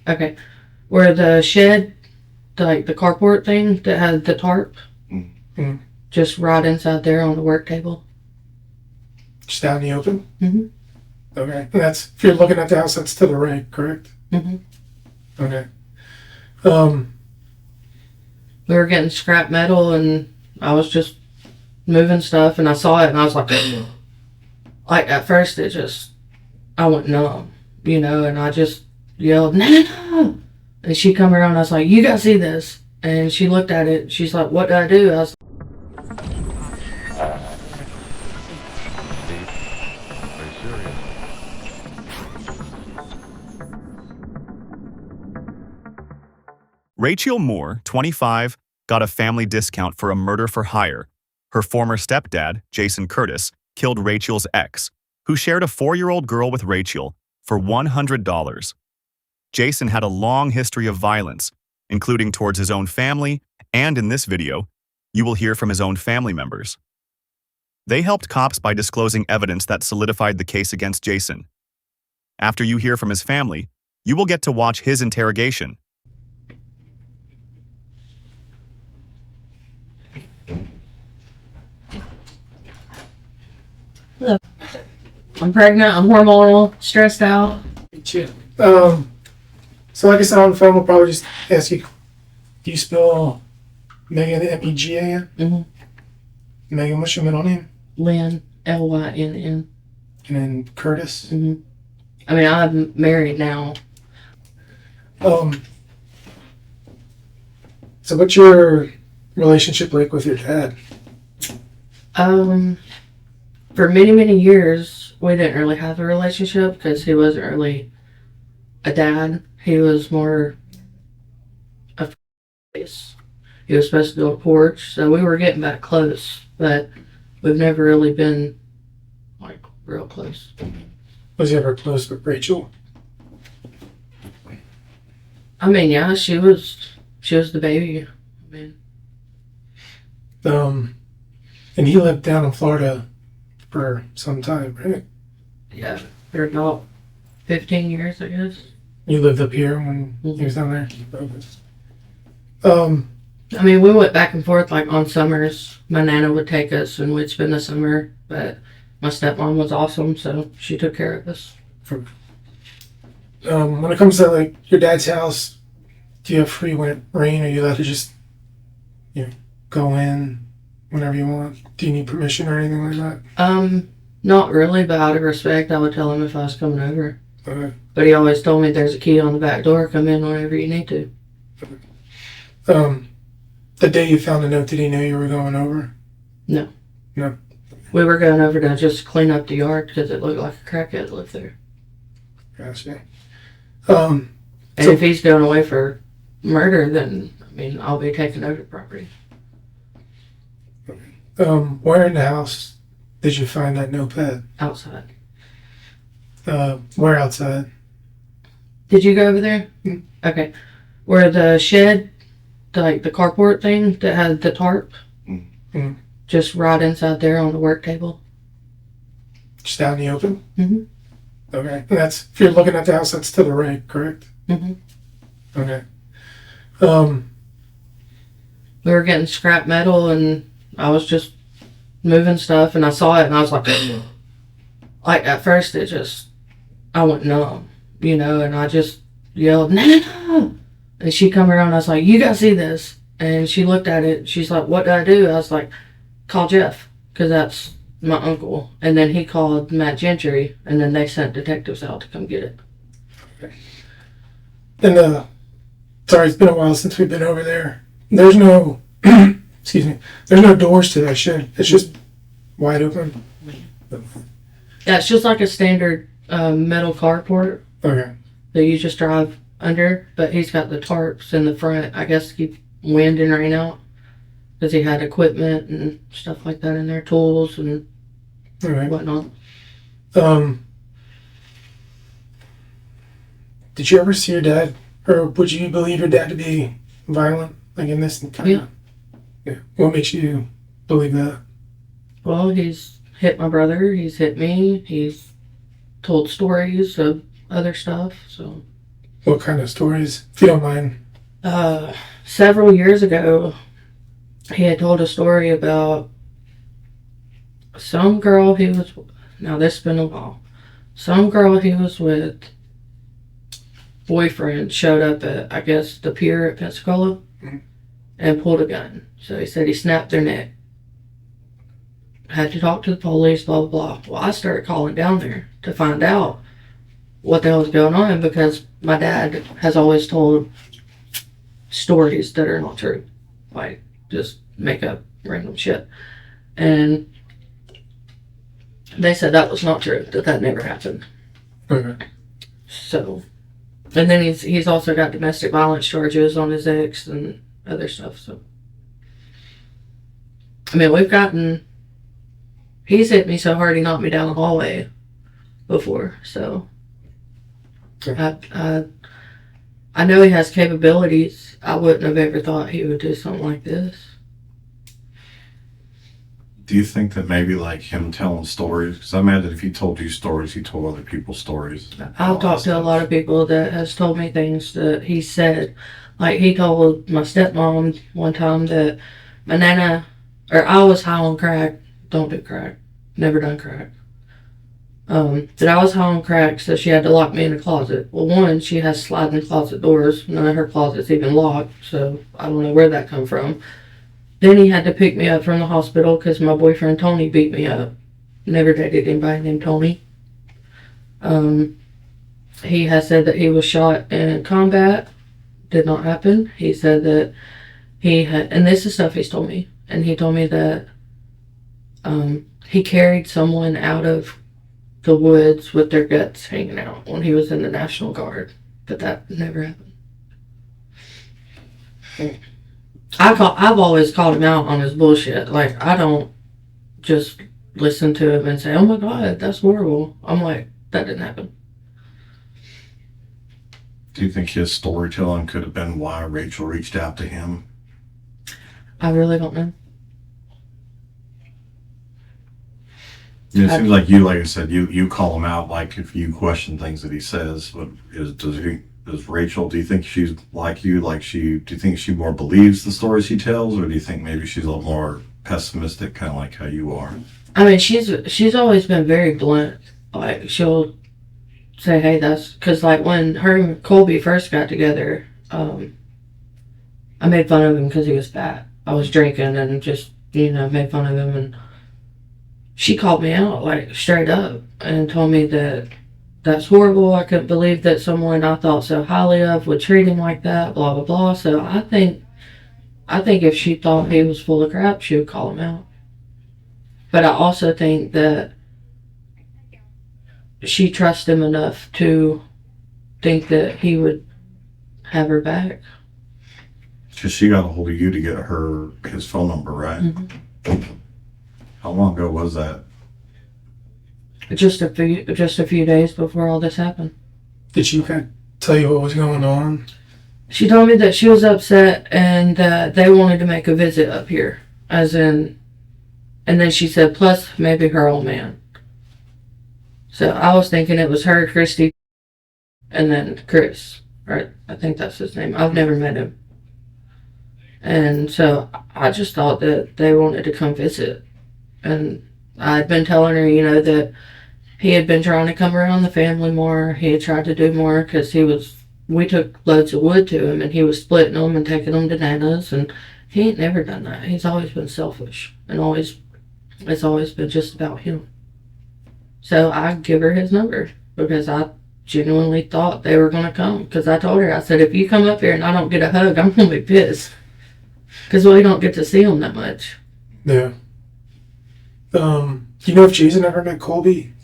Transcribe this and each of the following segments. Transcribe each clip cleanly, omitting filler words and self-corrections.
Okay. Where the shed, like the carport thing that had the tarp, Mm-hmm. just right inside there on the work table. Just out in the open? Mm-hmm. Okay. And that's, if you're looking at the house, that's to the right, correct? Mm-hmm. Okay. We were getting scrap metal, and I was just moving stuff, and I saw it, and I was like, like at first I went numb, and I just yelled, no, no, no. And she come around, I was like, you gotta see this. And she looked at it, she's like, what did I do? I was Rachiel Moore, 25, got a family discount for a murder for hire. Her former stepdad, Jason Curtis, killed Rachiel's ex, who shared a 4-year-old girl with Rachiel, for $100. Jason had a long history of violence, including towards his own family, and in this video, you will hear from his own family members. They helped cops by disclosing evidence that solidified the case against Jason. After you hear from his family, you will get to watch his interrogation. I'm pregnant, I'm hormonal, stressed out. So like I said on the phone, we'll probably just ask you, do you spell Megan M-E-G-A-N? Mm-hmm. Megan, what's your middle name? Lynn, Lynn. And then Curtis? Mm-hmm. I mean, I'm married now. So what's your relationship like with your dad? For many, many years, we didn't really have a relationship because he wasn't really a dad. He was more a face. He was supposed to go to porch, so we were getting back close, but we've never really been, like, real close. Was he ever close with Rachiel? I mean, yeah, she was the baby. I mean, and he lived down in Florida for some time, right? yeah, for about 15 years, I guess. You lived up here when he was down there? I mean, we went back and forth, like, on summers. My Nana would take us, and we'd spend the summer, but my stepmom was awesome, so she took care of us. When it comes to, like, your dad's house, do you have free reign, or are you allowed to just, go in whenever you want? Do you need permission or anything like that? Not really, but out of respect, I would tell him if I was coming over. Okay. But he always told me there's a key on the back door, come in whenever you need to. The day you found the note, did he know you were going over? No. No. We were going over to just clean up the yard because it looked like a crackhead lived there. Gotcha. And if he's going away for murder, then, I mean, I'll be taking over the property. Where in the house did you find that notepad? Outside. Where outside? Did you go over there? Mm. Okay. Where the shed, like the carport thing that had the tarp, just right inside there on the work table. Just out in the open? Mm-hmm. Okay. And that's, if you're looking at the house, that's to the right, correct? Mm-hmm. Okay. We were getting scrap metal, and I was just moving stuff, and I saw it, and I was like, like at first I went numb, and I just yelled, no, no, no. And she come around, I was like, you gotta see this. And she looked at it, she's like, what did I do? I was like, call Jeff, because that's my uncle. And then he called Matt Gentry, and then they sent detectives out to come get it. Okay. And, sorry, it's been a while since we've been over there. There's no, excuse me, there's no doors to that shed. It's just wide open. Yeah, it's just like a standard metal carport Okay. that you just drive under, but he's got the tarps in the front, I guess, to keep wind and rain out, because he had equipment and stuff like that in there, tools and whatnot. Did you ever see your dad, or would you believe your dad to be violent, like in this kind Yeah. Yeah. What makes you believe that? Well, he's hit my brother, he's hit me, he's told stories of other stuff, so. What kind of stories, if you don't mind? Several years ago, he had told a story about some girl he was. Now this has been a while. Some girl he was with, boyfriend, showed up at, I guess, the pier at Pensacola and pulled a gun. So he said he snapped their neck. Had to talk to the police, blah, blah, blah. Well, I started calling down there to find out what the hell was going on because my dad has always told stories that are not true. Like, just make up random shit. And they said that was not true, that never happened. Okay. So, and then he's also got domestic violence charges on his ex and other stuff. So, I mean, he's hit me so hard he knocked me down the hallway before. So, I know he has capabilities. I wouldn't have ever thought he would do something like this. Do you think that maybe like him telling stories? Because I imagine if he told you stories, he told other people stories. I've talked to a lot of people that has told me things that he said. Like he told my stepmom one time that my nana, or I was high on crack. Don't do crack. Never done crack. That I was high on crack, so she had to lock me in a closet. Well, one, she has sliding closet doors. None of her closets even locked, so I don't know where that come from. Then he had to pick me up from the hospital because my boyfriend Tony beat me up. Never dated anybody named Tony. He has said that he was shot in combat. Did not happen. He said that he had, and this is stuff he's told me, and he told me that he carried someone out of the woods with their guts hanging out when he was in the National Guard, but that never happened. I've always called him out on his bullshit. Like, I don't just listen to him and say, oh my God, that's horrible. I'm like, that didn't happen. Do you think his storytelling could have been why Rachiel reached out to him? I really don't know. It seems like you, like I said, you call him out, like if you question things that he says. But does Rachiel? Do you think she's like you? Do you think she more believes the stories he tells, or do you think maybe she's a little more pessimistic, kind of like how you are? I mean, she's always been very blunt. Like she'll say, "Hey, that's," because like when her and Colby first got together, I made fun of him because he was fat. I was drinking and just made fun of him, and she called me out like straight up and told me that that's horrible. I couldn't believe that someone I thought so highly of would treat him like that. Blah blah blah. So I think if she thought he was full of crap, she would call him out. But I also think that she trusts him enough to think that he would have her back. Because she got a hold of you to get his phone number, right? Mm-hmm. How long ago was that? Just a few days before all this happened. Did she kind of tell you what was going on? She told me that she was upset and that they wanted to make a visit up here, and then she said, plus maybe her old man. So I was thinking it was her, Christy, and then Chris, right? I think that's his name. I've never met him. And so I just thought that they wanted to come visit. And I'd been telling her, that he had been trying to come around the family more. He had tried to do more because we took loads of wood to him and he was splitting them and taking them to Nana's, and he ain't never done that. He's always been selfish and it's always been just about him. So I give her his number because I genuinely thought they were going to come, because I told her, I said, if you come up here and I don't get a hug, I'm going to be pissed because we don't get to see him that much. Yeah. Do you know if Jason ever met Colby?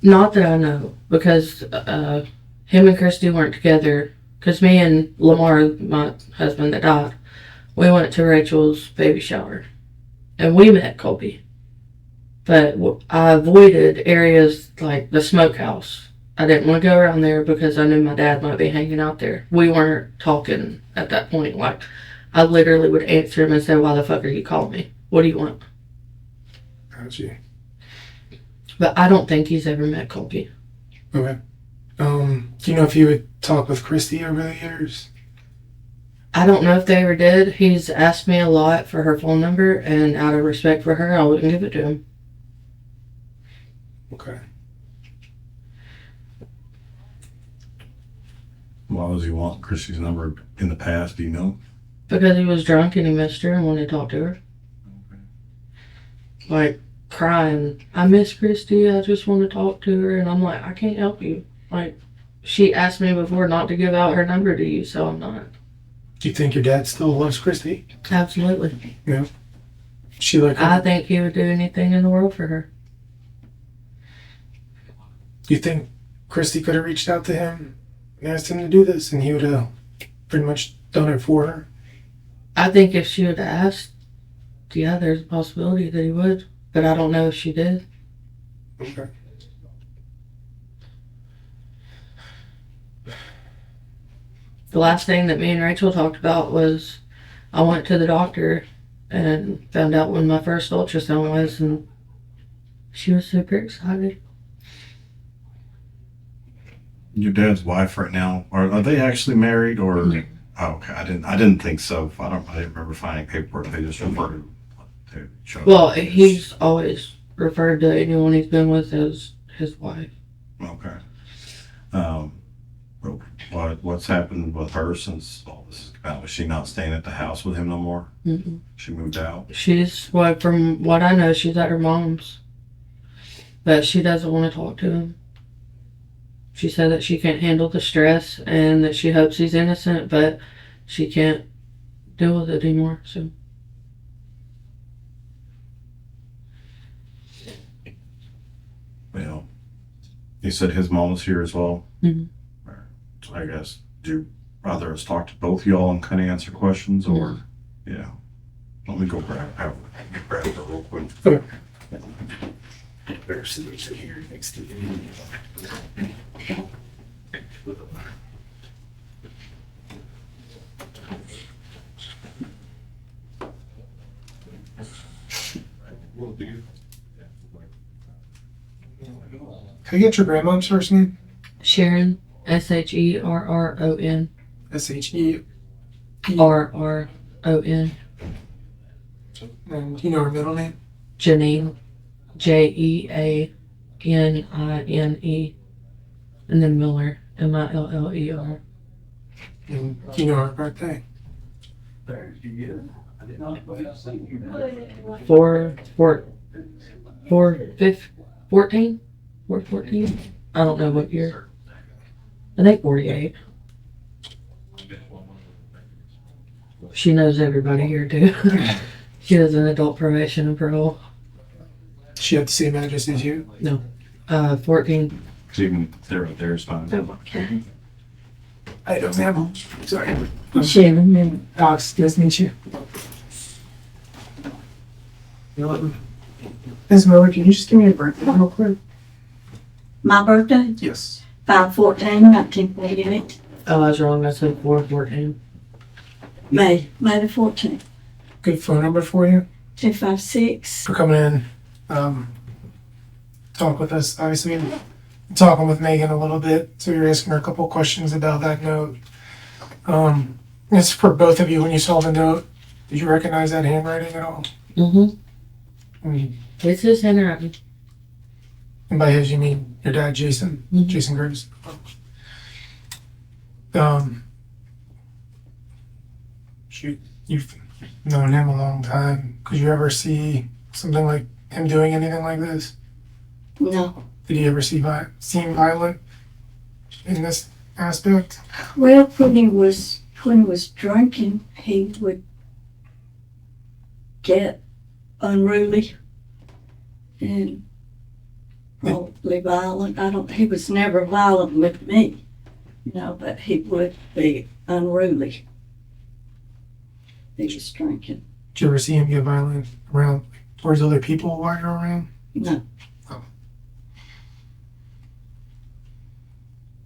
Not that I know, because him and Christy weren't together. Because me and Lamar, my husband that died, we went to Rachel's baby shower. And we met Colby. But I avoided areas like the smokehouse. I didn't want to go around there because I knew my dad might be hanging out there. We weren't talking at that point. Like, I literally would answer him and say, why the fuck are you calling me? What do you want? Gotcha. But I don't think he's ever met Colby. Okay. Do you know if you would talk with Christy over the years? I don't know if they ever did. He's asked me a lot for her phone number, and out of respect for her, I wouldn't give it to him. Okay. Why does he want Christy's number in the past? Do you know? Because he was drunk and he missed her and wanted to talk to her. Like, crying, I miss Christy, I just want to talk to her. And I'm like, I can't help you. Like, she asked me before not to give out her number to you, so I'm not. Do you think your dad still loves Christy? Absolutely. Yeah. She like I think he would do anything in the world for her. Do you think Christy could have reached out to him and asked him to do this, and he would have pretty much done it for her? I think if she would have asked, yeah, there's a possibility that he would. But I don't know if she did. Okay. The last thing that me and Rachel talked about was I went to the doctor and found out when my first ultrasound was, and she was super excited. Your dad's wife right now, are they actually married or? Mhm. Oh, okay, I didn't think so. I didn't remember finding paperwork. They just referred to each other. Well, he's always referred to anyone he's been with as his wife. Okay. What's happened with her since all this is about? Was she not staying at the house with him no more? Mm-mm. She moved out. She's, what, from what I know, she's at her mom's. But she doesn't want to talk to him. She said that she can't handle the stress and that she hopes he's innocent, but she can't deal with it anymore. So Well, he said his mom was here as well. Mhm. So I guess, do you rather us talk to both y'all and kind of answer questions, or yeah? Let me go grab her real quick. Okay. There's here next to you. Can I get your grandmom's first name? Sharon, Sherron. S-H-E. RRON. And do you know her middle name? Janine, Jeanine. And then Miller, Miller. And do you know her birthday? 14? 414? I don't know what year. I think 48. She knows everybody here too. She has an adult probation and parole. She had the same address as you? No. 14. So even there's fine. Okay. I don't have them. Sorry. Sharon. Alex, nice to meet you. Ms. Miller, can you just give me a birthday real quick? My birthday, Yes. 5/14/1948, Oh, I was wrong. I said 414. May the 14th, Good phone number for you 256. for coming in. Talk with us. Obviously, we've been talking with Megan a little bit, so you're asking her a couple questions about that note. It's for both of you. When you saw the note, did you recognize that handwriting at all? Mm-hmm. I mean, It's his handwriting. and by his, you mean your dad, Jason? Mhm. Jason Curtis. You've known him a long time. Could you ever see something like him doing anything like this? No. Did he ever seem violent in this aspect? Well, when he was drinking, he would get unruly and probably violent. He was never violent with me, but he would be unruly. He was drinking. Did you ever see him get violent around towards other people while you're around? No.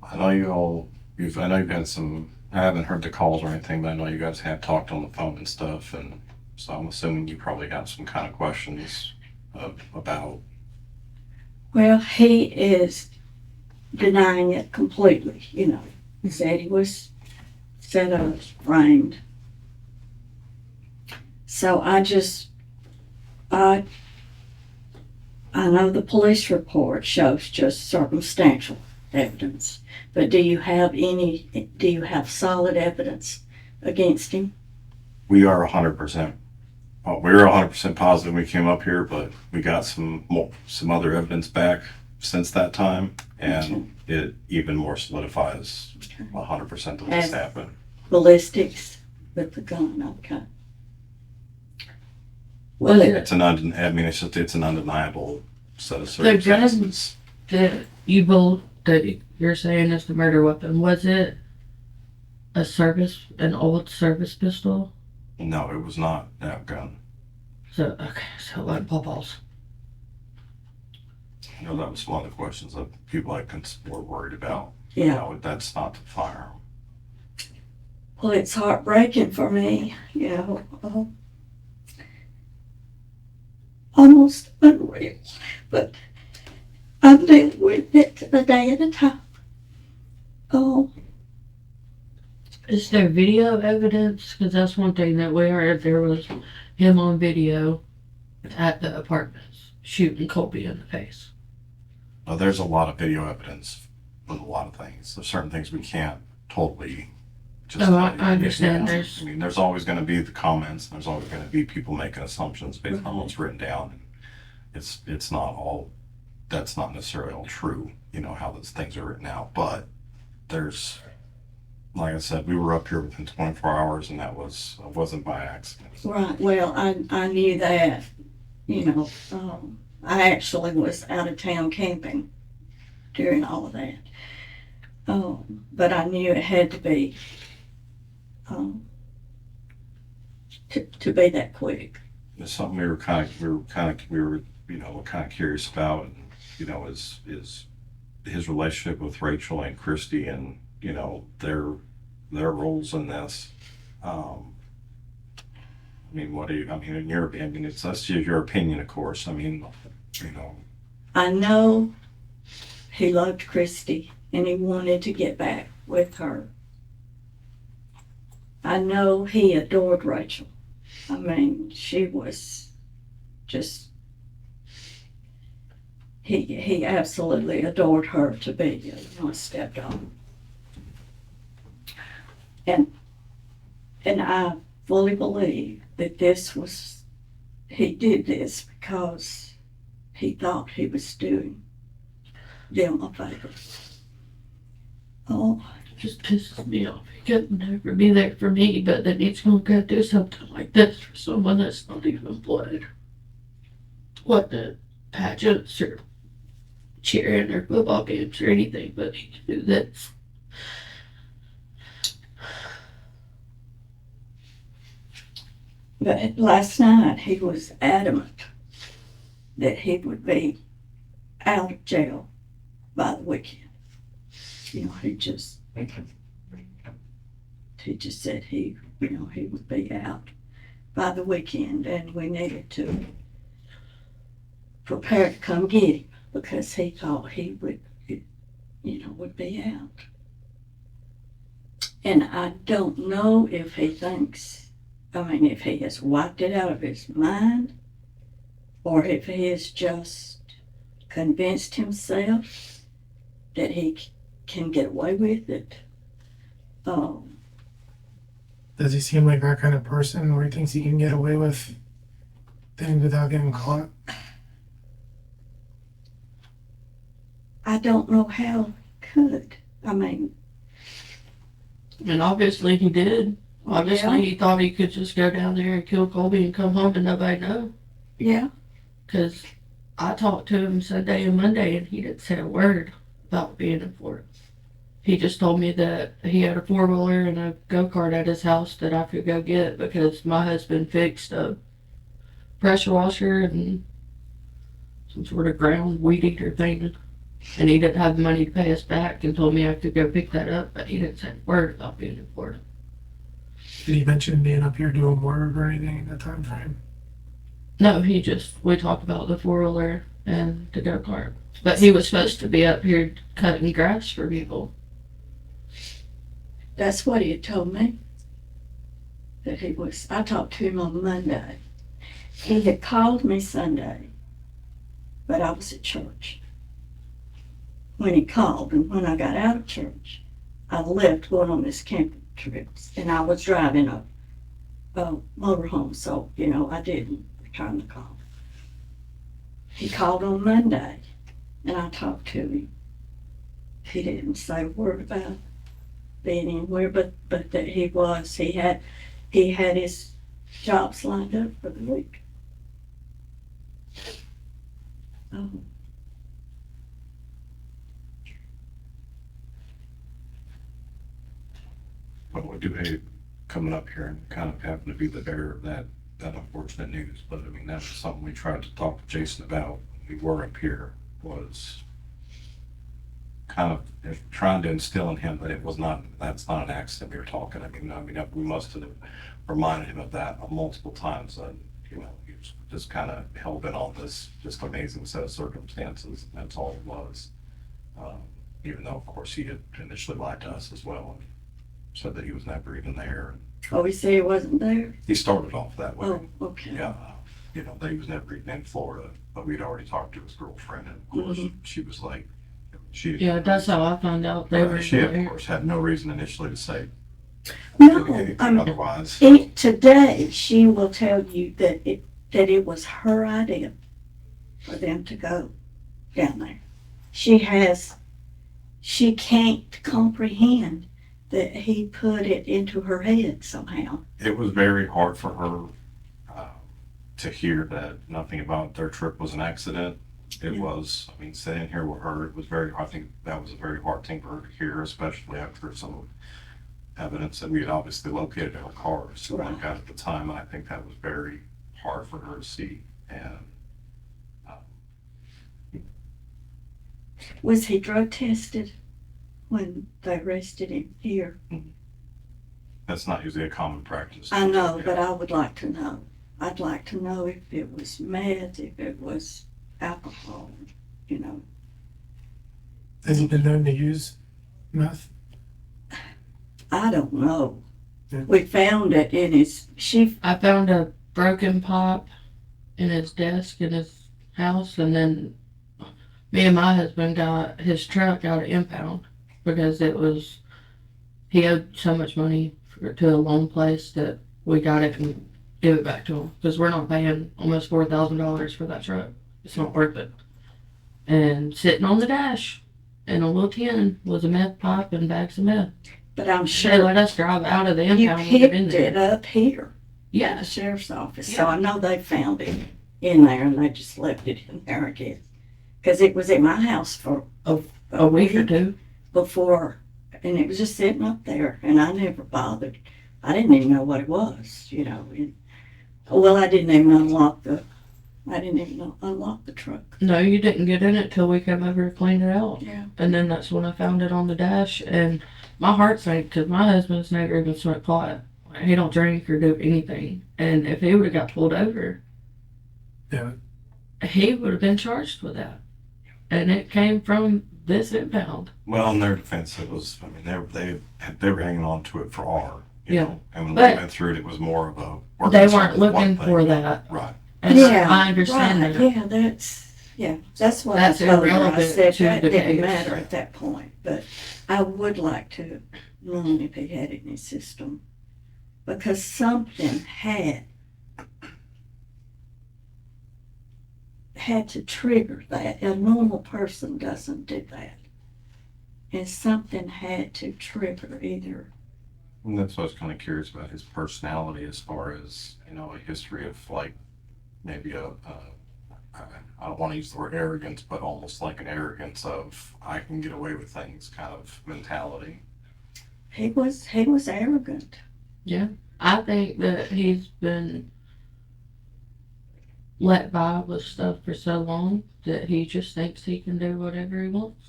I know you've had some, I haven't heard the calls or anything, but I know you guys have talked on the phone and stuff, and so I'm assuming you probably have some kind of questions about. Well, he is denying it completely, you know. He said he was set up, framed. So I know the police report shows just circumstantial evidence, but do you have solid evidence against him? We are 100%. We were 100% positive when we came up here, but we got some other evidence back since that time, and it even more solidifies 100% that this happened. Ballistics with the gun, okay. Was it It's it's an undeniable set of the circumstances. gun that you're saying is the murder weapon? Was it an old service pistol? No, it was not that gun. So like Papa's. You know, that was one of the questions that people were worried about. Yeah. You know, that's not the firearm. Well, it's heartbreaking for me, you know. Almost unreal, but I'm dealing with it a day at a time. Oh, Is there video evidence? Because that's one thing that we heard. There was him on video at the apartments shooting Colby in the face. Well, there's a lot of video evidence with a lot of things. There's certain things we can't totally just. Oh, I understand. Yeah. There's always going to be the comments. There's always going to be people making assumptions based on what's written down. And it's not all. That's not necessarily all true. You know how those things are written out, but there's. Like I said, we were up here within 24 hours, and it wasn't by accident. right. Well, I knew that, you know. I actually was out of town camping during all of that. But I knew it had to be to be that quick. It's something we were kind of curious about, and you know, is his relationship with Rachiel and Christy, and you know their roles in this. In your opinion, that's just your opinion, of course. I mean, you know. I know he loved Christy and he wanted to get back with her. I know he adored Rachiel. I mean, she was just, he absolutely adored her to be a stepdaughter. And I fully believe that he did this because he thought he was doing them a favor. Oh, It just pisses me off. He could never be there for me, but then he's gonna go do something like this for someone that's not even blood. What the pageants or cheering or football games or anything, but he can do this. but last night he was adamant that he would be out of jail by the weekend. You know, he just said he would be out by the weekend, and we needed to prepare to come get him because he thought he would be out. And I don't know if he if he has wiped it out of his mind, or if he has just convinced himself that he can get away with it. Does he seem like that kind of person where he thinks he can get away with things without getting caught? I don't know how he could. And obviously he did. Obviously he thought he could just go down there and kill Colby and come home and nobody know. Yeah. Because I talked to him Sunday and Monday and he didn't say a word about being in Florida. He just told me that he had a 4-wheeler and a go-kart at his house that I could go get because my husband fixed a pressure washer and some sort of ground weed eater thing. And he didn't have the money to pay us back and told me I could go pick that up, but he didn't say a word about being in Florida. Did he mention being up here doing work or anything in that time frame? No, we talked about the 4-wheeler and the go-kart. But he was supposed to be up here cutting grass for people. That's what he had told me. That he was, I talked to him on Monday. He had called me Sunday, but I was at church when he called. And when I got out of church, I left going on this camping trip, and I was driving a motorhome, so, I didn't return the call. He called on Monday, and I talked to him. He didn't say a word about being anywhere, but that he had his jobs lined up for the week. Oh. But we do hate coming up here and kind of having to be the bearer of that unfortunate news. But I mean, that was something we tried to talk to Jason about when we were up here, was kind of trying to instill in him that that's not an accident we were talking. I mean, we must have reminded him of that multiple times. And, he was just kind of hell-bent on this just amazing set of circumstances. And that's all it was. Even though, of course, he had initially lied to us as well and said that he was never even there. Oh, he said he wasn't there? He started off that way. Oh, okay. Yeah. That he was never even in Florida, but we'd already talked to his girlfriend, and of course, she was like, Yeah, that's how I found out they were she, of there. course, had no reason initially to say No, anything otherwise. Today she will tell you that it was her idea for them to go down there. She can't comprehend that he put it into her head somehow. It was very hard for her to hear that nothing about their trip was an accident. It was, sitting here with her, it was I think that was a very hard thing for her to hear, especially after some evidence that we had obviously located in her car. So Right. like at the time, I think that was very hard for her to see. And Was he drug tested when they arrested him here? that's not usually a common practice. I know, but I would like to know. I'd like to know if it was meth, if it was alcohol, Has he been known to use meth? I don't know. Yeah. We found it in I found a broken pipe in his desk in his house, and then me and my husband got his truck out of impound because he owed so much money to a loan place that we got it and give it back to him because we're not paying almost $4,000 for that truck. It's not worth it. And sitting on the dash in a little tin was a meth pipe and bags of meth. but I'm They sure let us drive out of the you impound and get in picked it there. up here at the Yes. sheriff's office. Yeah. So I know they found it in there and they just left it in there, I guess. Because it was at my house for A week or two. before, and it was just sitting up there, and I never bothered. I didn't even know what it was, Well, I didn't even unlock the truck. No, you didn't get in it till we came over to clean it out. Yeah. And then that's when I found it on the dash, and my heart sank because my husband's never even smoked pot. He don't drink or do anything. And if he would have got pulled over, Yeah. he would have been charged with that. And it came from this impound. Well, in their defense, it was, they were hanging on to it for R. Yeah. And when But we went through it, it was more of a. They working weren't with one looking thing. for that. Right. And I understand right. that. That's what That's I told her. I irrelevant said to that the didn't case. matter at that point, but I would like to know if he had it in his system, because something had to trigger that. A normal person doesn't do that, and something had to trigger either. And that's what I was kind of curious about, his personality, as far as, a history of maybe I don't want to use the word arrogance, but almost like an arrogance of I can get away with things kind of mentality. He was arrogant. Yeah. I think that he's been let by with stuff for so long that he just thinks he can do whatever he wants.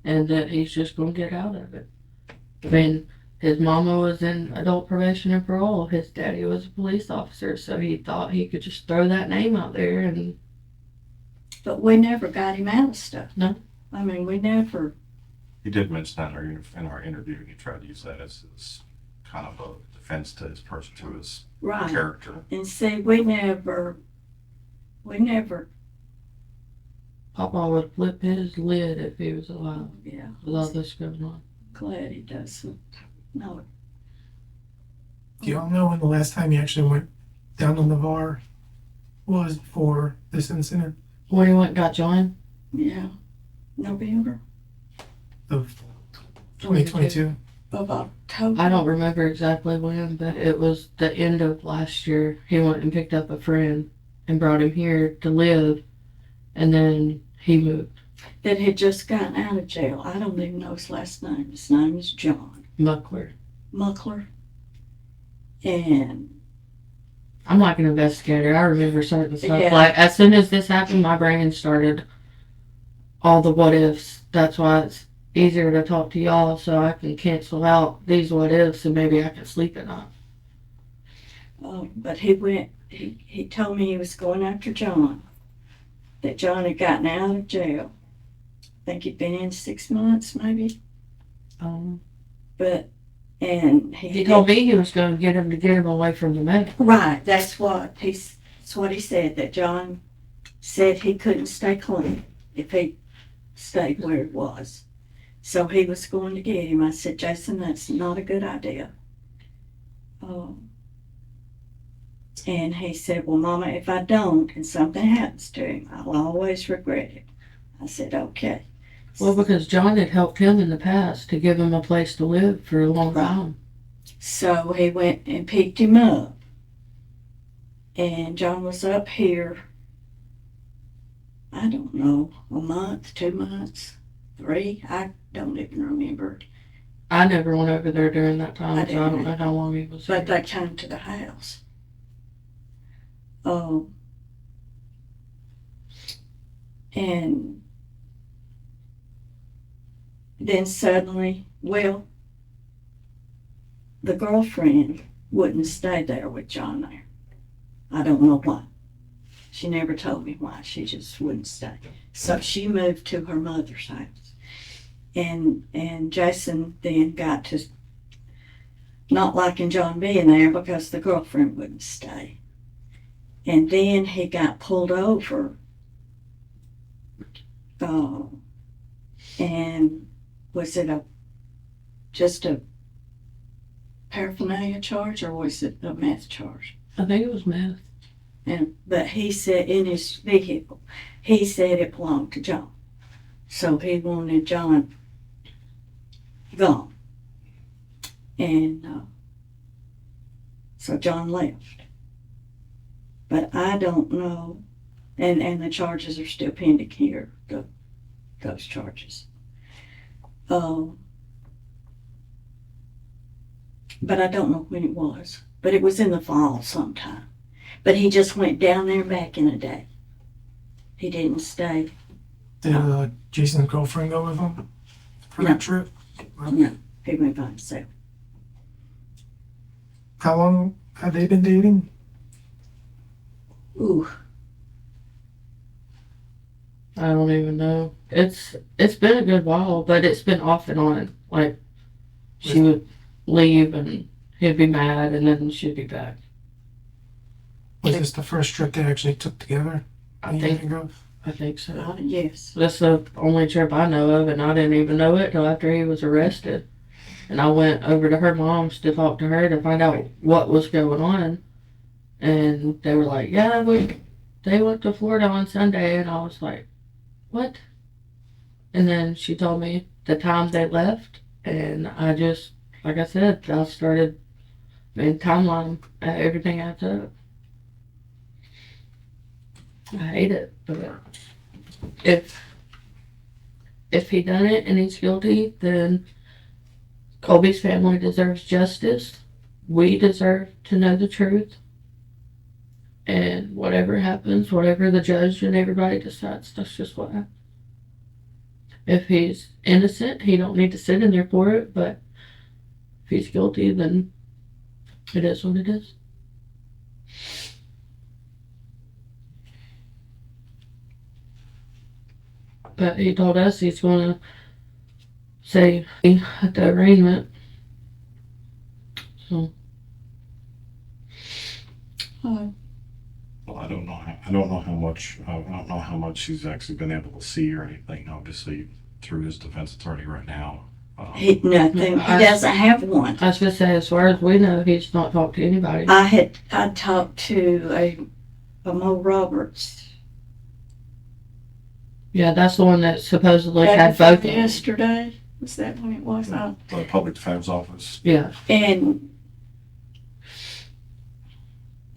And that he's just going to get out of it. I mean, his mama was in adult probation and parole. His daddy was a police officer, so he thought he could just throw that name out there and But we never got him out of stuff. No. I mean, we never, He did mention that in our interview. He tried to use that as kind of a defense to his person, to his right. character. And see, we never, Papa would flip his lid if he was alive yeah. with all this going on. Glad he doesn't. No. Do y'all know when the last time you actually went down to the bar was for this incident When he went and got John? Yeah. November of 2022? of October. I don't remember exactly when, but it was the end of last year. He went and picked up a friend and brought him here to live, and then he moved. That had just gotten out of jail. I don't even know his last name. His name is John Muckler. Muckler. And I'm like an investigator. I remember certain stuff. Yeah. Like, as soon as this happened, my brain started all the what ifs. That's why it's easier to talk to y'all so I can cancel out these what ifs and maybe I can sleep at night. but he told me he was going after John. That John had gotten out of jail. I think he'd been in 6 months maybe. But and He told me he was going to get him away from the man. Right, that's what he said, that John said he couldn't stay clean if he stayed where he was. So he was going to get him. I said, Jason, that's not a good idea. And he said, well, Mama, if I don't and something happens to him, I'll always regret it. I said, okay. Well, because John had helped him in the past to give him a place to live for a long time. So he went and picked him up. And John was up here, I don't know, a month, 2 months, 3, I don't even remember. I never went over there during that time, I so I don't didn't. know how long he was But there. they came to the house. And then suddenly, well, the girlfriend wouldn't stay there with John there. I don't know why. She never told me why. She just wouldn't stay. So she moved to her mother's house. And Jason then got to not liking John being there because the girlfriend wouldn't stay. And then he got pulled over. And was it just a paraphernalia charge or was it a meth charge? I think it was meth. But he said in his vehicle, he said it belonged to John. So he wanted John gone. And so John left. But I don't know, and the charges are still pending here, those charges. But I don't know when it was. But it was in the fall sometime. But he just went down there back in a day. He didn't stay. Did Jason's girlfriend go with him for No. that trip? No, he went by himself. How long have they been dating? Ooh, I don't even know. It's been a good while, but it's been off and on. Like, she would leave and he'd be mad and then she'd be back. Was this the first trip they actually took together? I think so. yes. That's the only trip I know of, and I didn't even know it till after he was arrested. And I went over to her mom's to talk to her to find out what was going on. And they were like, yeah, they went to Florida on Sunday. And I was like, what? And then she told me the time they left. And I just, like I said, I started in timeline everything adds up. I hate it, but if he done it and he's guilty, then Colby's family deserves justice. We deserve to know the truth. And whatever happens, whatever the judge and everybody decides, that's just what happens. If he's innocent, he don't need to sit in there for it, but if he's guilty, then it is what it is. but he told us he's going to say at the arraignment. So. Well, I don't know. I don't know how much. I don't know how much he's actually been able to see or anything. Obviously, through his defense attorney right now. Nothing. He doesn't have one. I was going to say, as far as we know, he's not talked to anybody. I talked to a Mo Roberts. Yeah, that's the one that supposedly had both of them. Yesterday. Was that when it was? The public defender's office. Yeah. And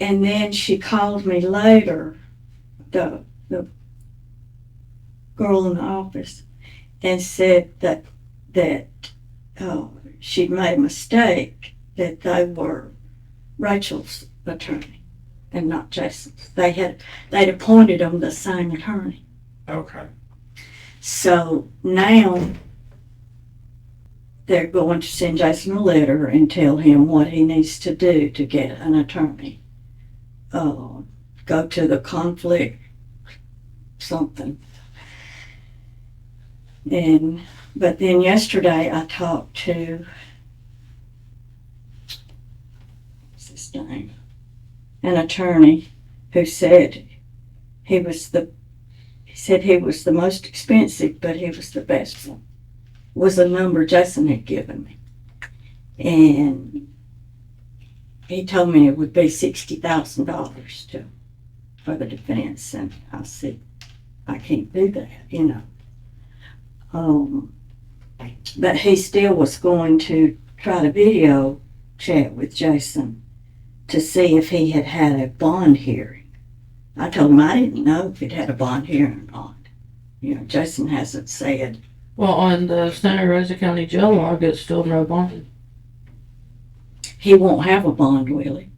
then she called me later, the girl in the office, and said that she'd made a mistake, that they were Rachel's attorney and not Jason's. They'd appointed them the same attorney. Okay. So now they're going to send Jason a letter and tell him what he needs to do to get an attorney. Go to the conflict something. But then yesterday I talked to, what's his name? An attorney who said he was the most expensive, but he was the best one. Was a number Jason had given me. And he told me it would be $60,000 for the defense, and I said, I can't do that, But he still was going to try to video chat with Jason to see if he had a bond hearing. I told him I didn't know if he'd had a bond hearing or not. Jason hasn't said. Well, on the Santa Rosa County jail log, it's still no bond. He won't have a bond, will he?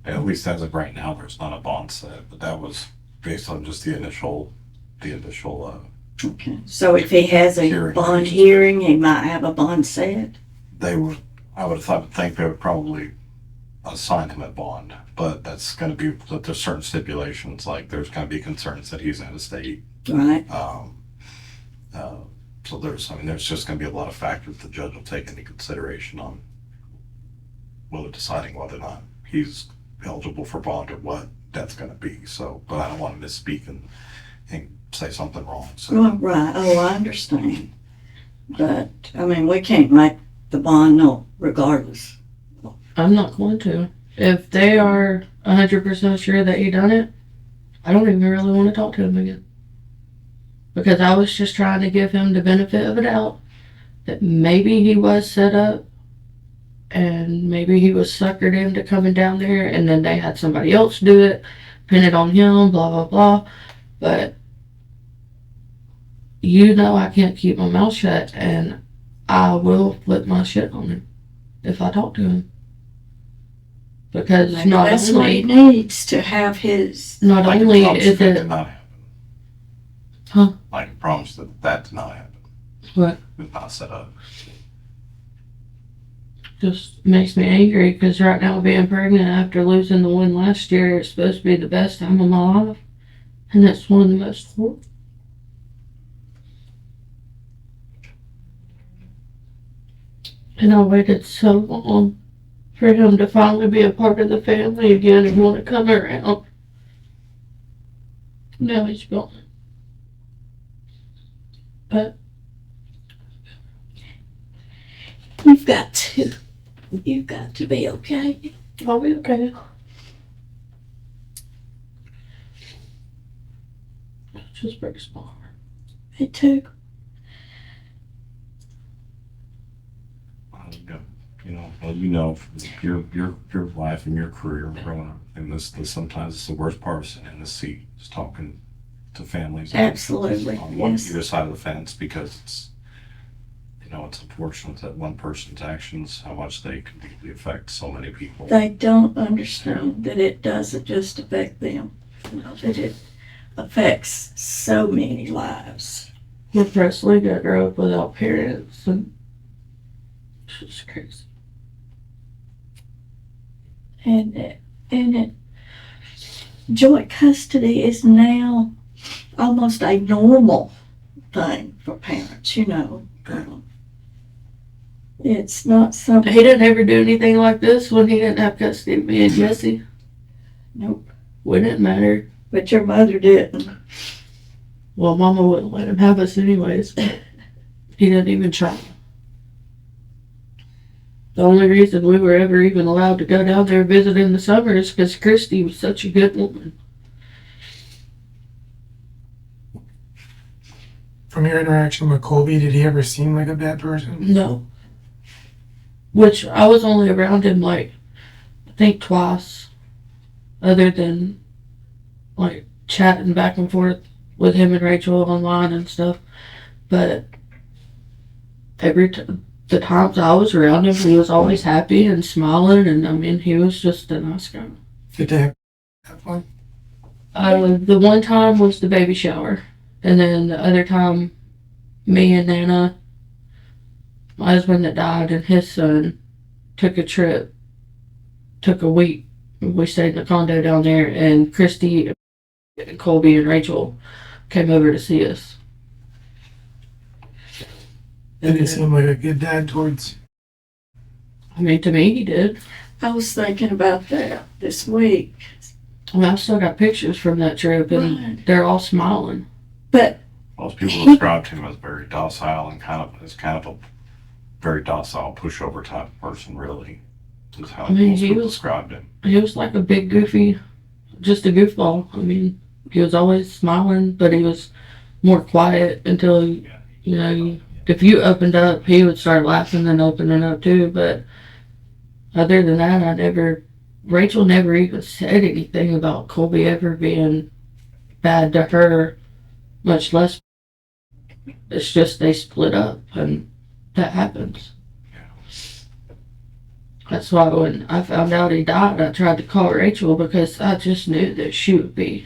At least as of right now, there's not a bond set, but that was based on just the initial. Okay. So if he has a bond hearing, he might have a bond set. I would think they would probably assign him a bond, but that's going to be, there's certain stipulations, like there's going to be concerns that he's out of state. Right. So there's just going to be a lot of factors the judge will take into consideration on deciding whether or not he's eligible for bond or what that's going to be. So, but I don't want to misspeak and say something wrong. So. Well, right. Oh, I understand. But, we can't make the bond no regardless. I'm not going to. If they are 100% sure that he done it, I don't even really want to talk to him again. Because I was just trying to give him the benefit of a doubt that maybe he was set up and maybe he was suckered into coming down there and then they had somebody else do it, pin it on him, blah, blah, blah. But I can't keep my mouth shut, and I will flip my shit on him if I talk to him. Because maybe that's what he needs to have his. Not only is it. Did not happen. Huh? I can promise that did not happen. What? It was not set up. Just makes me angry because right now being pregnant after losing the one last year is supposed to be the best time of my life. And that's one of the most horrible. And I waited so long for him to finally be a part of the family again and want to come around. Now he's gone. But You've got to be okay. I'll be okay. It just breaks my heart. Me too. Your life and your career growing up, and this sometimes it's the worst part of sitting in this seat, is talking to families. Absolutely, on yes. either side of the fence, because it's unfortunate that one person's actions, how much they can deeply affect so many people. They don't understand that it doesn't just affect them, that it affects so many lives. With Presley, I grew up without parents, and it's just crazy. And joint custody is now almost a normal thing for parents, It's not something. He didn't ever do anything like this when he didn't have custody of me and Jesse. Nope. Wouldn't matter. But your mother didn't. Well, Mama wouldn't let him have us anyways. He didn't even try. The only reason we were ever even allowed to go down there visit in the summer is because Christy was such a good woman. From your interaction with Colby, did he ever seem like a bad person? No. Which I was only around him I think twice. Other than chatting back and forth with him and Rachiel online and stuff. But the times I was around him, he was always happy and smiling, and he was just a nice guy. Good to have one. The one time was the baby shower, and then the other time, me and Nana, my husband that died, and his son took a week. We stayed in a condo down there, and Christy, and Colby, and Rachiel came over to see us. Did he seem like a good dad towards? To me, he did. I was thinking about that this week. I've still got pictures from that trip, and Right. they're all smiling. But Most people described him as very docile and kind of a very docile pushover type of person, really. Is how most people described him. He was like a big goofy, just a goofball. He was always smiling, but he was more quiet until, if you opened up, he would start laughing and opening up too. But other than that, Rachiel never even said anything about Colby ever being bad to her, much less. It's just they split up, and that happens. That's why when I found out he died, I tried to call Rachiel because I just knew that she would be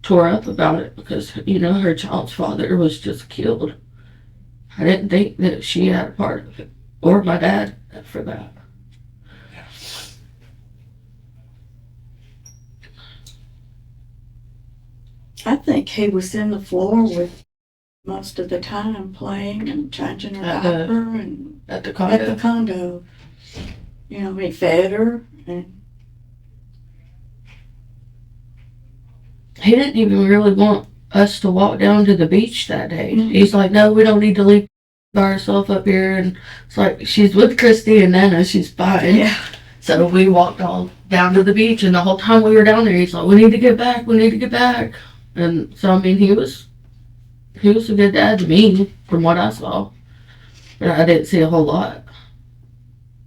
tore up about it because, her child's father was just killed. I didn't think that she had a part of it, or my dad for that. I think he was in the floor with most of the time playing and changing her diaper and At the at the condo. He fed her and he didn't even really want us to walk down to the beach that day. He's like, no, we don't need to leave by ourselves up here. And it's like, she's with Christy and Nana, she's fine. yeah. So we walked all down to the beach, and the whole time we were down there, he's like, we need to get back. And so, he was a good dad to me, from what I saw. But I didn't see a whole lot.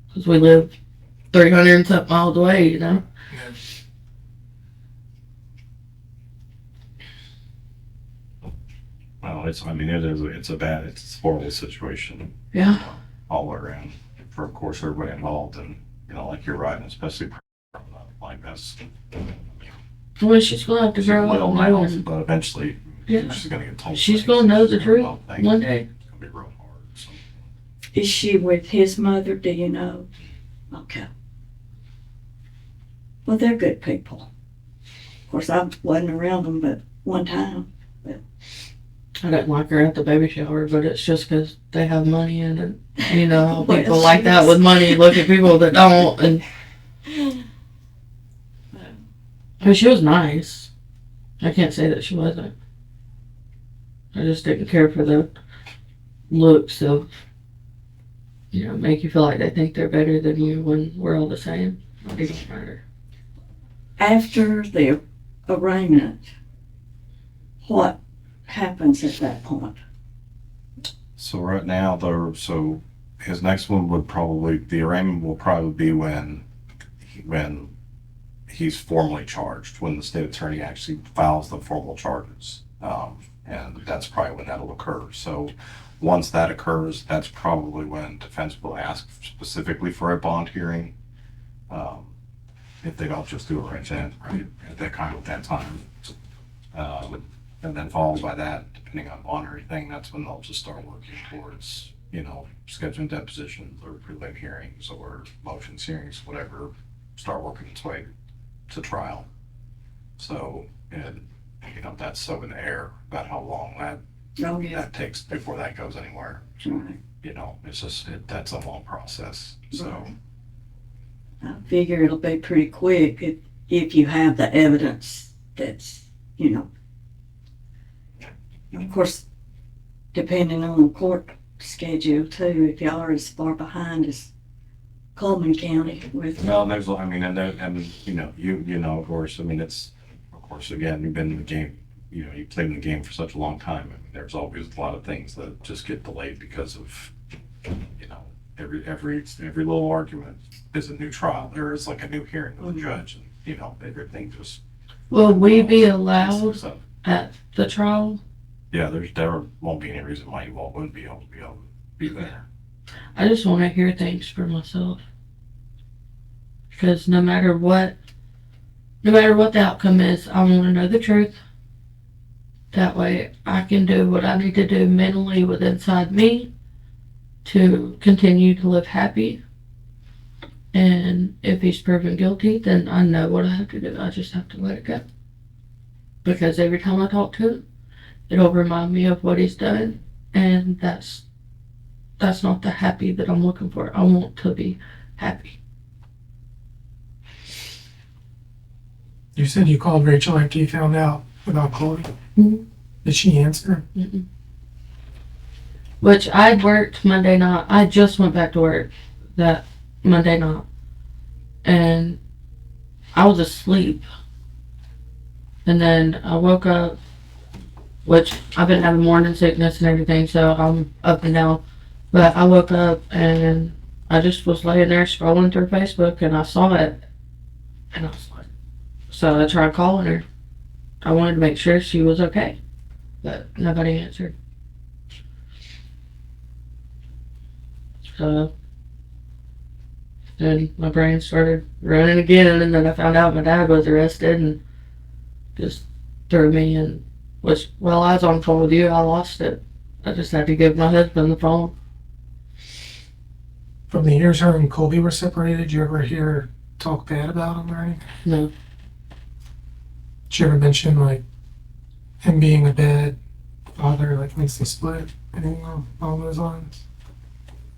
Because we live 300 and something miles away, Yeah. Well, it's a horrible situation Yeah. all around for, of course, everybody involved. And, like you're right, and especially like this. Well, she's going to have to grow Little up now, and but eventually Yeah. she's going to get told. she's going to know the truth Things. one day. It's going to be real hard. So. Is she with his mother? Do you know? Okay. Well, they're good people. Of course, I wasn't around them but one time. I didn't like her at the baby shower, but it's just because they have money and how Well, people like that with money look at people that don't. And she was nice. I can't say that she wasn't. I just didn't care for the looks of, make you feel like they think they're better than you when we're all the same. It doesn't matter. After the arraignment, what happens at that point? So right now, his next one the arraignment will probably be when he's formally charged, when the state attorney actually files the formal charges. And that's probably when that'll occur. So once that occurs, that's probably when defense will ask specifically for a bond hearing. If they don't just do it right then, right at that time. And then followed by that, depending on bond or anything, that's when they'll just start working towards, scheduling depositions or prelim hearings or motions hearings, whatever, start working its way to trial. So, and that's so in the air about how long Oh, yeah. that takes before that goes anywhere. Right. It's just, that's a long process, so. Right. I figure it'll be pretty quick if you have the evidence that's, of course, depending on the court schedule too, if y'all are as far behind as Coleman County with. Well, there's, I mean, of course, I mean, of course, again, you've been in the game, you've played in the game for such a long time. I mean, there's always a lot of things that just get delayed because of, every little argument is a new trial. There is like a new hearing with the judge, and, everything just. Will we be allowed at the trial? Yeah, there won't be any reason why you wouldn't be able to be there. I just want to hear things for myself. Because no matter what the outcome is, I want to know the truth. That way I can do what I need to do mentally with inside me to continue to live happy. And if he's proven guilty, then I know what I have to do. I just have to let it go. Because every time I talk to him, it'll remind me of what he's done. And that's not the happy that I'm looking for. I want to be happy. You said you called Rachiel after you found out about Colby. Mm-hmm. Did she answer? Mm-mm. Which I worked Monday night. I just went back to work that Monday night. And I was asleep. And then I woke up, which I've been having morning sickness and everything, so I'm up and down. But I woke up and I just was laying there scrolling through Facebook and I saw it. And I was like, so I tried calling her. I wanted to make sure she was okay. But nobody answered. So then my brain started running again, and then I found out my dad was arrested and just threw me in. Which, while I was on the phone with you, I lost it. I just had to give my husband the phone. From the years her and Colby were separated, did you ever hear her talk bad about him or anything? No. Did you ever mention, like, him being a bad father, like, makes they split? Anything along those lines?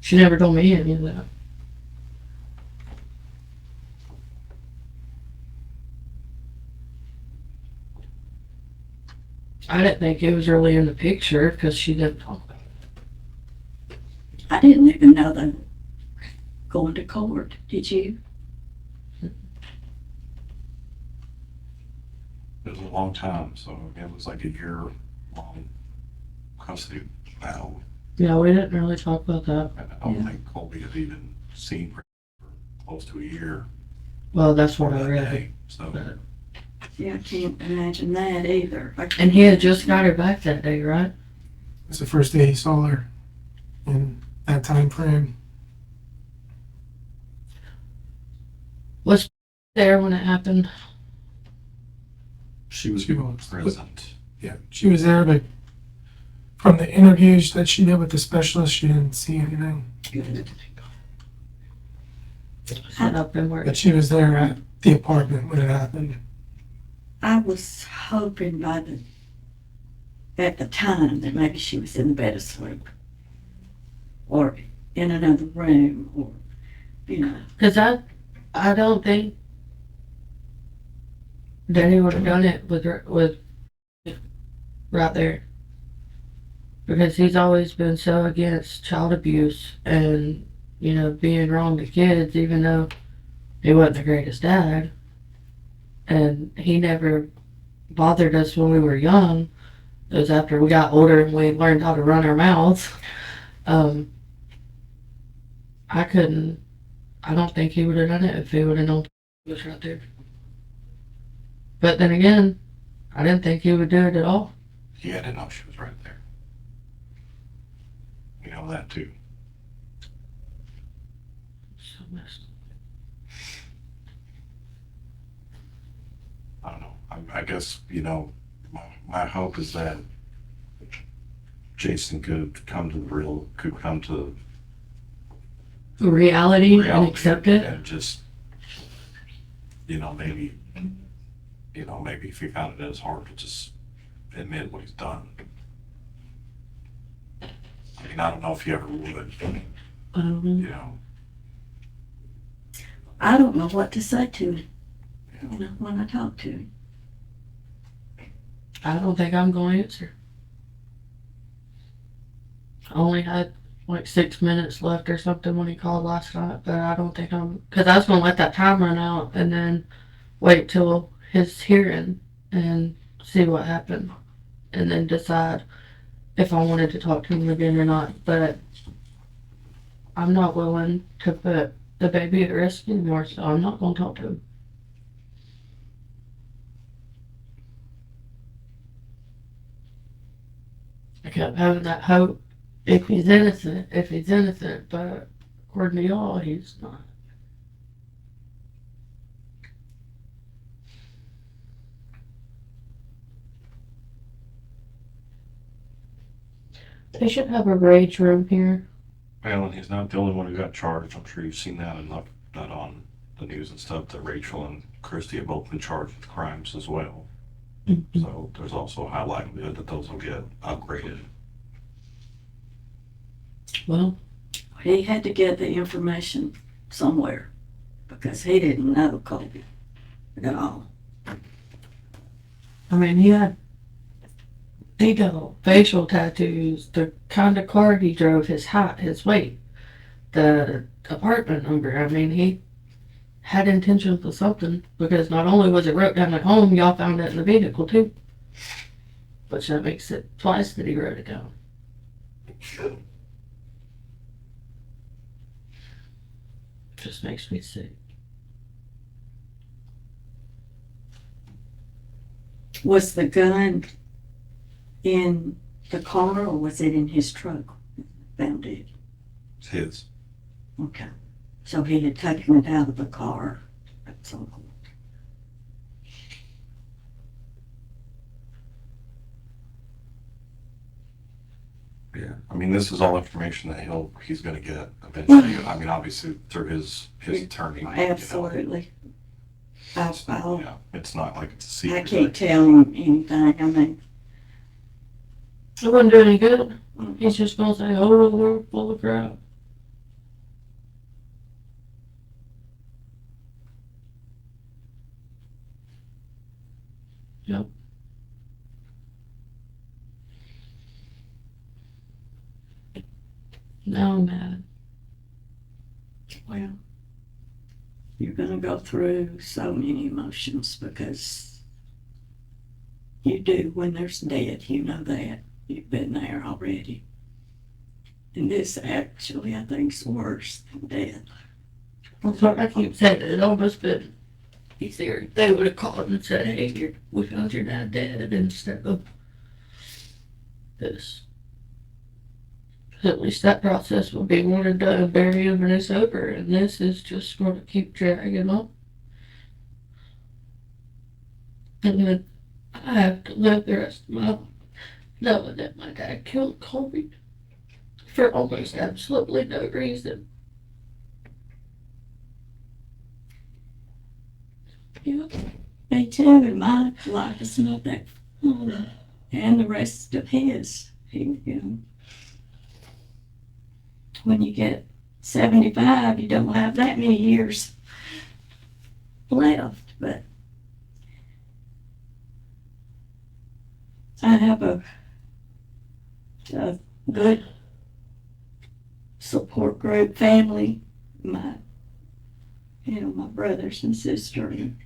She never told me any of that. I didn't think it was really in the picture because she didn't talk about it. I didn't even know they were going to court. Did you? It was a long time, so it was like a year-long custody battle. Yeah, we didn't really talk about that. And I don't think Colby had even seen her for close to a year. Well, that's what I that read. day, so. But- Yeah, I can't imagine that either. And he had just got her back that day, right? It was the first day he saw her in that time frame. Was there when it happened? She was She was. present. Yeah, she was there, but from the interviews that she did with the specialist, she didn't see anything. Set up and work. But she was there at the apartment when it happened. I was hoping at the time that maybe she was in the bed asleep or in another room or, Because I don't think that he would have done it with right there. Because he's always been so against child abuse and, being wrong to kids, even though he wasn't the greatest dad. And he never bothered us when we were young. It was after we got older and we learned how to run our mouths. I don't think he would have done it if he would have known he was right there. But then again, I didn't think he would do it at all. Yeah, I didn't know she was right there. We know that too. So messed up. I don't know. I guess, my hope is that Jason could come to Reality and reality accept it. and just, maybe you know, maybe if he found it in his heart to just admit what he's done. I mean, I don't know if he ever would, you know. I don't know what to say to him, you know, when I talk to him. I don't think I'm going to answer. I only had like 6 minutes left or something when he called last night, but I don't think because I was going to let that time run out and then wait till his hearing and see what happened and then decide if I wanted to talk to him again or not. But I'm not willing to put the baby at risk anymore, so I'm not going to talk to him. I kept having that hope if he's innocent, but according to y'all, he's not. They should have a rage room here. Well, and he's not the only one who got charged. I'm sure you've seen that enough, that on the news and stuff, that Rachiel and Christy have both been charged with crimes as well. Mm-hmm. So there's also a high likelihood that those will get upgraded. Well, He had to get the information somewhere because he didn't know Colby at all. I mean, he had detailed facial tattoos, the kind of car he drove, his height, his weight, the apartment number. I mean, he had intentions of something because not only was it wrote down at home, y'all found it in the vehicle too. Which that makes it twice that he wrote it down. Just makes me sick. Was the gun in the car or was it in his truck? Found it. It's his. Okay. So he had taken it out of the car at some point. Yeah, I mean, this is all information that he's going to get eventually. I mean, obviously through his attorney. Absolutely. You know, yeah, it's not like it's a secret. I can't tell him anything. I mean, It wouldn't do any good. He's just gonna say, "Oh, we're full of crap." Yep. Now I'm mad. well, you're going to go through so many emotions because you do when there's death. You know that. You've been there already. And this actually, I think, is worse than death. That's what I keep saying. It almost been easier. They would have called and said, "Hey, we found your dad dead," instead of this. At least that process will be one and done, bury him and it's over. And this is just going to keep dragging on. And then I have to live the rest of my life knowing that my dad killed Colby for almost absolutely no reason. Yeah, me too. And my life is not that full. And the rest of his. He, you know, when you get 75, you don't have that many years left. But I have a good support group, family, my brothers and sisters, and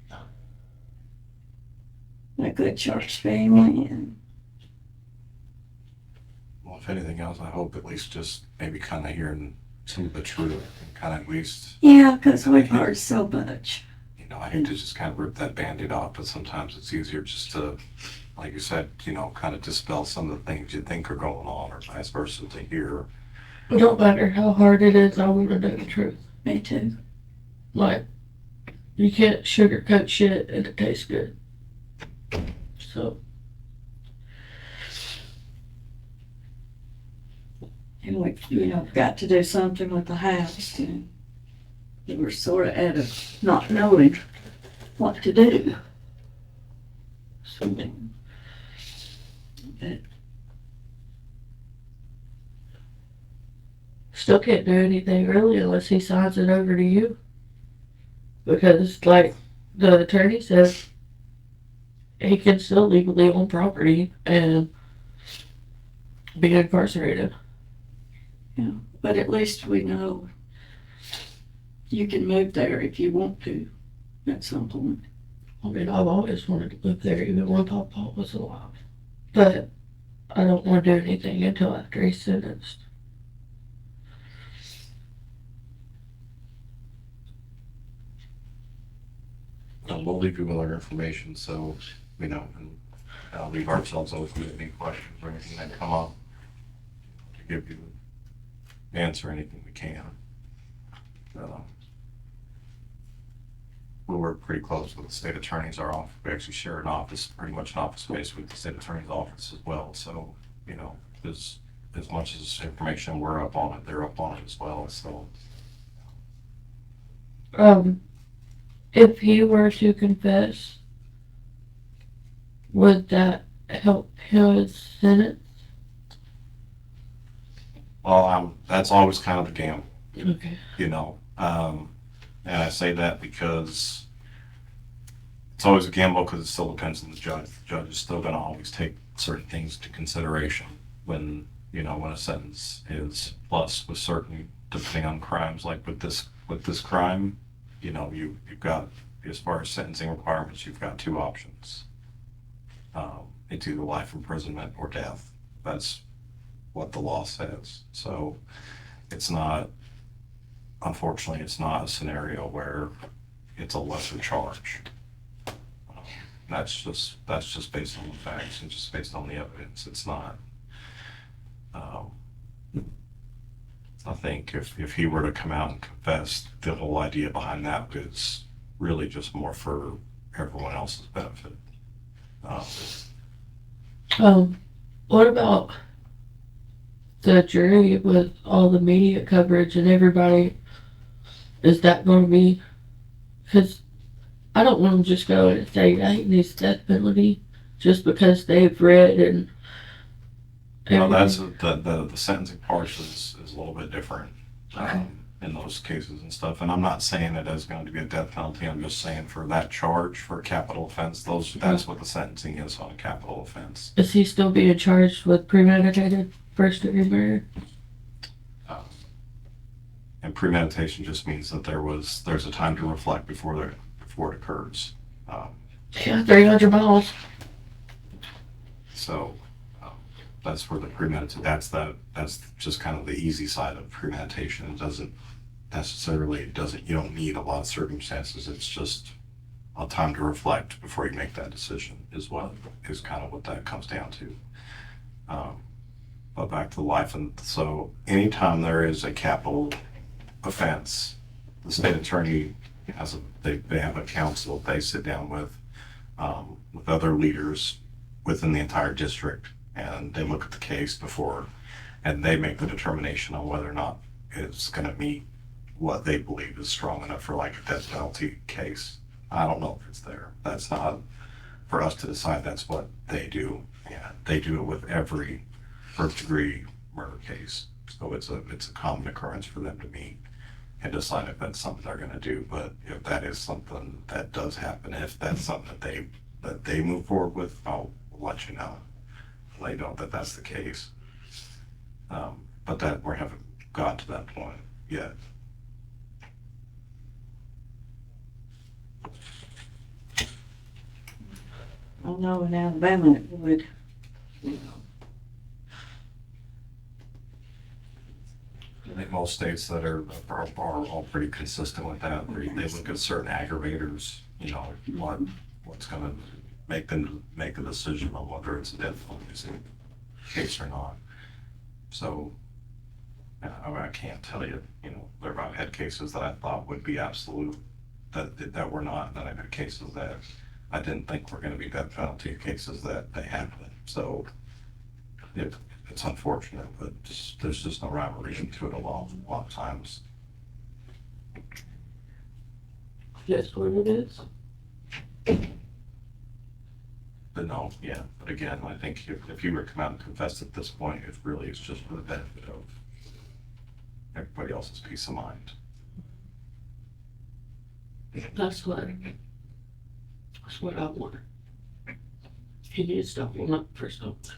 a good church family, and Well, if anything else, I hope at least just maybe kind of hearing some of the truth and kind of at least, yeah, because we've heard so much. you know, I hate to just kind of rip that Band-Aid off, but sometimes it's easier just to, like you said, you know, kind of dispel some of the things you think are going on or vice versa to hear. It don't matter how hard it is, I want to know the truth. Me too. Like, you can't sugarcoat shit and it tastes good. So, And we, got to do something with the house, and we were sort of at a not knowing what to do. something. But Still can't do anything really unless he signs it over to you. Because, like the attorney says, he can still legally own property and be incarcerated. yeah, but at least we know you can move there if you want to at some point. I mean, I've always wanted to live there even when Papa was alive. But I don't want to do anything until after he's sentenced. We'll leave you with our information, so, you know, and I'll leave ourselves open to any questions or anything that come up to give you, answer anything we can. We work pretty close with the state attorney's office. We actually share an office, pretty much an office space with the state attorney's office as well. So, you know, as much as information we're up on it, they're up on it as well. So, If he were to confess, would that help his sentence? well, that's always kind of the gamble, Okay. you know. And I say that because it's always a gamble because it still depends on the judge. The judge is still going to always take certain things into consideration when, you know, when a sentence is plus with certain, depending on crimes, like with this crime, you know, you've got, as far as sentencing requirements, you've got two options. It's either life imprisonment or death. That's what the law says. So it's not, unfortunately, it's not a scenario where it's a lesser charge. That's just based on the facts and just based on the evidence. It's not. I think if he were to come out and confess, the whole idea behind that is really just more for everyone else's benefit. What about the jury with all the media coverage and everybody? Is that going to be? Because I don't want to just go and say I hate this death penalty just because they've read and. Well, that's the sentencing part is a little bit different Okay. in those cases and stuff. And I'm not saying it is going to be a death penalty. I'm just saying for that charge for a capital offense, that's what the sentencing is on a capital offense. Is he still being charged with premeditated first-degree murder? And premeditation just means that there's a time to reflect before it occurs. Yeah, 300 miles. So that's where the premeditation. That's just kind of the easy side of premeditation. It doesn't necessarily you don't need a lot of circumstances. It's just a time to reflect before you make that decision is kind of what that comes down to. But back to life, and so anytime there is a capital offense, the state attorney they have a council they sit down with other leaders within the entire district, and they look at the case before, and they make the determination on whether or not it's going to meet what they believe is strong enough for like a death penalty case. I don't know if it's there. That's not for us to decide. That's what they do. Yeah, they do it with every first-degree murder case. So it's a common occurrence for them to meet and decide if that's something they're going to do. But if that is something that does happen, if that's something that they move forward with, I'll let you know. They know that that's the case. But that we haven't got to that point yet. I know in Alabama it would, you know. I think most states that are all pretty consistent with that. They look at certain aggravators, you know, what's going to make them make a decision on whether it's a death penalty case or not. So I can't tell you, you know, I've had cases that I thought would be absolute that were not, and then I've had cases that I didn't think were going to be death penalty cases that they have been. So it's unfortunate, but there's just no rhyme or reason to it a lot of times. That's what it is. But know yet. But again, I think if you were to come out and confess at this point, it really is just for the benefit of everybody else's peace of mind. That's what I want. He needs to hold up for something.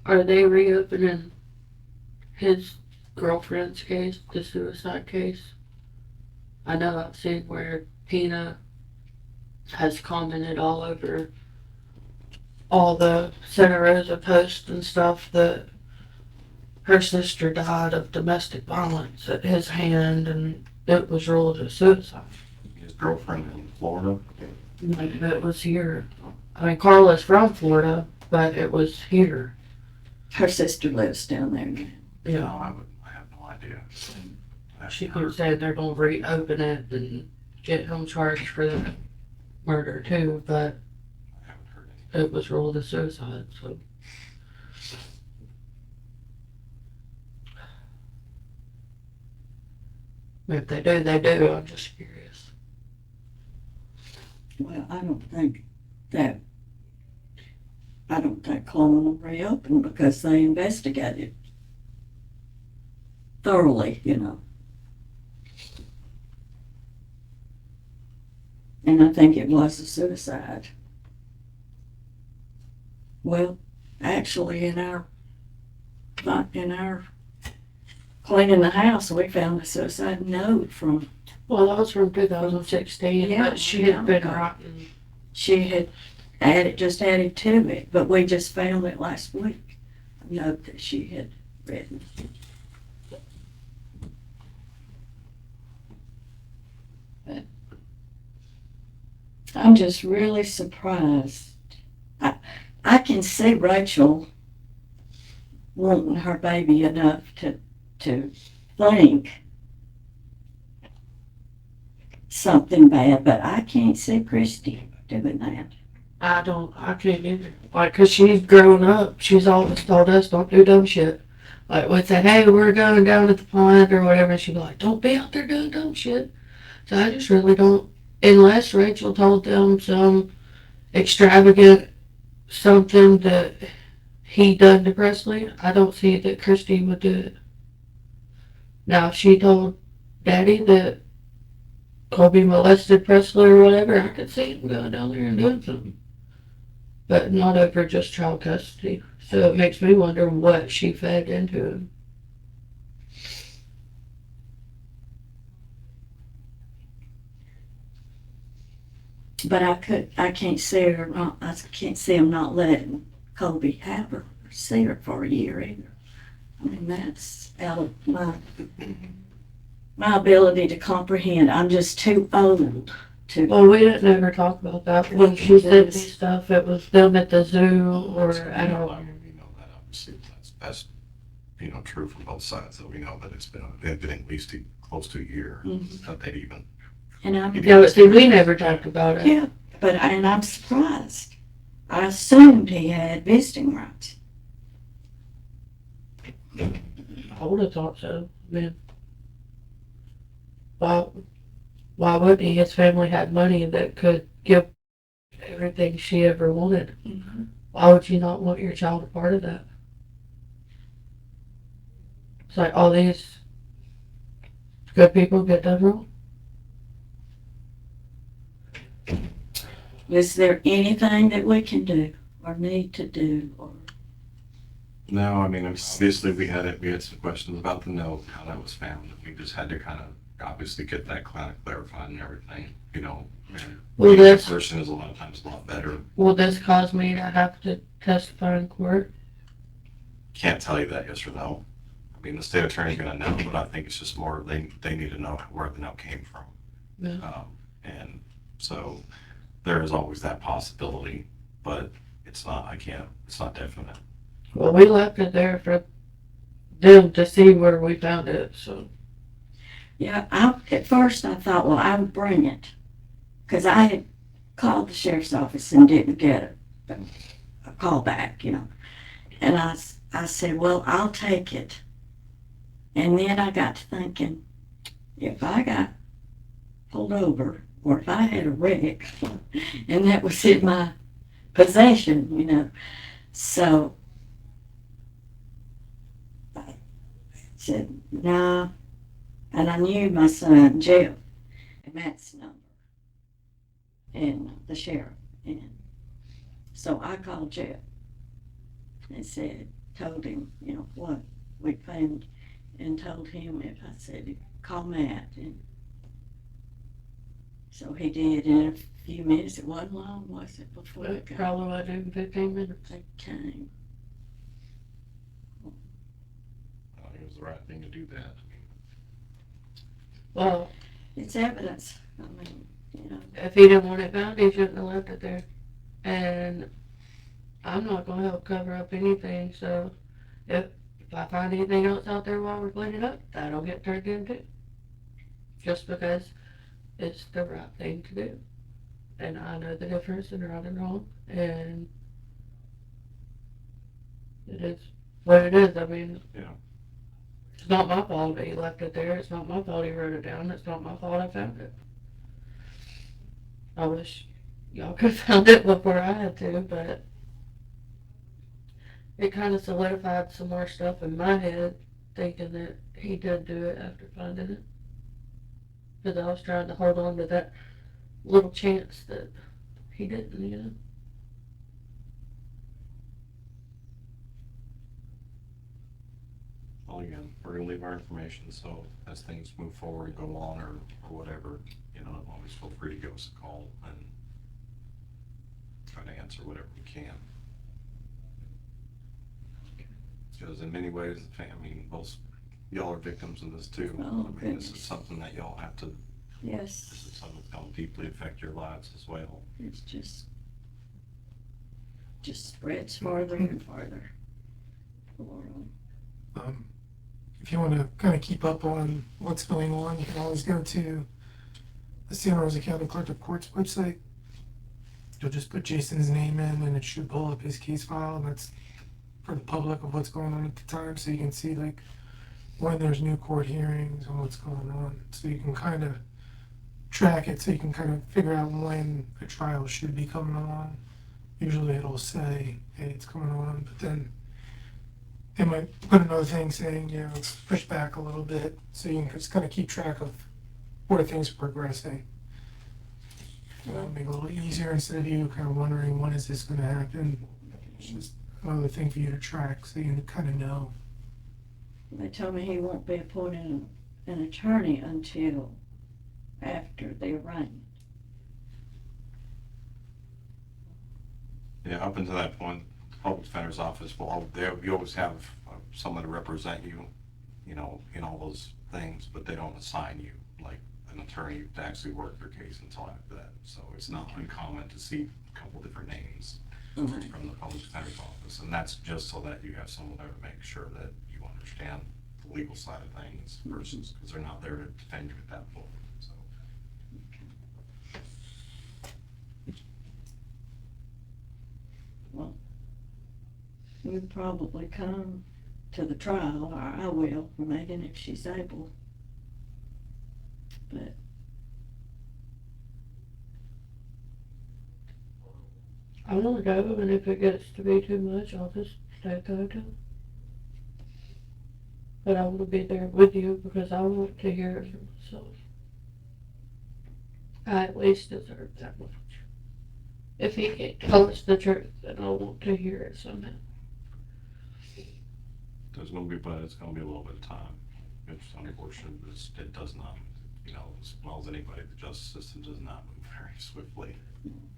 Are they reopening his girlfriend's case, the suicide case? I know I've seen where Tina has commented all over all the Santa Rosa posts and stuff that her sister died of domestic violence at his hand and it was ruled a suicide. His girlfriend in Florida. Like it was here. I mean, Carla's from Florida, but it was here. Her sister lives down there now. No, I have no idea. She keeps saying they're going to reopen it and get him charged for the murder too, but I haven't heard anything. it was ruled a suicide, so. If they do, they do. I'm just curious. Well, I don't think Coleman will reopen because they investigated thoroughly, you know. And I think it was a suicide. Well, actually, in our cleaning the house, we found a suicide note from. Well, that was from 2016, Yeah, but she had been okay. writing. She had just added to it, but we just found it last week. A note that she had written. But I'm just really surprised. I can see Rachiel wanting her baby enough to think something bad, but I can't see Christy doing that. I can't either. Like, cause she's grown up. She's always told us don't do dumb shit. Like, we said, hey, we're going down at the pond or whatever, and she'd be like, don't be out there doing dumb shit. So I just really don't, unless Rachiel told them some extravagant something that he done to Presley, I don't see that Christy would do it. Now, if she told Daddy that Colby molested Presley or whatever, I could see him going down there and doing something. But not over just child custody. So it makes me wonder what she fed into him. But I can't see him not letting Colby have her or see her for a year either. I mean, that's out of my ability to comprehend. I'm just too old to. Well, we didn't ever talk about that. When she sent me stuff, it was them at the zoo or I don't know. We know that obviously that's true from both sides. That we know that it's been at least close to a year that they'd even. And I'm Yeah, but see, we never talked about it. yeah, and I'm surprised. I assumed he had visiting rights. I would have thought so. I mean, why wouldn't he? His family had money that could give everything she ever wanted. Mm-hmm. Why would you not want your child a part of that? It's like all these good people get done wrong. Is there anything that we can do or need to do? Or No, I mean, obviously we had some questions about the note, how that was found. We just had to kind of obviously get that kind of clarified and everything, Well, Being a that's- person is a lot of times a lot better. Will this cause me to have to testify in court? Can't tell you that yes or no. I mean, the state attorney's gonna know, but I think it's just more, they need to know where the note came from. Yeah. And so there is always that possibility, but it's not definite. Well, we left it there for them to see where we found it, so. yeah, at first I thought, well, I would bring it because I had called the sheriff's office and didn't get a call back, And I said, well, I'll take it And then I got to thinking, if I got pulled over, or if I had a wreck, and that was in my possession, you know. So I said, no. And I knew my son, Jeff, and Matt's number, and the sheriff. And so I called Jeff and said, told him, you know, what we found, and told him if I said, call Matt. And so he did in a few minutes. It wasn't long, was it, before it got, Probably wasn't even 15 minutes. they came. I think it was the right thing to do that. Well, It's evidence. I mean, you know. if he didn't want it found, he shouldn't have left it there. And I'm not going to help cover up anything, so if I find anything else out there while we're cleaning up, that'll get turned in too. Just because it's the right thing to do. And I know the difference in right and wrong, and it is what it is. I mean, Yeah. it's not my fault that he left it there. It's not my fault he wrote it down. It's not my fault I found it. I wish y'all could have found it before I had to, but it kind of solidified some more stuff in my head, thinking that he did do it after finding it. Because I was trying to hold on to that little chance that he didn't, you know. Well, again, we're gonna leave our information, so as things move forward, go on, or whatever, you know, always feel free to give us a call and try to answer whatever we can. Because in many ways, I mean, most y'all are victims of this too. Oh, I mean, this is goodness. something that y'all have to, this Yes, is something that's gonna deeply affect your lives as well. it's just spreads farther and farther. If you want to kind of keep up on what's going on, you can always go to the Santa Rosa County Clerk of Court's website. You'll just put Jason's name in, and it should pull up his case file, and that's for the public of what's going on at the time, so you can see like when there's new court hearings and what's going on, so you can kind of track it, so you can kind of figure out when a trial should be coming along. Usually it'll say, hey, it's coming on, but then they might put another thing saying, you know, it's pushed back a little bit, so you can just kind of keep track of where things are progressing. That'll make it a little easier instead of you kind of wondering when is this going to happen. It's just another thing for you to track, so you kind of know. They told me he won't be appointing an attorney until after the arraignment. Yeah, up until that point, the public defender's office will, you always have someone to represent you, you know, in all those things, but they don't assign you like an attorney to actually work their case until after that. So it's not uncommon to see a couple different names from the public defender's office, and that's just so that you have someone there to make sure that you understand the legal side of things versus, because they're not there to defend you at that point. So. Well, we'll probably come to the trial, or I will, Megan, if she's able. But I want to go, and if it gets to be too much, I'll just stay at the hotel. But I want to be there with you because I want to hear it for myself. I at least deserve that much. If he can't tell us the truth, then I want to hear it somehow. There's gonna be, but it's gonna be a little bit of time. It's unfortunate, but it does not, you know, as well as anybody, the justice system does not move very swiftly,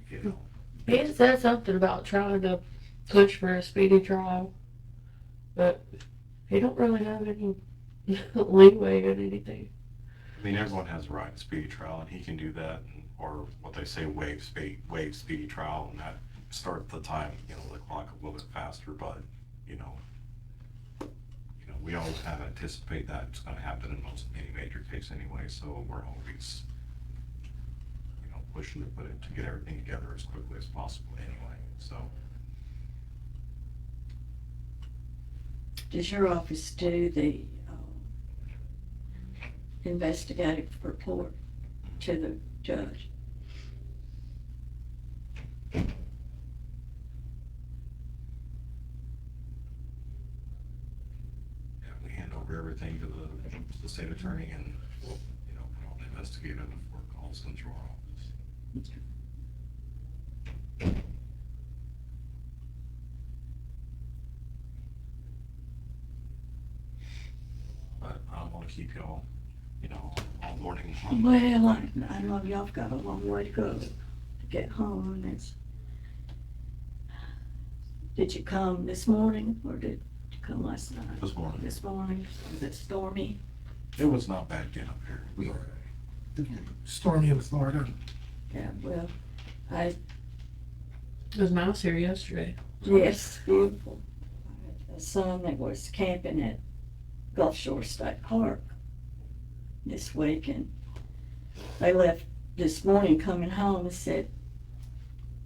you know. He said something about trying to push for a speedy trial, but he don't really have any leeway in anything. I mean, everyone has a right to speedy trial, and he can do that, or what they say, waive speedy trial, and that start the time, you know, the clock a little bit faster. But you know, we always kind of anticipate that it's going to happen in any major case anyway. So we're always, you know, pushing to get everything together as quickly as possible anyway. So. does your office do the investigative report to the judge. Yeah, we hand over everything to the state attorney and, you know, all the investigative before calls come through our office. But I don't want to keep y'all, you know, all morning. Well, I know y'all got a long way to go to get home, and it's. Did you come this morning, or did you come last night? This morning. This morning, was it stormy? It was not bad getting up here. It was all right. Stormy in Florida. Yeah, well, It was mouse here yesterday. yes, beautiful. I had a son that was camping at Gulf Shore State Park this week, and they left this morning coming home and said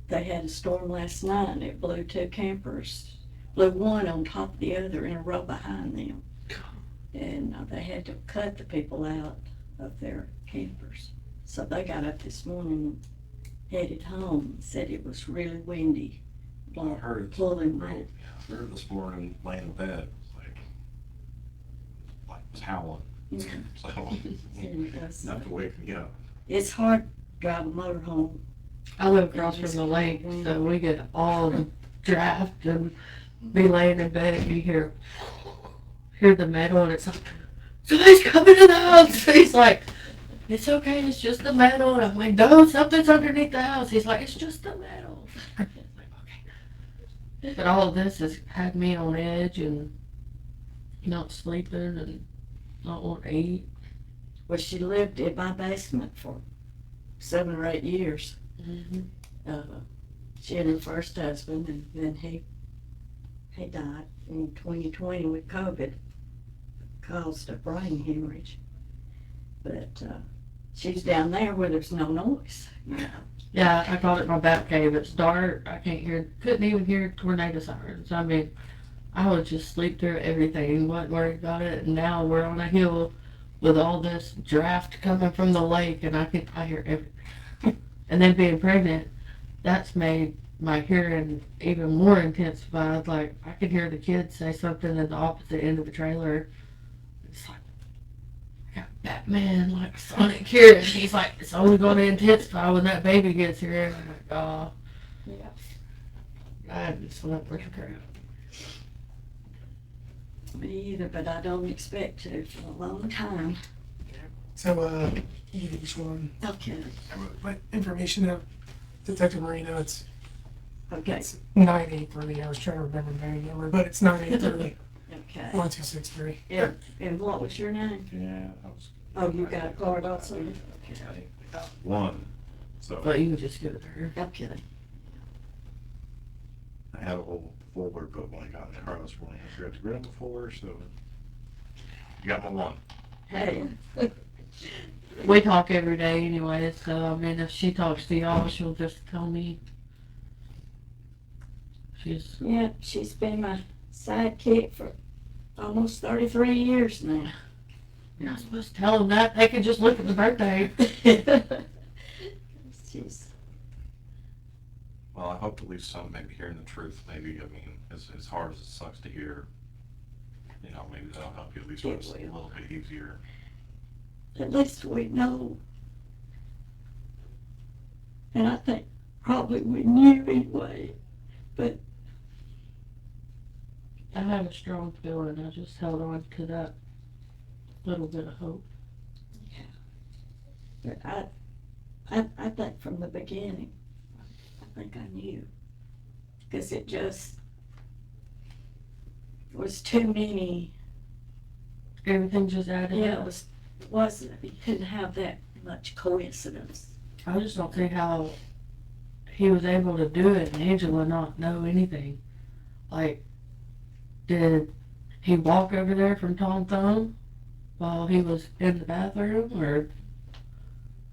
they had a storm last night and it blew two campers, blew one on top of the other in a row behind them. And they had to cut the people out of their campers. So they got up this morning and headed home and said it was really windy. I heard it. Pulling Real, wind. yeah, I heard it this morning laying in bed. It was like it was howling. Yeah. So And it was- enough to wake me up. It's hard to drive a motorhome. I live across from the lake, so we get all the draft and be laying in bed and you hear the metal and it's like, somebody's coming to the house. He's like, it's okay, it's just the metal. And I'm like, no, something's underneath the house. He's like, it's just the metal. I'm like, okay. But all of this has had me on edge and not sleeping and not wanting to eat. Well, she lived in my basement for 7 or 8 years. She and her first husband, and then he died in 2020 with COVID, caused a brain hemorrhage. But she's down there where there's no noise. You know? Yeah, I called it my bat cave. It's dark. I couldn't even hear tornado sirens. I mean, I would just sleep through everything, wasn't worried about it. And now we're on a hill with all this draft coming from the lake, and I hear everything. And then being pregnant, that's made my hearing even more intensified. Like, I could hear the kids say something at the opposite end of the trailer. It's like, I got Batman, like Sonic here, and he's like, it's only going to intensify when that baby gets here. And I'm like, oh. Yeah. I just went with the crap. Me either, but I don't expect to for a long time. So, each one. Okay. My information out, Detective Marino, it's Okay. 9-8-3. I was trying to remember the main number, but it's 9-8-3. Okay. 1263. Yeah. And what was your name? Yeah, that was. Oh, you got a card also? I got one. So But you can just give it to her. Okay. I had a whole folder, but when I got in the car this morning, I forgot to grab the folder, so you got my one. Hey. We talk every day anyway, so I mean, if she talks to y'all, she'll just tell me. She's Yeah, she's been my sidekick for almost 33 years now. you're not supposed to tell them that. They can just look at the birthday. She's, Well, I hope at least some maybe hearing the truth. Maybe, I mean, as hard as it sucks to hear, you know, maybe that'll help you at least It when it's a will. little bit easier. at least we know. And I think probably we knew anyway, but I have a strong feeling. I just held on to that little bit of hope. I think from the beginning, I think I knew. Because it just was too many. Everything just added Yeah, up. it wasn't, you couldn't have that much coincidence. I just don't see how he was able to do it and Angela not know anything. Like, did he walk over there from Tom Thumb while he was in the bathroom, or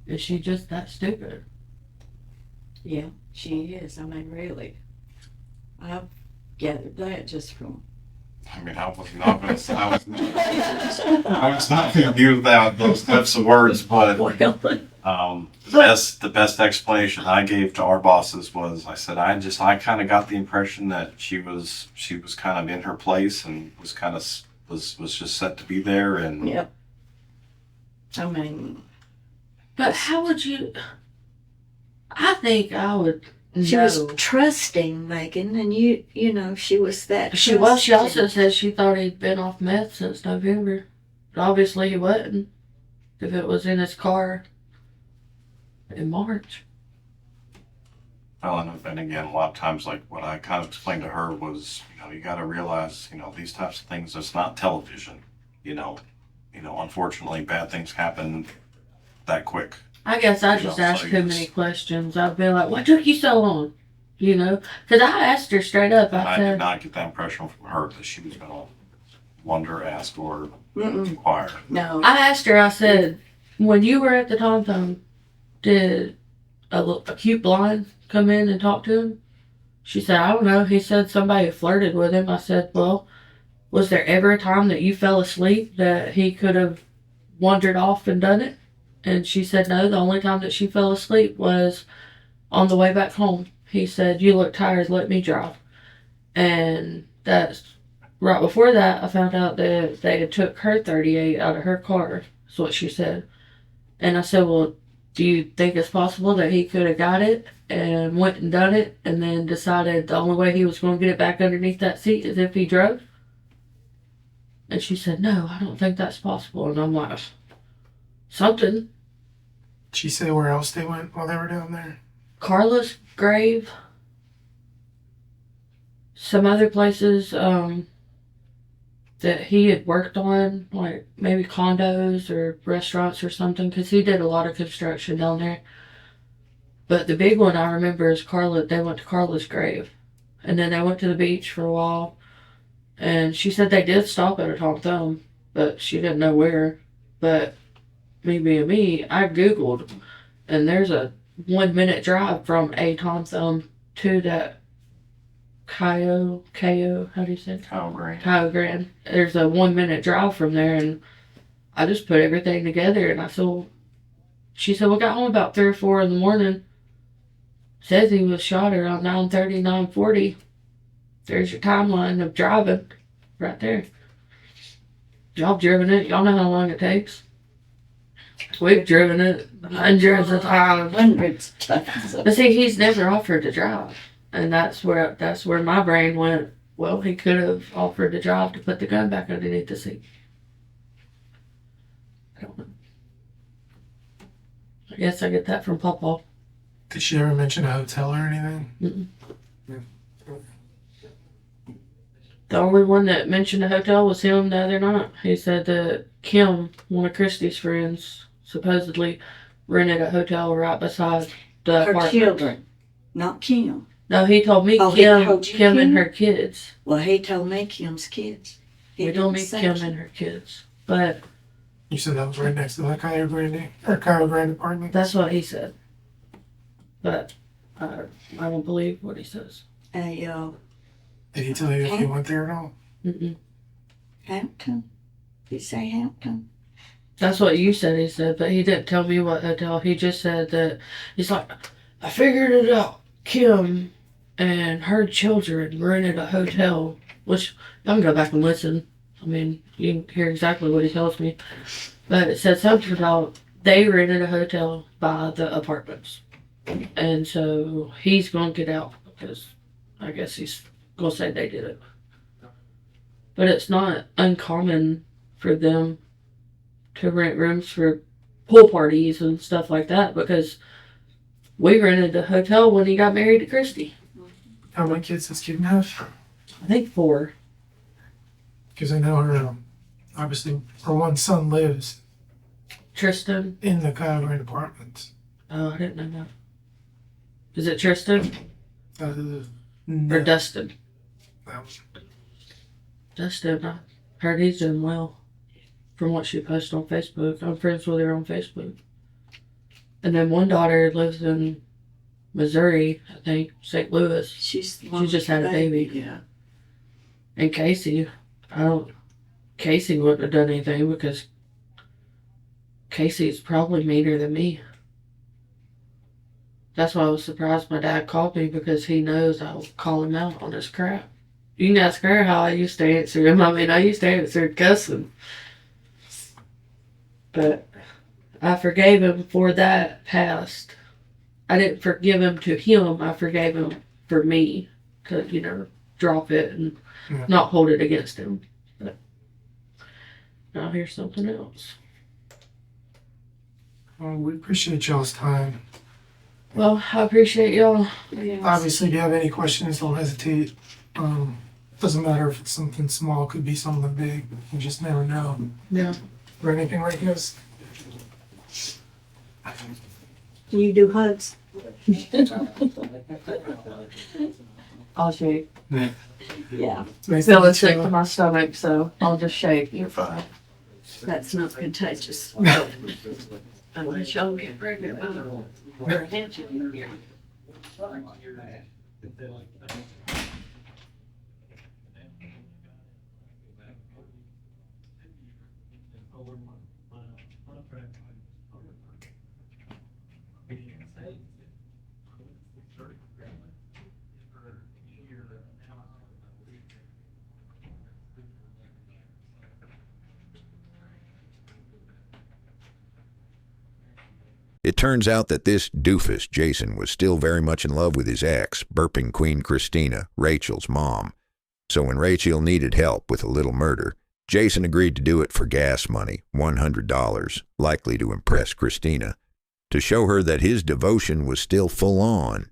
is she just that stupid? Yeah, she is. I mean, really. I've gathered that just from I mean, I was not going to. I was not going to use those types of words, but Well, the best explanation I gave to our bosses was I said I kind of got the impression that she was kind of in her place and was kind of was just set to be there and yep. I mean, But how would you? I think I would. she know. was trusting Megan, and you know, she was that. She was. She trusting. also said she thought he'd been off meth since November. But obviously he wasn't. If it was in his car in March. Well, and again, a lot of times, like what I kind of explained to her was, you got to realize, these types of things. It's not television. Unfortunately, bad things happen that quick. I guess I just asked too many questions. I'd be like, "What took you so long?" Because I asked her straight up. I I did said, not get that impression from her that she was going to wonder, ask, or Mm-mm. inquire. No, I asked her. I said, "When you were at the Tom Thumb, did a cute blonde come in and talk to him?" She said, "I don't know. He said somebody flirted with him." I said, "Well, was there ever a time that you fell asleep that he could have wandered off and done it?" And she said, "No, the only time that she fell asleep was on the way back home. He said, 'You look tired, let me drive.'" And that's right before that, I found out that they had took her 38 out of her car. That's what she said. And I said, "Well, do you think it's possible that he could have got it and went and done it and then decided the only way he was going to get it back underneath that seat is if he drove?" And she said, "No, I don't think that's possible." And I'm like, something. She said where else they went while they were down there. Carla's grave. Some other places that he had worked on, like maybe condos or restaurants or something, because he did a lot of construction down there. But the big one I remember is Carla. They went to Carla's grave. And then they went to the beach for a while. And she said they did stop at a Tom Thumb, but she didn't know where. But me being me, I Googled, and there's a 1 minute drive from a Tom Thumb to that Kyo, how do you say it? Kyo Grand. There's a 1 minute drive from there, and I just put everything together, and she said, "We got home about 3 or 4 in the morning. Says he was shot around 9:30, 9:40. There's your timeline of driving right there. Y'all driven it. Y'all know how long it takes. We've driven it hundreds of times. hundreds of times. But see, he's never offered to drive. And that's where my brain went, well, he could have offered to drive to put the gun back underneath the seat. I don't know. I guess I get that from Papa. Did she ever mention a hotel or anything? Mm-mm. The only one that mentioned a hotel was him the other night. He said that Kim, one of Christy's friends, supposedly rented a hotel right beside the Her apartment. children, not Kim. No, he told me Oh, he told you Kim and Kim? her kids. Well, he told me Kim's kids. He told me Kim and her kids. But You said that was right next to the Kyo Grande apartment. that's what he said. But I don't believe what he says. Did he tell you if he went there at all? Mm-mm. Hampton. You say Hampton? That's what you said he said, but he didn't tell me what hotel. He just said that, he's like, "I figured it out. Kim and her children rented a hotel," which y'all can go back and listen. I mean, you can hear exactly what he tells me. But it said something about they rented a hotel by the apartments. And so he's going to get out because I guess he's going to say they did it. But it's not uncommon for them to rent rooms for pool parties and stuff like that, because we rented a hotel when he got married to Christy. How many kids does Kim have? I think 4. Because I know her, obviously, her one son lives Tristan. in the Kyo Grande apartments. Oh, I didn't know that. Is it Tristan No, or Dustin? that was- Dustin, I heard he's doing well from what she posted on Facebook. I'm friends with her on Facebook. And then one daughter lives in Missouri, I think, St. Louis. She's the She one just with had the a baby. Yeah. And Casey, I don't. Casey wouldn't have done anything because Casey's probably meaner than me. That's why I was surprised my dad called me because he knows I'll call him out on his crap. You can ask her how I used to answer him. I mean, I used to answer cussing. But I forgave him for that past. I didn't forgive him to him. I forgave him for me to, drop it and not hold it against him. But now here's something else. Well, we appreciate y'all's time. Well, I appreciate y'all. Obviously, if you have any questions, don't hesitate. Doesn't matter if it's something small, could be something big. You just never know. Yeah. Or anything like this. Can you do hugs? I'll shake. Yeah, Nice Feel to it meet sick you. to my stomach, so I'll just shake. You're fine. that's not contagious. Unless y'all get pregnant by her attention. It turns out that this doofus, Jason, was still very much in love with his ex, burping Queen Christina, Rachiel's mom. So when Rachiel needed help with a little murder, Jason agreed to do it for gas money, $100, likely to impress Christina, to show her that his devotion was still full on.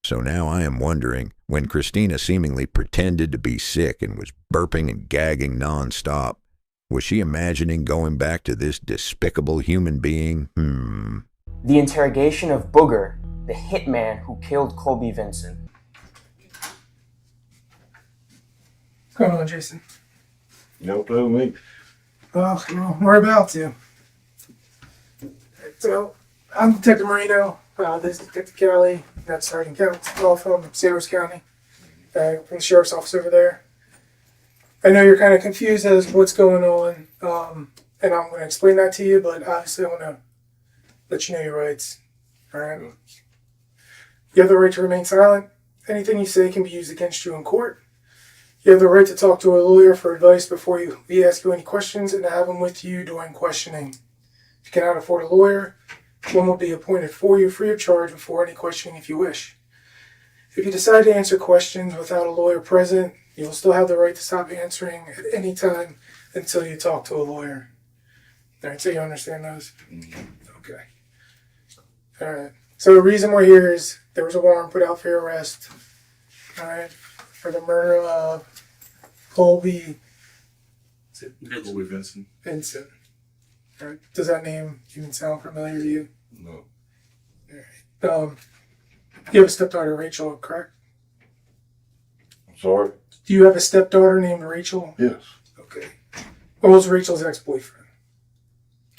So now I am wondering, when Christina seemingly pretended to be sick and was burping and gagging nonstop, was she imagining going back to this despicable human being? The interrogation of Booger, the hitman who killed Colby Vincent. What's going on, Jason? Don't tell me. Well, we're about to. So, I'm Detective Marino. This is Detective Kelly. That's Sergeant Kelly from Sanders County. From the Sheriff's Office over there. I know you're kind of confused as to what's going on, and I'm going to explain that to you, but obviously I want to let you know your rights. All right? You have the right to remain silent. Anything you say can be used against you in court. You have the right to talk to a lawyer for advice before we ask you any questions and to have them with you during questioning. If you cannot afford a lawyer, one will be appointed for you free of charge before any questioning if you wish. If you decide to answer questions without a lawyer present, you will still have the right to stop answering at any time until you talk to a lawyer. All right, so you understand those? Okay. All right. So the reason we're here is there was a warrant put out for your arrest. All right. For the murder of Colby Vincent. Vincent. All right. Does that name even sound familiar to you? No. All right. You have a stepdaughter, Rachel, correct? I'm sorry? Do you have a stepdaughter named Rachel? Yes. Okay. What was Rachel's ex-boyfriend?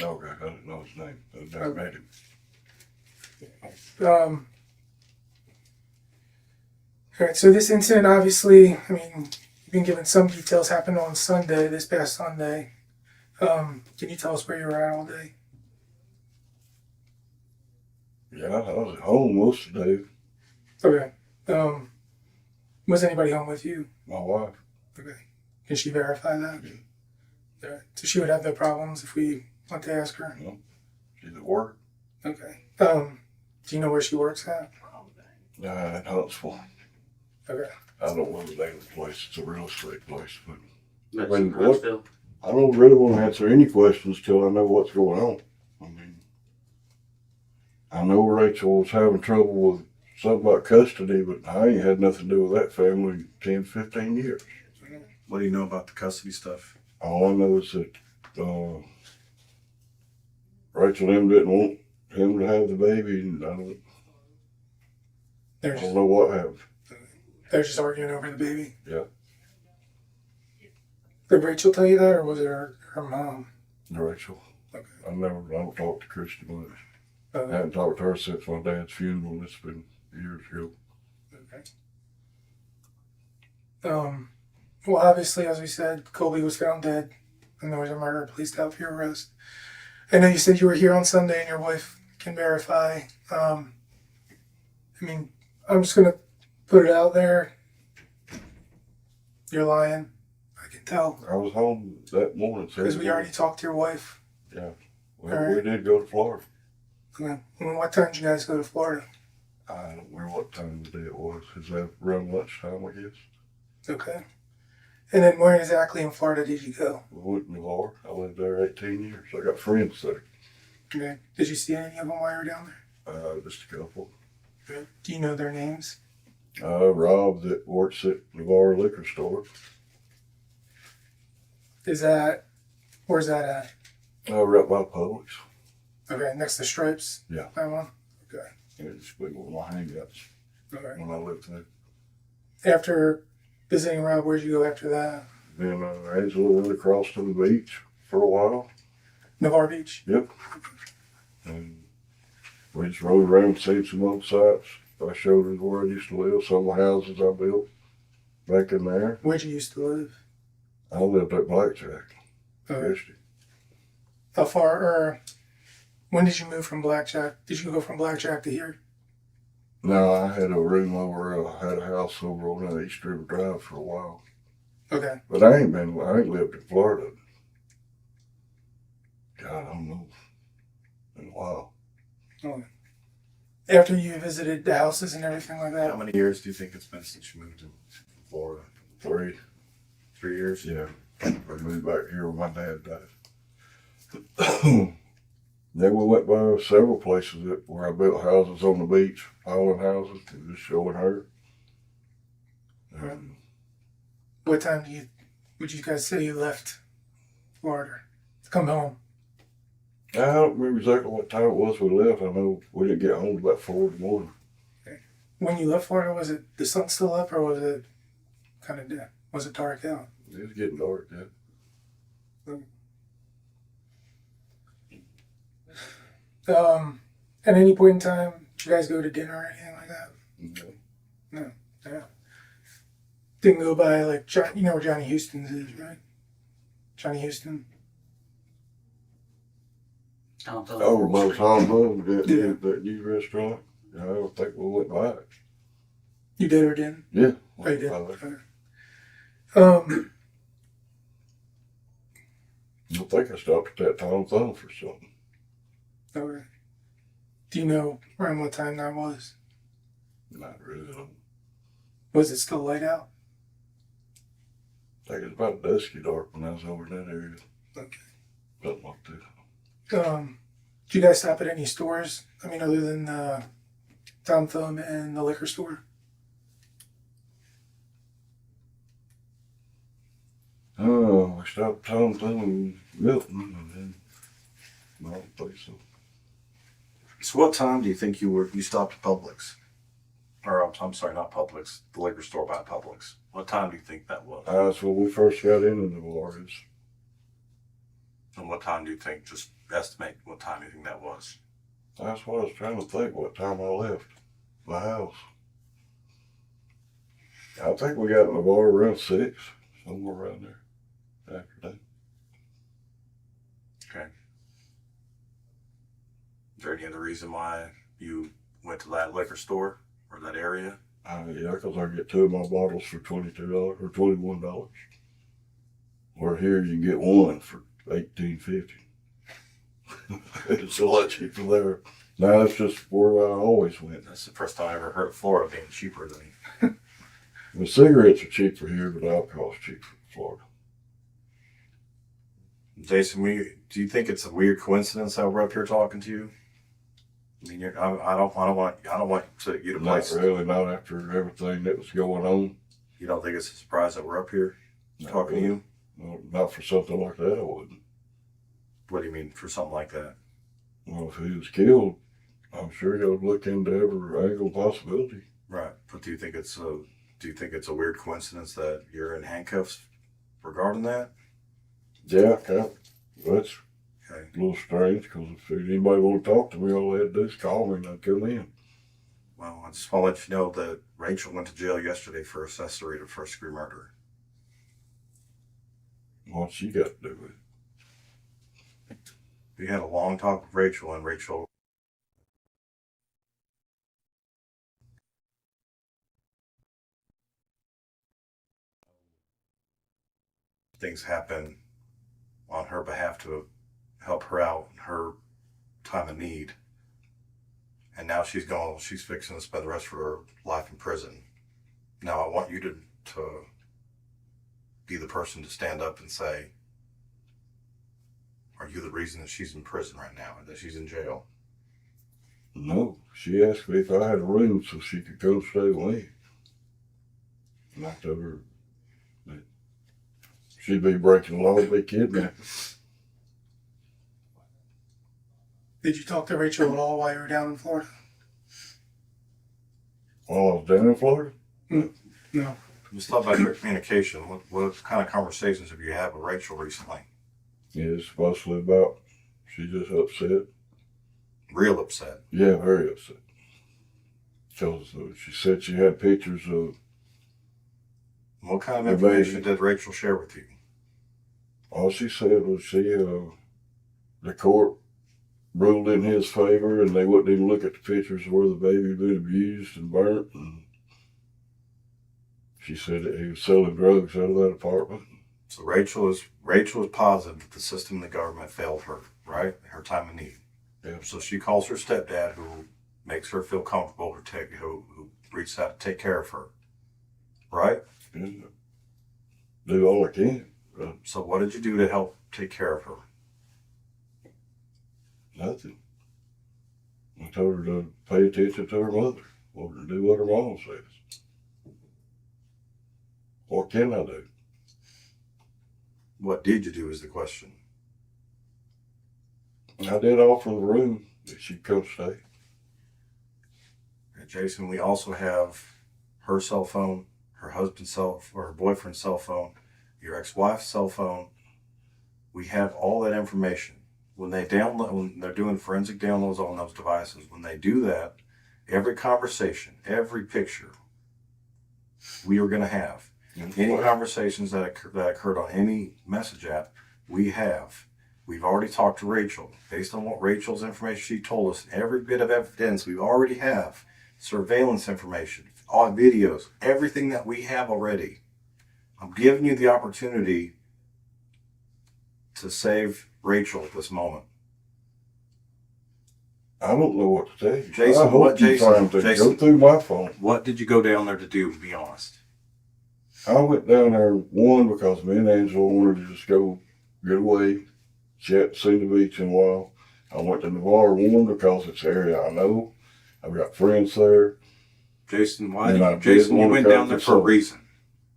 Okay, I didn't know his name. I never met him. All right, so this incident, obviously, you've been given some details, happened on Sunday, this past Sunday. Can you tell us where you were at all day? Yeah, I was at home most of the day. Okay. Was anybody home with you? My wife. Okay. Can she verify that? Yeah. All right. So she would have no problems if we want to ask her? No. She's at work. Okay. Do you know where she works at? At Huntsville. Okay. I don't know the name of the place. It's a real estate place. But That's When in what? Huntsville. I don't really want to answer any questions till I know what's going on. I know Rachel was having trouble with something about custody, but I ain't had nothing to do with that family in 10, 15 years. What do you know about the custody stuff? All I know is that Rachel and him didn't want him to have the baby, and I don't know what happened. They're just arguing over the baby? Yeah. Did Rachel tell you that, or was it her mom? Rachel. Okay. I don't talk to Christy much. I Okay. haven't talked to her since my dad's funeral. It's been years ago. Okay. Well, obviously, as we said, Colby was found dead, and there was a murder placed out for your arrest. I know you said you were here on Sunday, and your wife can verify. I mean, I'm just gonna put it out there. You're lying. I can tell I was home that morning. because we already talked to your wife. Yeah. We Alright. did go to Florida. Okay. And what time did you guys go to Florida? I don't remember what time of the day it was. Is that around lunchtime, I guess? Okay. And then where exactly in Florida did you go? We went to Navarre. I lived there 18 years. I got friends there. Okay. Did you see any of them while you were down there? Just a couple. Okay. Do you know their names? Rob that works at Navarre liquor store. Where's that at? Right by Publix. Okay, next to Stripes? Yeah. That one? Okay. It's one of my hangouts Okay. when I lived there. After visiting Rob, where'd you go after that? Then Angela went across to the beach for a while. Navarre Beach? Yep. And we just rode around and seen some old sites. I showed her where I used to live, some of the houses I built back in there. Where'd you used to live? I lived at Blackjack. Okay. Christie. How far, or when did you move from Blackjack? Did you go from Blackjack to here? No, I had a room over, I had a house over on East River Drive for a while. Okay. But I ain't lived in Florida. God, I don't know. In a while. Okay. After you visited the houses and everything like How that? many years do you think it's been since you moved to Florida? 3. 3 years? Yeah. I moved back here when my dad died. Then we went by several places where I built houses on the beach, island houses, and just showing her. What time would you guys say you left Florida to come home? I don't remember exactly what time it was we left. I know we didn't get home till about 4 in the morning. When you left Florida, was it the sun still up or was it kind of dead? Was it dark out? It was getting dark, yeah. At any point in time, did you guys go to dinner or anything like that? No. Yeah. Didn't go by like you know where Johnny Houston's is, right? Johnny Houston. Oh, by Tom Boone, that new restaurant. Yeah, I don't think we went by it. You did or didn't? Yeah. Oh, you did. I don't think I stopped at that Tom Thumb for something. Okay. Do you know around what time that was? Not really. Was it still light out? I think it was about dusky dark when I was over in that area. Okay. Something like that. Did you guys stop at any stores? I mean, other than Tom Thumb and the liquor store? Oh, we stopped at Tom Thumb in Milton, and then I don't think so. So what time do you think you stopped at Publix? Or I'm sorry, not Publix, the liquor store by Publix. What time do you think that was? That's when we first got into the bars. And what time do you think, just estimate what time you think that was? That's what I was trying to think, what time I left the house. I think we got in the bar around 6, somewhere around there after that. Okay. Is there any other reason why you went to that liquor store or that area? Yeah, because I get 2 of my bottles for $22 or $21. Where here you can get 1 for $18.50. It's a lot cheaper there. Now that's just where I always went. That's the first time I ever heard of Florida being cheaper than. The cigarettes are cheaper here, but alcohol's cheaper in Florida. Jason, do you think it's a weird coincidence that we're up here talking to you? I mean, I don't want you to Not place. really, not after everything that was going on. You don't think it's a surprise that we're up here talking to you? No, not for something like that, I wouldn't. What do you mean for something like that? Well, if he was killed, I'm sure you'll look into every angle possibility. Right, but do you think it's a weird coincidence that you're in handcuffs regarding that? Yeah, kind of. That's Okay. a little strange, because if anybody want to talk to me, all they had to do is call me and I'd come in. Well, I just want to let you know that Rachiel went to jail yesterday for accessory to first-degree murder. What she got to do with it? We had a long talk with Rachiel, and Rachiel things happen on her behalf to help her out in her time of need. And now she's fixing to spend the rest of her life in prison. Now I want you to be the person to stand up and say, are you the reason that she's in prison right now, or that she's in jail? No, she asked me if I had a room so she could come stay with me. And I told her that she'd be breaking the law and be kidnapped. Did you talk to Rachiel at all while you were down in Florida? While I was down in Florida? No. Let's talk about your communication. What kind of conversations have you had with Rachiel recently? Yeah, it's mostly about, she's just upset. Real upset. Yeah, very upset. Because she said she had pictures of. What kind of information did Rachiel share with you? All she said was the court ruled in his favor, and they wouldn't even look at the pictures where the baby had been abused and burnt. And she said that he was selling drugs out of that apartment. So Rachiel is positive that the system and the government failed her, right? Her time of need. Yeah. So she calls her stepdad, who makes her feel comfortable, who reaches out to take care of her, right? Yeah. Do all I can. So what did you do to help take care of her? Nothing. I told her to pay attention to her mother. Told her to do what her mom says. What can I do? What did you do is the question. I did offer the room that she'd come stay. And Jason, we also have her cell phone, her husband's or her boyfriend's cell phone, your ex-wife's cell phone. We have all that information. When they're doing forensic downloads on those devices, when they do that, every conversation, every picture we are going to have, any conversations that occurred on any message app, we've already talked to Rachiel. Based on what Rachiel's information she told us, every bit of evidence we already have, surveillance information, all videos, everything that we have already. I'm giving you the opportunity to save Rachiel at this moment. I don't know what to tell you. Jason, I hope you find to go through my phone. What did you go down there to do, be honest? I went down there, one, because me and Angela wanted to just go get away. She hadn't seen the beach in a while. I went to Navarre, one, because it's an area I know. I've got friends there. Jason, you went down there for a reason.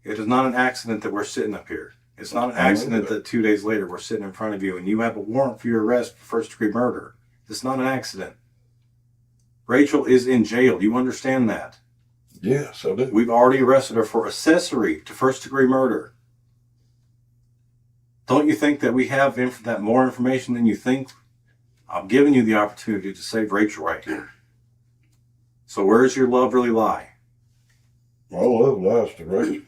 It is not an accident that we're sitting up here. It's not an accident that 2 days later we're sitting in front of you and you have a warrant for your arrest for first-degree murder. It's not an accident. Rachiel is in jail. You understand that? Yes, I do. We've already arrested her for accessory to first-degree murder. Don't you think that we have that more information than you think? I'm giving you the opportunity to save Rachiel right here. So where does your love really lie? My love lies to Rachiel.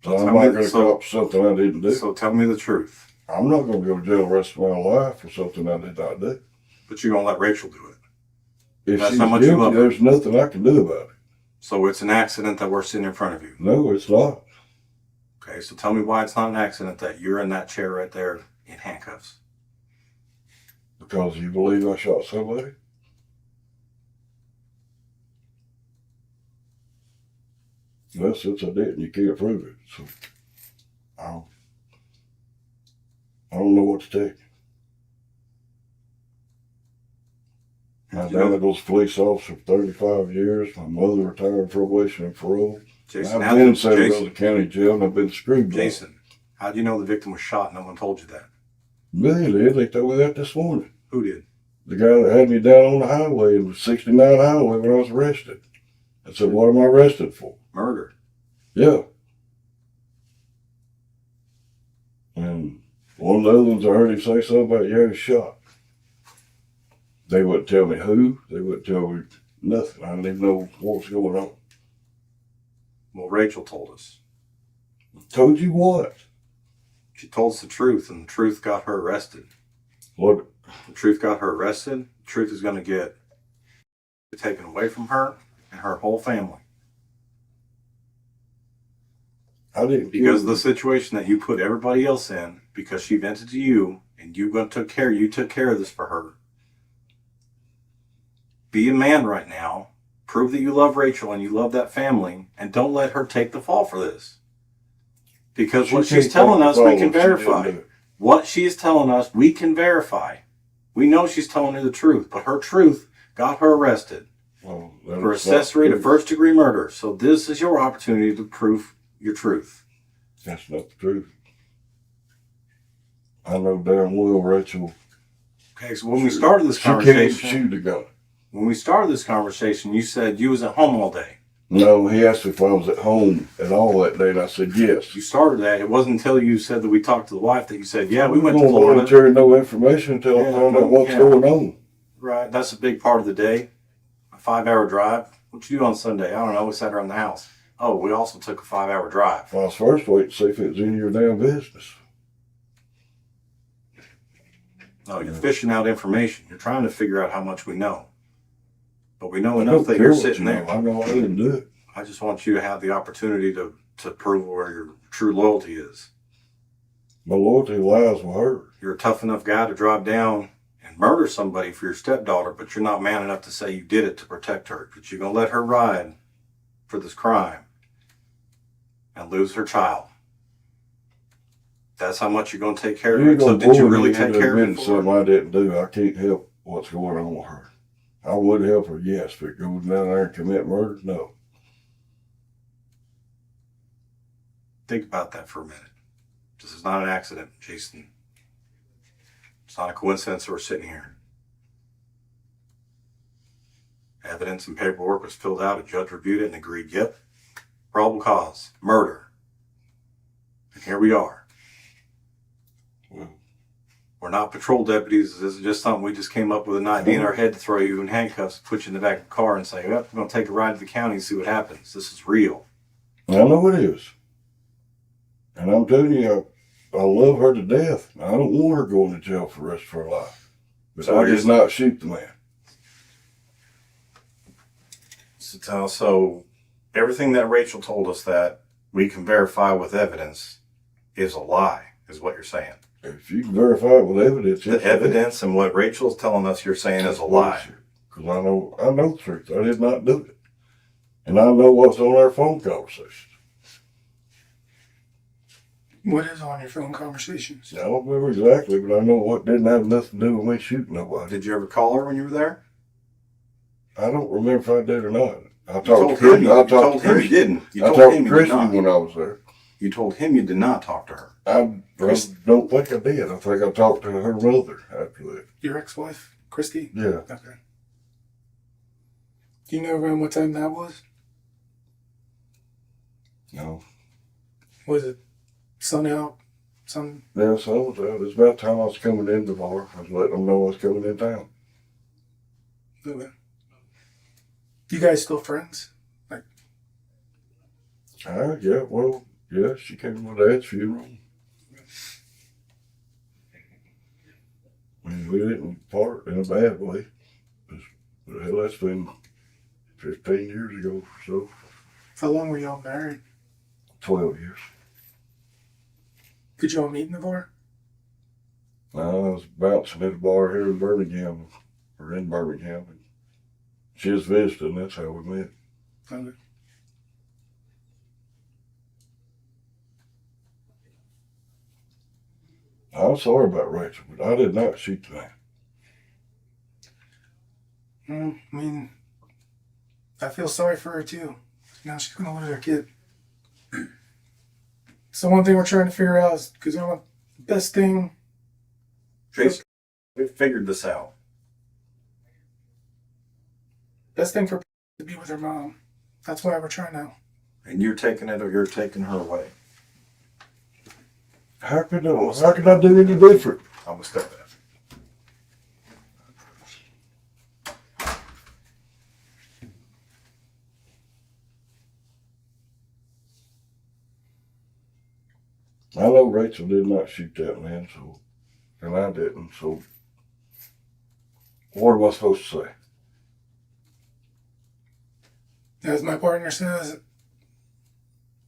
So I'm not going to cop something I didn't do. So tell me the truth. I'm not going to go to jail the rest of my life for something I did not do. But you're going to let Rachiel do it. If she's guilty, there's nothing I can do about it. So it's an accident that we're sitting in front of you? No, it's not. Okay, so tell me why it's not an accident that you're in that chair right there in handcuffs. Because you believe I shot somebody? Well, since I didn't, you can't prove it. So I don't know what to tell you. My dad was a police officer for 35 years. My mother retired probation and parole. Jason, I've been in San Diego County Jail and I've been screwed. Jason, how do you know the victim was shot? No one told you that. They did. They told me that this morning. Who did? The guy that had me down on the highway, it was 69 highway when I was arrested. I said, what am I arrested for? Murder. Yeah. And one of the other ones I heard him say something about, yeah, he was shot. They wouldn't tell me who. They wouldn't tell me nothing. I didn't even know what was going on. Well, Rachiel told us. Told you what? She told us the truth, and the truth got her arrested. What? The truth got her arrested. The truth is going to get taken away from her and her whole family. I didn't. Because of the situation that you put everybody else in, because she vented to you, and you took care of this for her. Be a man right now. Prove that you love Rachiel and you love that family, and don't let her take the fall for this. Because what she's telling us, we can verify. What she is telling us, we can verify. We know she's telling her the truth, but her truth got her arrested for accessory to first-degree murder. So this is your opportunity to prove your truth. That's not the truth. I know damn well Rachiel. Okay, so when we started this She can't conversation, shoot a gun. when we started this conversation, you said you was at home all day. No, he asked if I was at home at all that day, and I said yes. You started that. It wasn't until you said that we talked to the wife that you said, yeah, we went to don't Florida. volunteer no information until I found out what's going on. Right, that's a big part of the day. A 5-hour drive. What you do on Sunday? I don't know. We sat around the house. Oh, we also took a 5-hour drive. I was first waiting to see if it was any of your damn business. No, you're fishing out information. You're trying to figure out how much we know. But we know enough that you're sitting there. I know I didn't do it. I just want you to have the opportunity to prove where your true loyalty is. My loyalty lies with her. You're a tough enough guy to drive down and murder somebody for your stepdaughter, but you're not man enough to say you did it to protect her. But you're going to let her ride for this crime and lose her child. That's how much you're going to take care of her. So did you really take care of her? Something I didn't do. I can't help what's going on with her. I would help her, yes, but go down there and commit murder, no. Think about that for a minute. This is not an accident, Jason. It's not a coincidence that we're sitting here. Evidence and paperwork was filled out. A judge reviewed it and agreed, yep, probable cause, murder. And here we are. We're not patrol deputies. This is just something we just came up with an idea in our head to throw you in handcuffs, put you in the back of the car and say, well, we're going to take a ride to the county and see what happens. This is real. I know it is. And I'm telling you, I love her to death. I don't want her going to jail for the rest of her life. But So I did not shoot the man. So everything that Rachiel told us that we can verify with evidence is a lie, is what you're saying. If you can verify it with evidence, The evidence and what Rachel's telling us you're saying is a lie. Because I know the truth. I did not do it. And I know what's on our phone conversations. What is on your phone conversations? I don't remember exactly, but I know what didn't have nothing to do with me shooting nobody. Did you ever call her when you were there? I don't remember if I did or not. I You told him you didn't. You I told talked him to you did Christian not. when I was there. You told him you did not talk to her. I don't think I did. I think I talked to her mother after that. Your ex-wife, Christy? Yeah. Okay. Do you know around what time that was? No. Was it sun out? Yeah, so I was out. It was about time I was coming in the bar. I was letting them know I was coming in town. Okay. You guys still friends? Yeah, well, yeah, she came to my dad's funeral. I mean, we didn't part in a bad way. But hell, that's been 15 years ago or so. How long were y'all married? 12 years. Did y'all meet in the bar? I was bouncing at a bar here in Birmingham. And she was visiting, that's how we met. Okay. I'm sorry about Rachel, but I did not shoot the man. I mean, I feel sorry for her too. Now she's gonna lose her kid. So one thing we're trying to figure out is, because I want the best thing. Jason, we figured this out. Best thing for to be with her mom. That's why we're trying to. And you're taking it or you're taking her away. How could I do any different? I'm going to step back. I know Rachel did not shoot that man, so, and I didn't, so what am I supposed to say? As my partner says,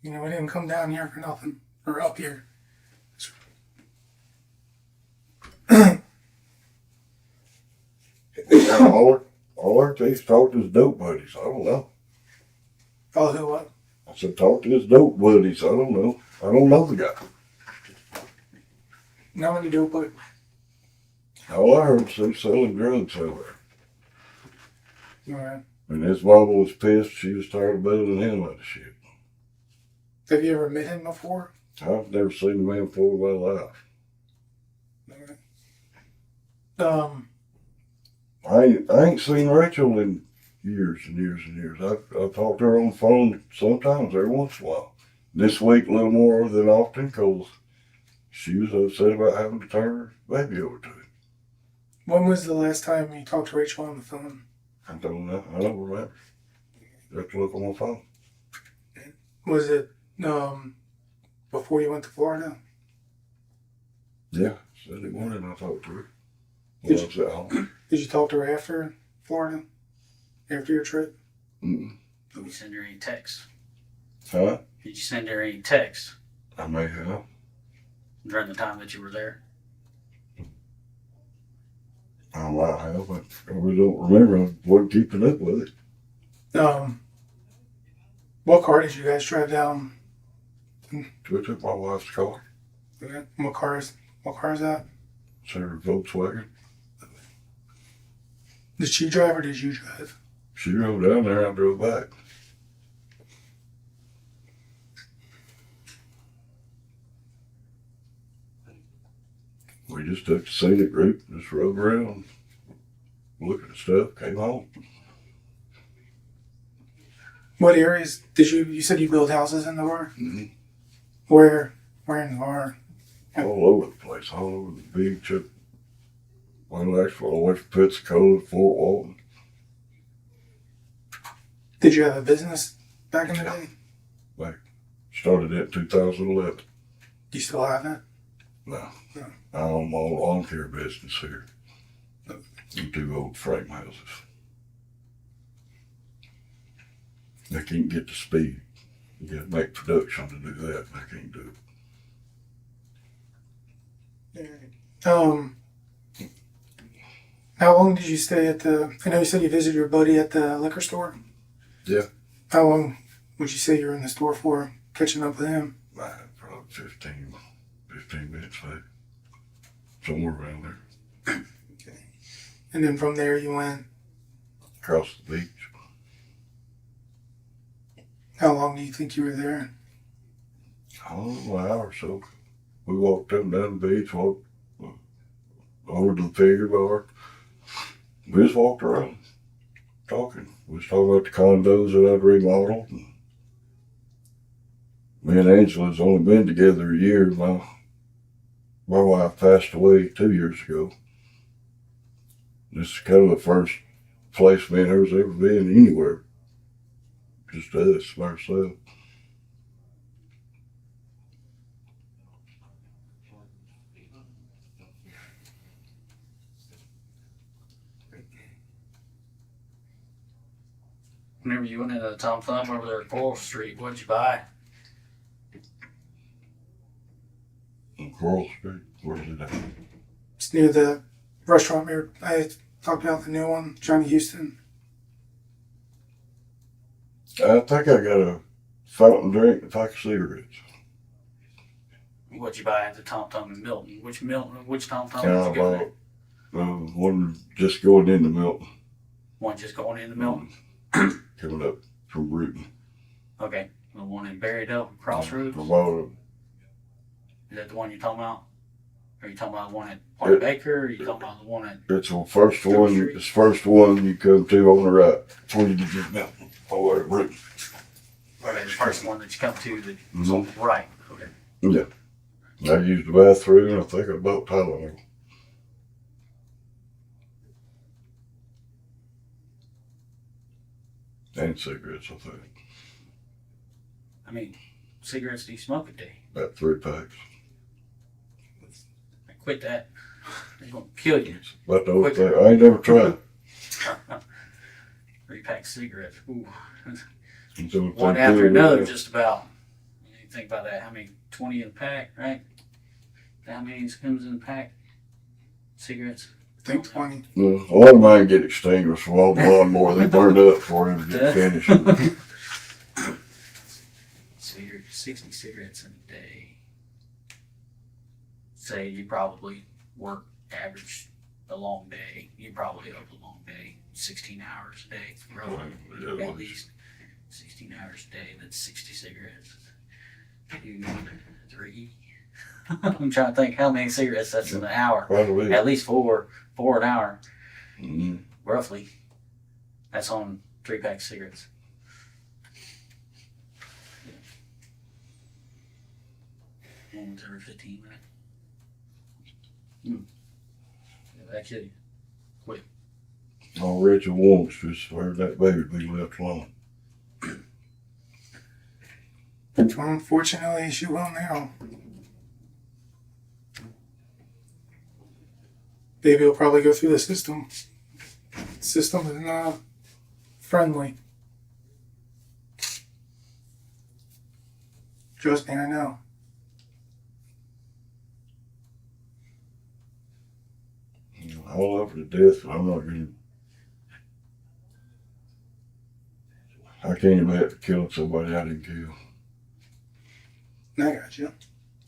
we didn't come down here for nothing, or up here. All our takes talk to his dope buddies. I don't know. Oh, who what? I said, talk to his dope buddies. I don't know. I don't know the guy. Not any dope, but All I heard was him selling drugs somewhere. alright. And his mama was pissed. She was tired of bailing him out of shit. Have you ever met him before? I've never seen a man before in my life. Alright. I ain't seen Rachel in years and years and years. I've talked to her on the phone sometimes, every once in a while. This week, a little more than often, because she was upset about having to turn her baby over to him. When was the last time you talked to Rachel on the phone? I don't know. I don't remember. You have to look on my phone. Was it before you went to Florida? Yeah, Sunday morning I talked to her. When I was at home. Did you talk to her after Florida? After your trip? Mm-mm. Did you send her any texts? Huh? Did you send her any texts I may have. during the time that you were there? I might have, but I really don't remember. I wasn't keeping up with it. What car did you guys drive down? So I took my wife's car. Okay. What car is that? It's her Volkswagen. Did she drive or did you drive? She drove down there, I drove back. We just took the scenic route, just rode around, looked at stuff, came home. What areas did you said you built houses in the bar? Mm-hmm. Where in the bar? All over the place, all over the beach. Well, actually, I went from Pensacola to Fort Walton. Did you have a business back in the day? Started it in 2011. Do you still have it? No. No. I own my own lawn care business here. In 2 old frame houses. I can't get the speed. You gotta make production to do that, and I can't do it. How long did you stay at I know you said you visited your buddy at the liquor store? Yeah. How long would you say you were in the store for, catching up with him? Probably 15 minutes, maybe. Somewhere around there. Okay. And then from there you went? Across the beach. How long do you think you were there? Oh, an hour or so. We walked up and down the beach, walked over to the figure bar. We just walked around, talking. We was talking about the condos that I'd remodeled. Me and Angela's only been together a year. My wife passed away 2 years ago. This is kind of the first place me and her's ever been anywhere. Just us, by ourselves. Whenever you went into the Tom Thumb over there at 4th Street, what'd you buy? On Coral Street, where's it at? It's near the restaurant I talked about, the new one, Johnny Houston. I think I got a fountain drink and a pack of cigarettes. What'd you buy at the Tom Thumb in Milton? Which Tom Thumb Kind did you of go to? one just going into Milton. One just going into Milton? Coming up from Bruton. Okay. The one in Buried Up Crossroads? From all Is that the one you're talking about? Are you talking about the one at Park Baker, or are you talking about the one at... it's the first one. It's the first one you come to on the right before you get to Milton. All the way to Bruton. Okay, the first one that you come to that's on the right. Okay. Yeah. I used the bathroom. I think I bought Tylenol. And cigarettes, I think. I mean, cigarettes do you smoke a day? About 3 packs. quit that. They're gonna kill you. But the old thing, I ain't never tried. 3-pack cigarettes. Ooh. Until One they after killed me. another, just about. You think about that. How many? 20 in a pack, right? How many comes in a pack? Cigarettes. I think 20. No, a lot of mine get extinguished from all the lawnmower. They burned up before it get finished. 60 cigarettes in a day. Say you probably work average a long day. You probably have a long day. 16 hours a day, roughly. At least 16 hours a day. That's 60 cigarettes. 2, 3. I'm trying to think how many cigarettes that's in an hour. Probably. At least four an hour, Mm-hmm. roughly. That's on 3-pack cigarettes. And every 15 minutes. That kid quit. All Rachiel wants is for that baby to be left alone. Well, unfortunately, she will now. Baby will probably go through the system. The system is not friendly. Trust me, I know. I love her to death, but I'm not gonna. I can't admit to killing somebody I didn't kill. I got you.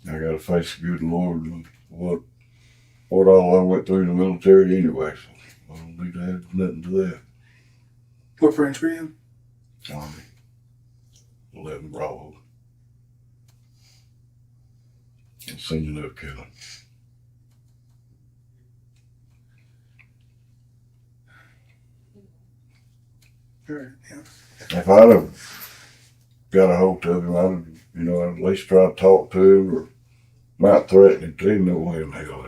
I gotta face the good Lord and what all I went through in the military anyway, so I don't need to add nothing to that. What branch were you in? Army. 11 Bravo. And singing up killing. Sure, yeah. If I'd have got a hold of him, I'd at least try to talk to him or might threaten him to him. No way in hell.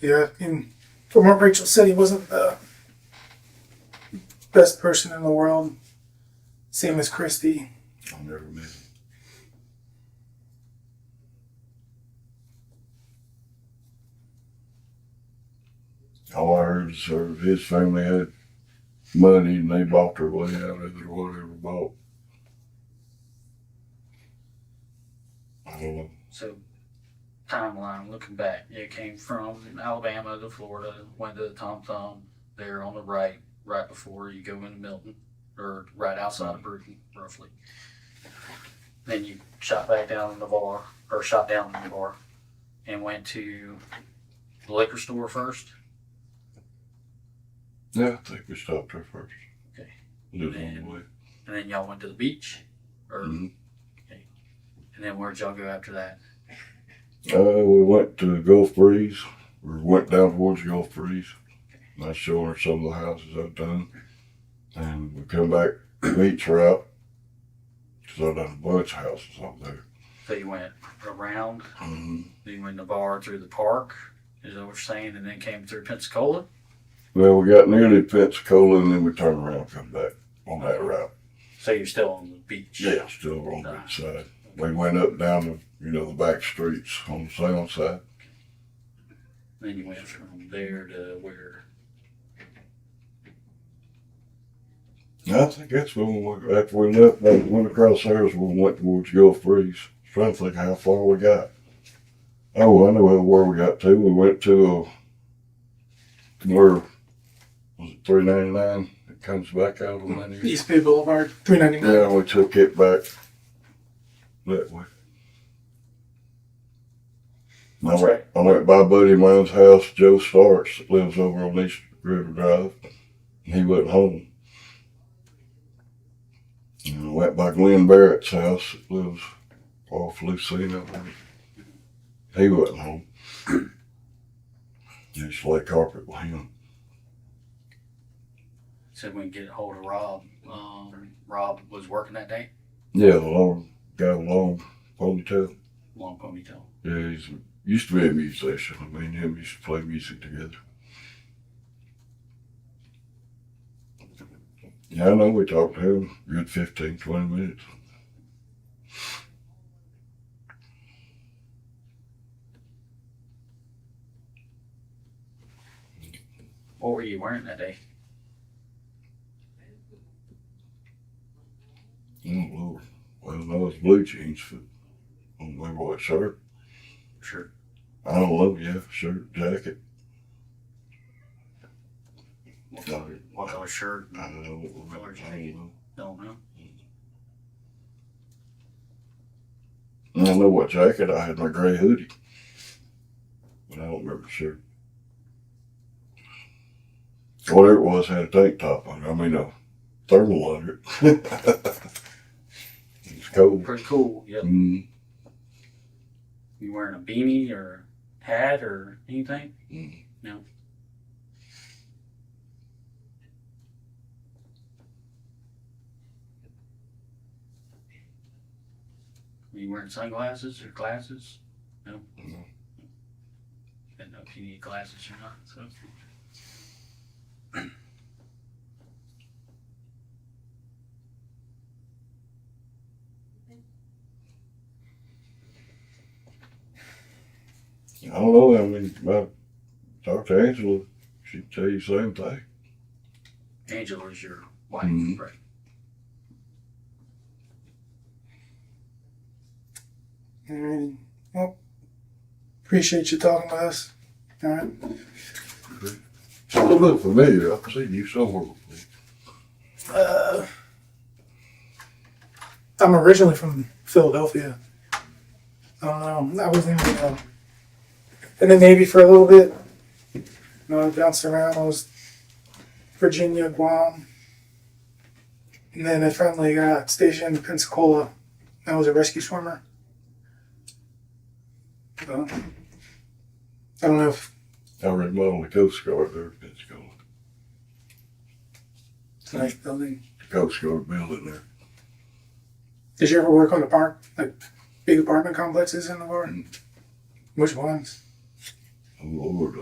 Yeah, and from what Rachiel said, he wasn't the best person in the world. Same as Christy. I never met him. All I heard is his family had money and they bought their way out of it or whatever bought. I don't know. So, timeline, looking back, it came from Alabama to Florida, went to the Tom Thumb, there on the right before you go into Milton, or right outside of Brewton, roughly. Then you shot back down in Navarre, or shot down in Navarre, and went to the liquor store first. Yeah, I think we stopped there first. Okay. Lived on the way. And then y'all went to the beach? Or, Mhm. Okay. And then where'd y'all go after that? We went to Gulf Breeze. We went down towards Gulf Breeze. And I showed her some of the houses I've done. And we come back beach route. Because I've done a bunch of houses up there. So you went around, Mm-hmm. then you went to Navarre through the park, is that what you're saying? And then came through Pensacola? Well, we got nearly Pensacola and then we turned around and come back on that route. So you're still on the beach? Yeah, still on the beach side. We went up down the back streets on the south side. Then you went from there to where? I think that's when after we left, went across there is when we went towards Gulf Breeze. Trying to think how far we got. Oh, I know where we got to. We went to where was it 399? It comes back out on that. East Bay Boulevard, 399. Yeah, we took it back that way. I went by a buddy of mine's house, Joe Starks, that lives over on East River Drive. And he wasn't home. And I went by Glenn Barrett's house that lives off Lucina. He wasn't home. Just lay carpet with him. Said we can get a hold of Rob. Rob was working that day? Yeah, the long guy with long ponytail. Long ponytail. Yeah, used to be a musician. I mean, him used to play music together. Yeah, I know we talked to him a good 15, 20 minutes. What were you wearing that day? I don't know. Well, no, it's blue jeans. But I don't remember what shirt. Sure. I don't know. Yeah, shirt, jacket. What color shirt? I don't know. What color I jacket? don't know. Don't know. I don't know what jacket I had. My gray hoodie. But I don't remember the shirt. Whatever it was, had a tank top on it. I mean, a thermal under it. It's cold. Pretty cool. Yep. Mm. You wearing a beanie or hat or anything? Mm. No. Are you wearing sunglasses or glasses? No. No. Didn't know if you need glasses or not. So. I don't know. I mean, about talk to Angela. She'd tell you the same thing. Angela's your wife, Mhm. right? All right. Well, appreciate you talking with us. All right. She don't look familiar. I've seen you somewhere before. I'm originally from Philadelphia. I don't know. I was in the Navy for a little bit. I bounced around. I was Virginia, Guam. And then I finally got stationed in Pensacola. I was a rescue swimmer. So, I don't know if I read one on the Coast Guard there in Pensacola. it's a nice building. The Coast Guard building there. Did you ever work on the park, like big apartment complexes in the Guard? Which ones? Oh, Lord.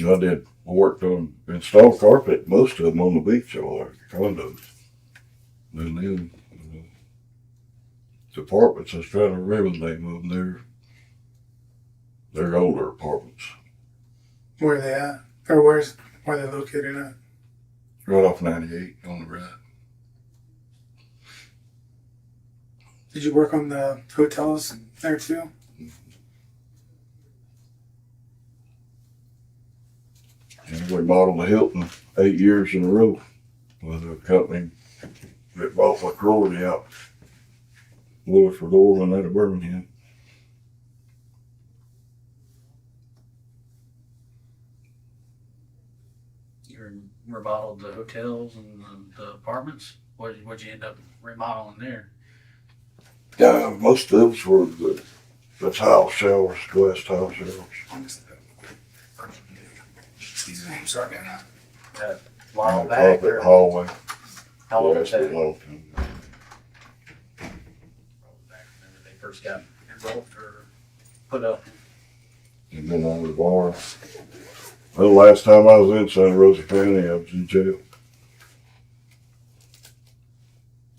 I did. I worked on installed carpet, most of them on the beach over there, condos. And then the apartments, I was trying to remember the name of them. They're older apartments. Where are they at? Or where are they located at? Right off 98 on the right. Did you work on the hotels there too? And we modeled the Hilton 8 years in a row with a company that bought McCrory out. Louisford, Orland, out of Birmingham. You remodeled the hotels and the apartments. What'd you end up remodeling there? Yeah, most of those were the tile showers, glass tile showers. Sorry, man. While And back carpet or hallway. how long Yeah, was it's that? been a long time. Back whenever they first got involved or put up. And then on the bar. Well, the last time I was in Santa Rosa County, I was in jail.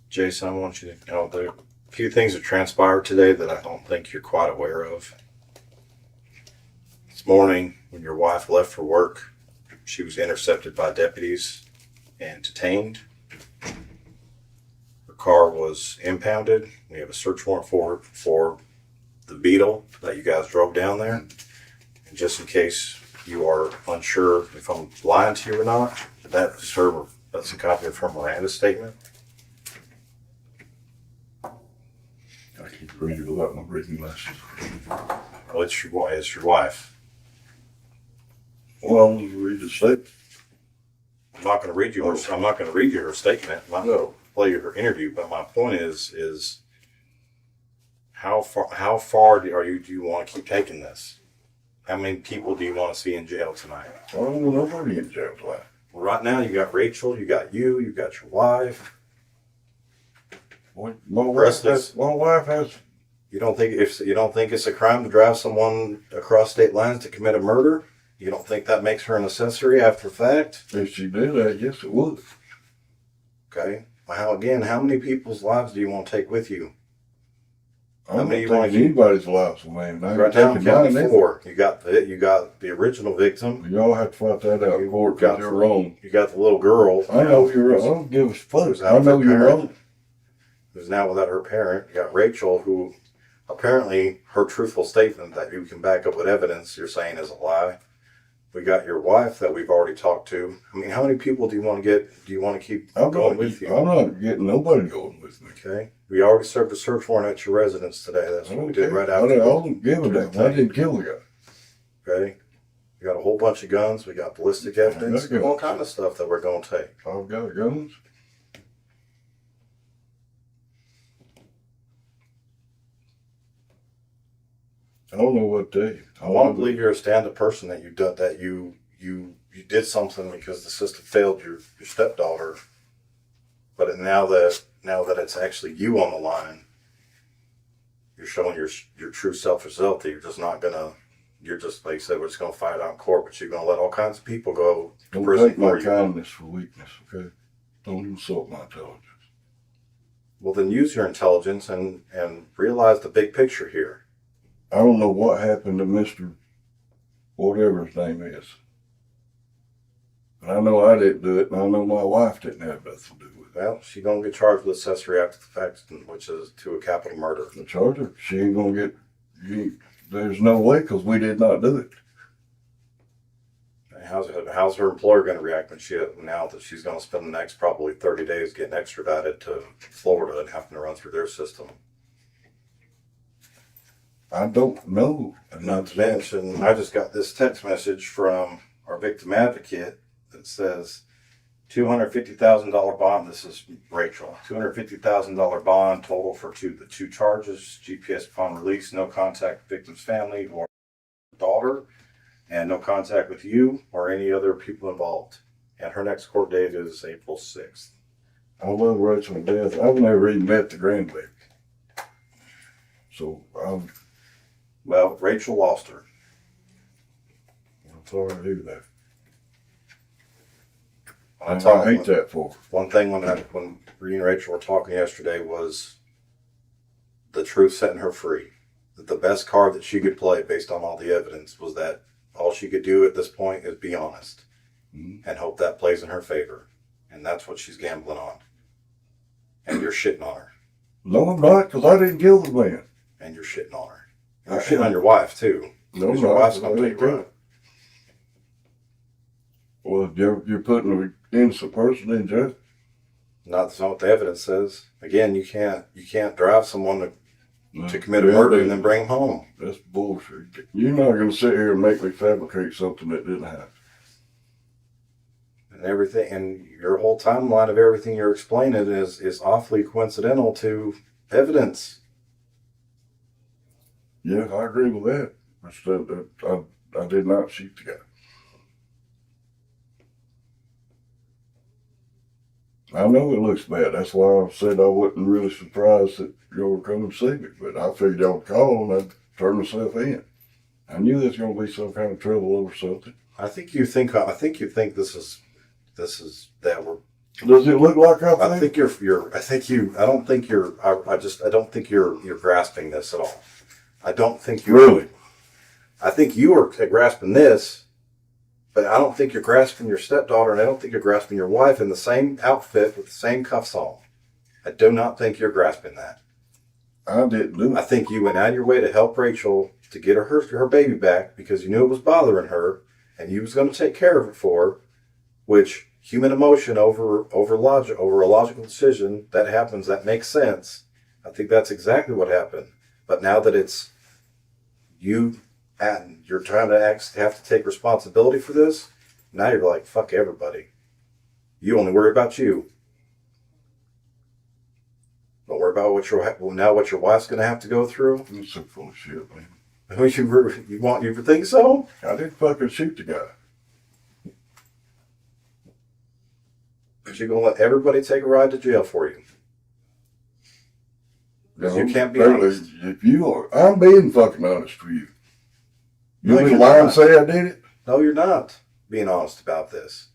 Jason, I want you to know there are a few things that transpired today that I don't think you're quite aware of. This morning, when your wife left for work, she was intercepted by deputies and detained. Her car was impounded. We have a search warrant for the Beetle that you guys drove down there. And just in case you are unsure if I'm lying to you or not, that's a copy of her Miranda statement. I keep reading about my reading lessons. Well, it's your wife. Well, I'm going to read the statement. I'm not going to read you her statement. I'm not going to play you her interview. But my point is how far do you want to keep taking this? How many people do you want to see in jail tonight? Well, nobody in jail tonight. Well, right now you got Rachiel, you got you got your wife. My wife has. You don't think it's a crime to drive someone across state lines to commit a murder? You don't think that makes her an accessory after the fact? If she did that, yes, it would. Okay. How many people's lives do you want to take with you? I don't think anybody's lives, man. Right down, count 4. You got the original victim. Y'all have to fight that out in court because you're wrong. You got the little girl. I know you're wrong. I don't give a fuck. I know you're wrong. Who's now without her parent. You got Rachiel, who apparently her truthful statement that you can back up with evidence you're saying is a lie. We got your wife that we've already talked to. I mean, how many people do you want to get? Do you want to keep going with you? I'm not getting nobody going with me. Okay. We already served a search warrant at your residence today. That's what we did right after. I don't give a damn. I didn't kill the guy. Okay. We got a whole bunch of guns. We got ballistic evidence. All kind of stuff that we're going to take. I've got guns. I don't know what to tell you. I want to believe you're a stand-up person, that you did something because the system failed your stepdaughter. But now that it's actually you on the line, you're showing your true self yourself. That you're just not gonna. You're just, like you said, we're just gonna fight out in court, but you're gonna let all kinds of people go to prison. Don't take my kindness for weakness, okay? Don't insult my intelligence. Well, then use your intelligence and realize the big picture here. I don't know what happened to Mr. whatever his name is. But I know I didn't do it, and I know my wife didn't have nothing to do with it. Well, she's going to get charged with accessory after the fact, which is to a capital murder. The charger, she ain't going to get, there's no way, because we did not do it. How's her employer going to react now that she's going to spend the next probably 30 days getting extradited to Florida and having to run through their system? I don't know. Not to mention, I just got this text message from our victim advocate that says $250,000 bond. This is Rachiel. $250,000 bond total for the two charges. GPS upon release, no contact with victim's family or daughter, and no contact with you or any other people involved. And her next court date is April 6th. I love Rachiel to death. I've never even met the grandbaby. So well, Rachiel lost her. I'm sorry to hear that. I hate that for her. One thing when Ree and Rachiel were talking yesterday was the truth setting her free. That the best card that she could play based on all the evidence was that all she could do at this point is be honest and hope that plays in her favor. And that's what she's gambling on. And you're shitting on her. No, I'm not, because I didn't kill the man. And you're shitting on her. You're shitting on your wife, too. No, your wife's going to take her. Well, you're putting an innocent person in jail. That's not what the evidence says. Again, you can't drive someone to commit a murder and then bring them home. That's bullshit. You're not going to sit here and make me fabricate something that didn't happen. And everything, and your whole timeline of everything you're explaining is awfully coincidental to evidence. Yeah, I agree with that. I did not shoot the guy. I know it looks bad. That's why I said I wasn't really surprised that y'all were coming to see me. But I figured y'all would call and I'd turn myself in. I knew there was going to be some kind of trouble over something. I think you think this is that we're. Does it look like I don't think you're grasping this at all. I don't think you're really. I think you are grasping this, but I don't think you're grasping your stepdaughter, and I don't think you're grasping your wife in the same outfit with the same cuffs on. I do not think you're grasping that. I didn't do it. I think you went out of your way to help Rachiel to get her baby back because you knew it was bothering her, and you was going to take care of it for her, which human emotion over a logical decision, that happens, that makes sense. I think that's exactly what happened. But now that it's you and you're trying to have to take responsibility for this, now you're like, fuck everybody. You only worry about you. Don't worry about what your wife's going to have to go through. You're so full of shit, man. You think so? I didn't fucking shoot the guy. But you're going to let everybody take a ride to jail for you. Because you can't be honest. If you are, I'm being fucking honest with you. You mean lie and say I did it? No, you're not being honest about this.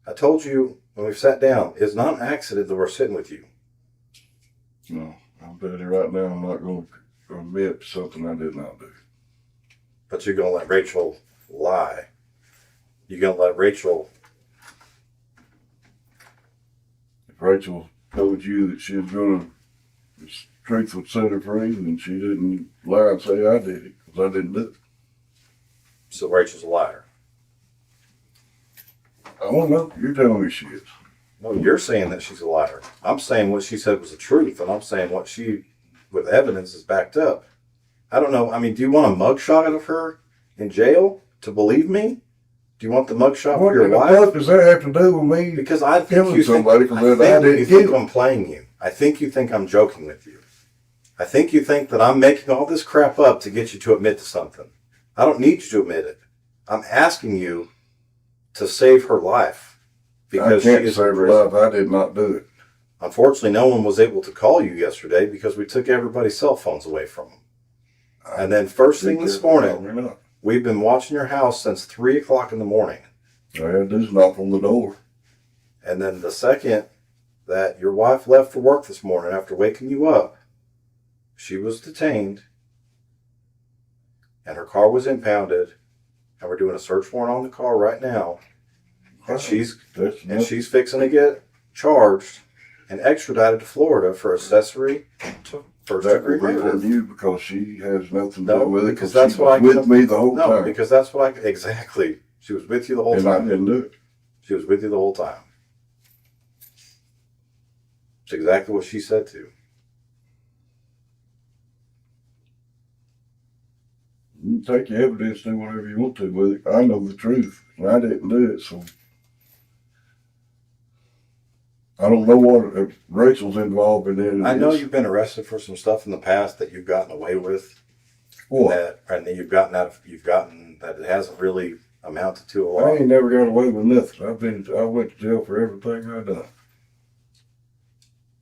I told you when we sat down, it's not an accident that we're sitting with you. No, I'm telling you right now, I'm not going to admit to something I did not do. But you're going to let Rachiel lie. You're going to let Rachiel. If Rachiel told you that she was going to, the truth would set her free, then she didn't lie and say I did it, because I didn't do it. So Rachel's a liar. I don't know. You're telling me she is. No, you're saying that she's a liar. I'm saying what she said was the truth, and I'm saying what she, with evidence, is backed up. I don't know. I mean, do you want a mugshot of her in jail to believe me? Do you want the mugshot for your wife? What does that have to do with me? Because I think killing you somebody think, because I I didn't think kill you think him. I'm playing you. I think you think I'm joking with you. I think you think that I'm making all this crap up to get you to admit to something. I don't need you to admit it. I'm asking you to save her life. Because I can't she is save in her prison. life. I did not do it. Unfortunately, no one was able to call you yesterday because we took everybody's cell phones away from them. And then first thing this morning, we've been watching your house since 3 o'clock in the morning. I had to just knock on the door. And then the second that your wife left for work this morning after waking you up, she was detained and her car was impounded, and we're doing a search warrant on the car right now. And she's fixing to get charged and extradited to Florida for accessory to first degree murder. On you because she has nothing to No, do with it. because that's she what was with me the whole time. No, because that's what exactly. She was with you the whole and time. I didn't do it. She was with you the whole time. It's exactly what she said to. You can take your evidence, do whatever you want to with it. I know the truth, and I didn't do it, so I don't know what if Rachel's involved in it. I know you've been arrested for some stuff in the past that you've gotten away with. What? And then you've gotten that it hasn't really amounted to a lot. I ain't never got away with nothing. I went to jail for everything I done.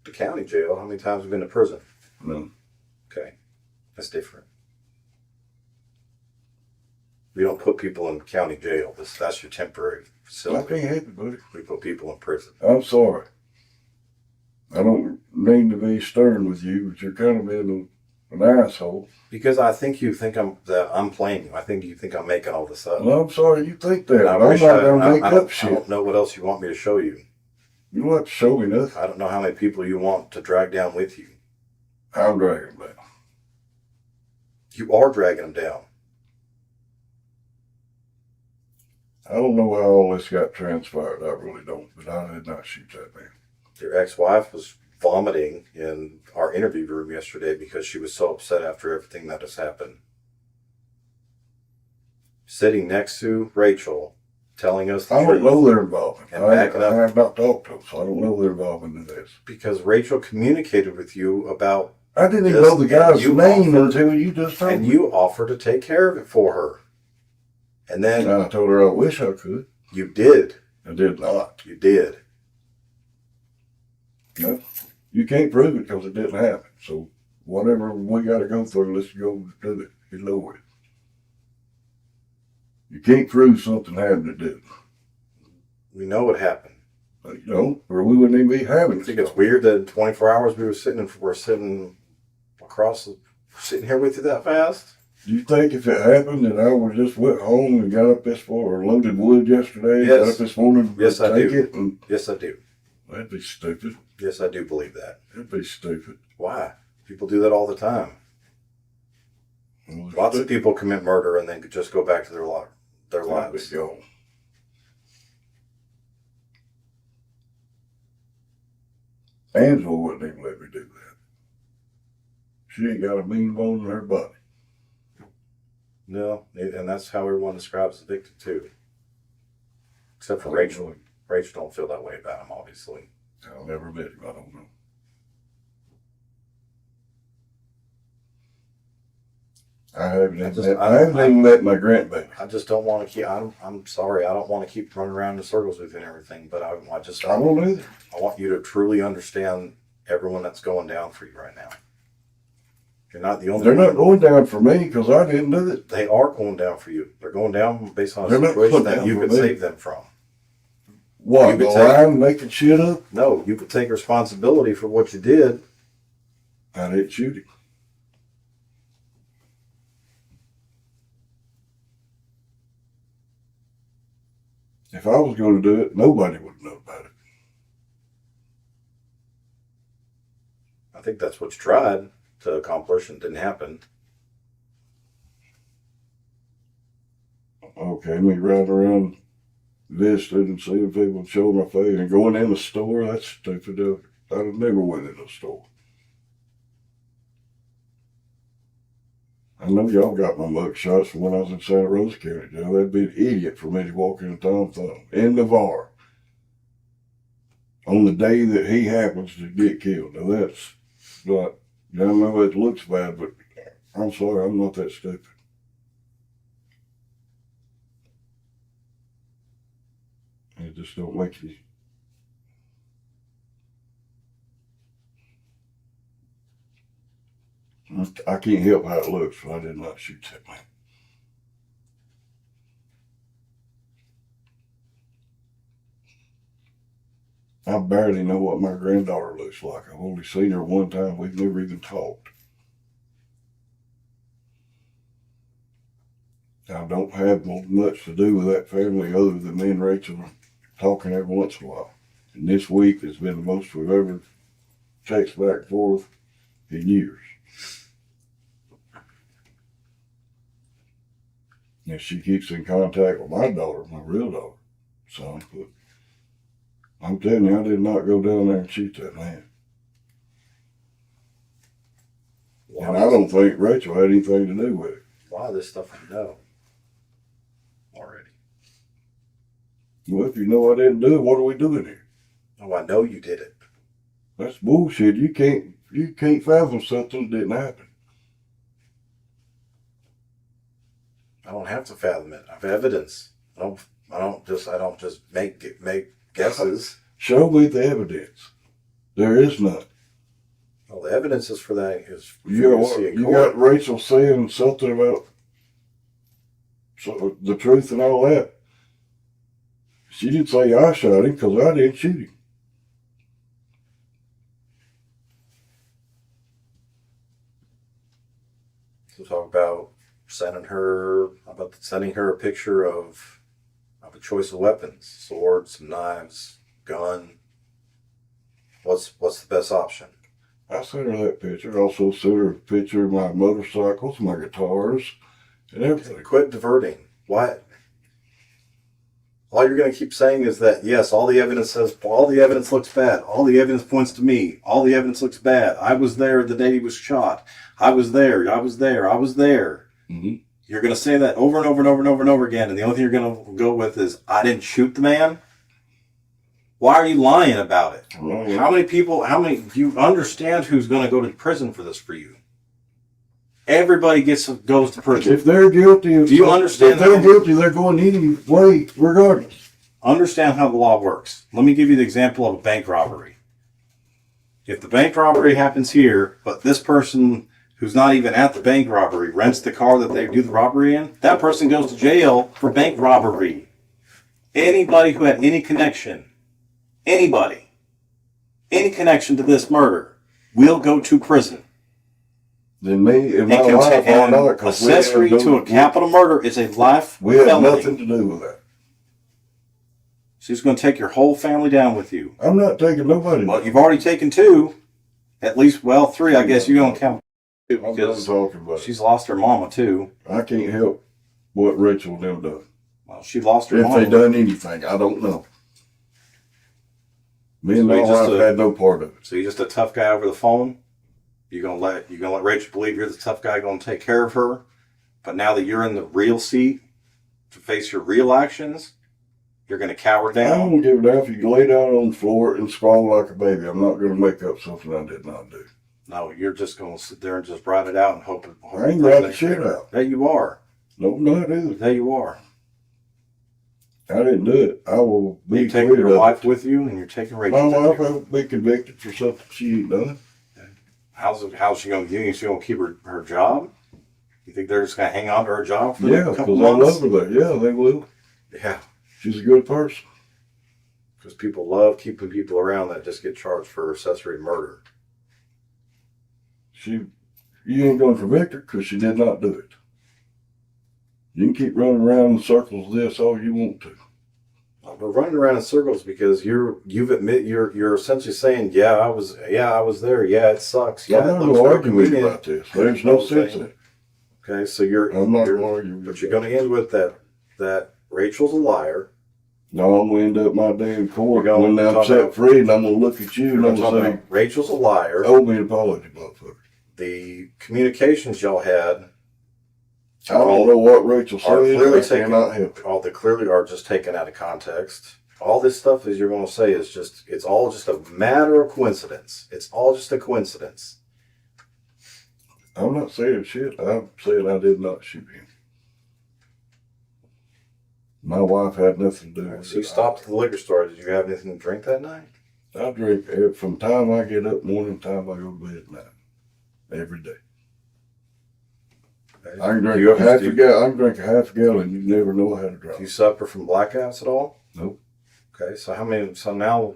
The county jail. How many times have you been to prison? None. Okay, that's different. We don't put people in county jail. That's your temporary I facility. can't help it, buddy. We put people in prison. I'm sorry. I don't mean to be stern with you, but you're kind of being an asshole. Because I think you think I'm playing you. I think you think I'm making all this up. Well, I'm sorry you think that. And I'm not going to make up shit. I don't know what else you want me to show you. You don't have to show me nothing. I don't know how many people you want to drag down with you. I'm dragging them down. You are dragging them down. I don't know how all this got transpired. I really don't. But I did not shoot that man. Your ex-wife was vomiting in our interview room yesterday because she was so upset after everything that has happened. Sitting next to Rachiel, telling us the I truth. don't know their involvement. And I backing up. have not talked to them, so I don't know their involvement in this. Because Rachiel communicated with you about I didn't even this, know the guy's and name offered- until you just told and me. you offered to take care of it for her. And then And I told her I wish I could. you did. I did not. You did. No, you can't prove it because it didn't happen. So whatever we got to go through, let's go do it. Get over it. You can't prove something happened to do. We know what happened. You know, or we wouldn't even be having I think it's weird that in 24 hours we're sitting here with you that fast. Do you think if it happened that I was just went home and got up this far or loaded wood yesterday, Yes. got up this morning to Yes, I take do. it? And Yes, I do. that'd be stupid. Yes, I do believe that. That'd be stupid. Why? People do that all the time. Well, Lots of people commit murder and then just go back to their That'd lives. be gone. Angela wouldn't even let me do that. She ain't got a mean bone in her body. No, and that's how everyone describes the victim too. Except for Rachiel. Rachiel don't feel that way about him, obviously. I'll never met him. I don't know. I haven't even met my grandbaby. I just don't want to keep. I'm sorry. I don't want to keep running around in circles with you and everything. But I I don't either. I want you to truly understand everyone that's going down for you right now. You're not the only. They're not one. going down for me because I didn't do it. They are going down for you. They're going down based on a They're not situation going that down you for could me. save them from. What, You could lying, making shit up? No, you could take responsibility for what you did. I didn't shoot him. If I was going to do it, nobody would know about it. I think that's what you tried to accomplish and didn't happen. Okay, me riding around visiting and seeing people show my face and going in the store, that's stupid. I'd have never went in the store. I know y'all got my mug shots from when I was in Santa Rosa County Jail. That'd be an idiot for me to walk in Tom Thumb in the VAR on the day that he happens to get killed. Now that's not, I know it looks bad, but I'm sorry, I'm not that stupid. It just don't make you. I can't help how it looks, but I did not shoot that man. I barely know what my granddaughter looks like. I've only seen her one time. We've never even talked. I don't have much to do with that family other than me and Rachel talking every once in a while. And this week has been the most we've ever texted back and forth in years. And she keeps in contact with my daughter, my real daughter, son. But I'm telling you, I did not go down there and shoot that man. And I don't think Rachel had anything to do with it. A lot of this stuff I know already. Well, if you know I didn't do it, what are we doing here? Oh, I know you did it. That's bullshit. You can't fathom something that didn't happen. I don't have to fathom it. I have evidence. I don't just make guesses. Show me the evidence. There is none. Well, the evidence is for that is You got Rachel saying something about the truth and all that. She didn't say I shot him because I didn't shoot him. So talk about sending her a picture of a choice of weapons, swords, some knives, gun. What's the best option? I sent her that picture. I also sent her a picture of my motorcycles, my guitars, and everything. Quit diverting. Why? All you're going to keep saying is that, yes, all the evidence looks bad. All the evidence points to me. All the evidence looks bad. I was there the day he was shot. I was there. Mm-hmm. You're going to say that over and over and over and over and over again, and the only thing you're going to go with is, I didn't shoot the man? Why are you lying about it? Well, How many do you understand who's going to go to prison for this for you? Everybody goes to prison. If they're guilty, do you understand? If they're guilty, they're going anyway, regardless. Understand how the law works. Let me give you the example of a bank robbery. If the bank robbery happens here, but this person who's not even at the bank robbery rents the car that they do the robbery in, that person goes to jail for bank robbery. Anybody who had any connection to this murder will go to prison. Then me and my wife are not, because accessory to a capital murder is a life we have felony. nothing to do with that. She's going to take your whole family down with you. I'm not taking nobody. Well, you've already taken two. At least, well, three, I guess you're going to count. I'm done talking about it. She's lost her mama, too. I can't help what Rachel and them done. Well, she lost her If mama. they done anything, I don't know. Me and So my you just wife had no part of it. So you're just a tough guy over the phone? You're gonna let Rachel believe you're the tough guy going to take care of her, but now that you're in the real seat to face your real actions, you're gonna cower I down. don't give a damn if you can lay down on the floor and sprawl like a baby. I'm not going to make up something I did not do. No, you're just gonna sit there and just write it out and hope it. I ain't writing shit out. Yeah, you are. No, I'm not either. Yeah, you are. I didn't do it. I will be You taking clear your of wife it. with you, and you're taking My Rachel. wife with you. will be convicted for something she ain't done. How's she gonna do? You think she's gonna keep her job? You think they're just gonna hang on to her job for Yeah, a because couple I love months? her there. Yeah, they will. Yeah. She's a good person. Because people love keeping people around that just get charged for accessory murder. You ain't going to convict her because she did not do it. You can keep running around in circles of this all you want to. We're running around in circles because you're essentially saying, yeah, I was there. Yeah, it sucks. Yeah, I'm not it going looks to real argue with you convenient. about this. There's no sense in it. Okay, so I'm not going to argue with you. But you're going to end with that Rachel's a liar. No, I'm going to end up my day in court You're when gonna I'm set free, and I'm going to look at you and I'm going to say, Rachel's a liar. owe me an apology, motherfucker. The communications y'all had I don't know what Rachel said. clearly I cannot help it. all they clearly are just taken out of context. All this stuff is you're going to say is just, it's all just a matter of coincidence. It's all just a coincidence. I'm not saying shit. I'm saying I did not shoot him. My wife had nothing to do with it. So you stopped at the liquor store. Did you have anything to drink that night? I drink from time I get up morning to time I go to bed at night. Every day. Okay. I can drink a half a gallon. You never know how to drive. Do you suffer from blackouts at all? Nope. Okay, so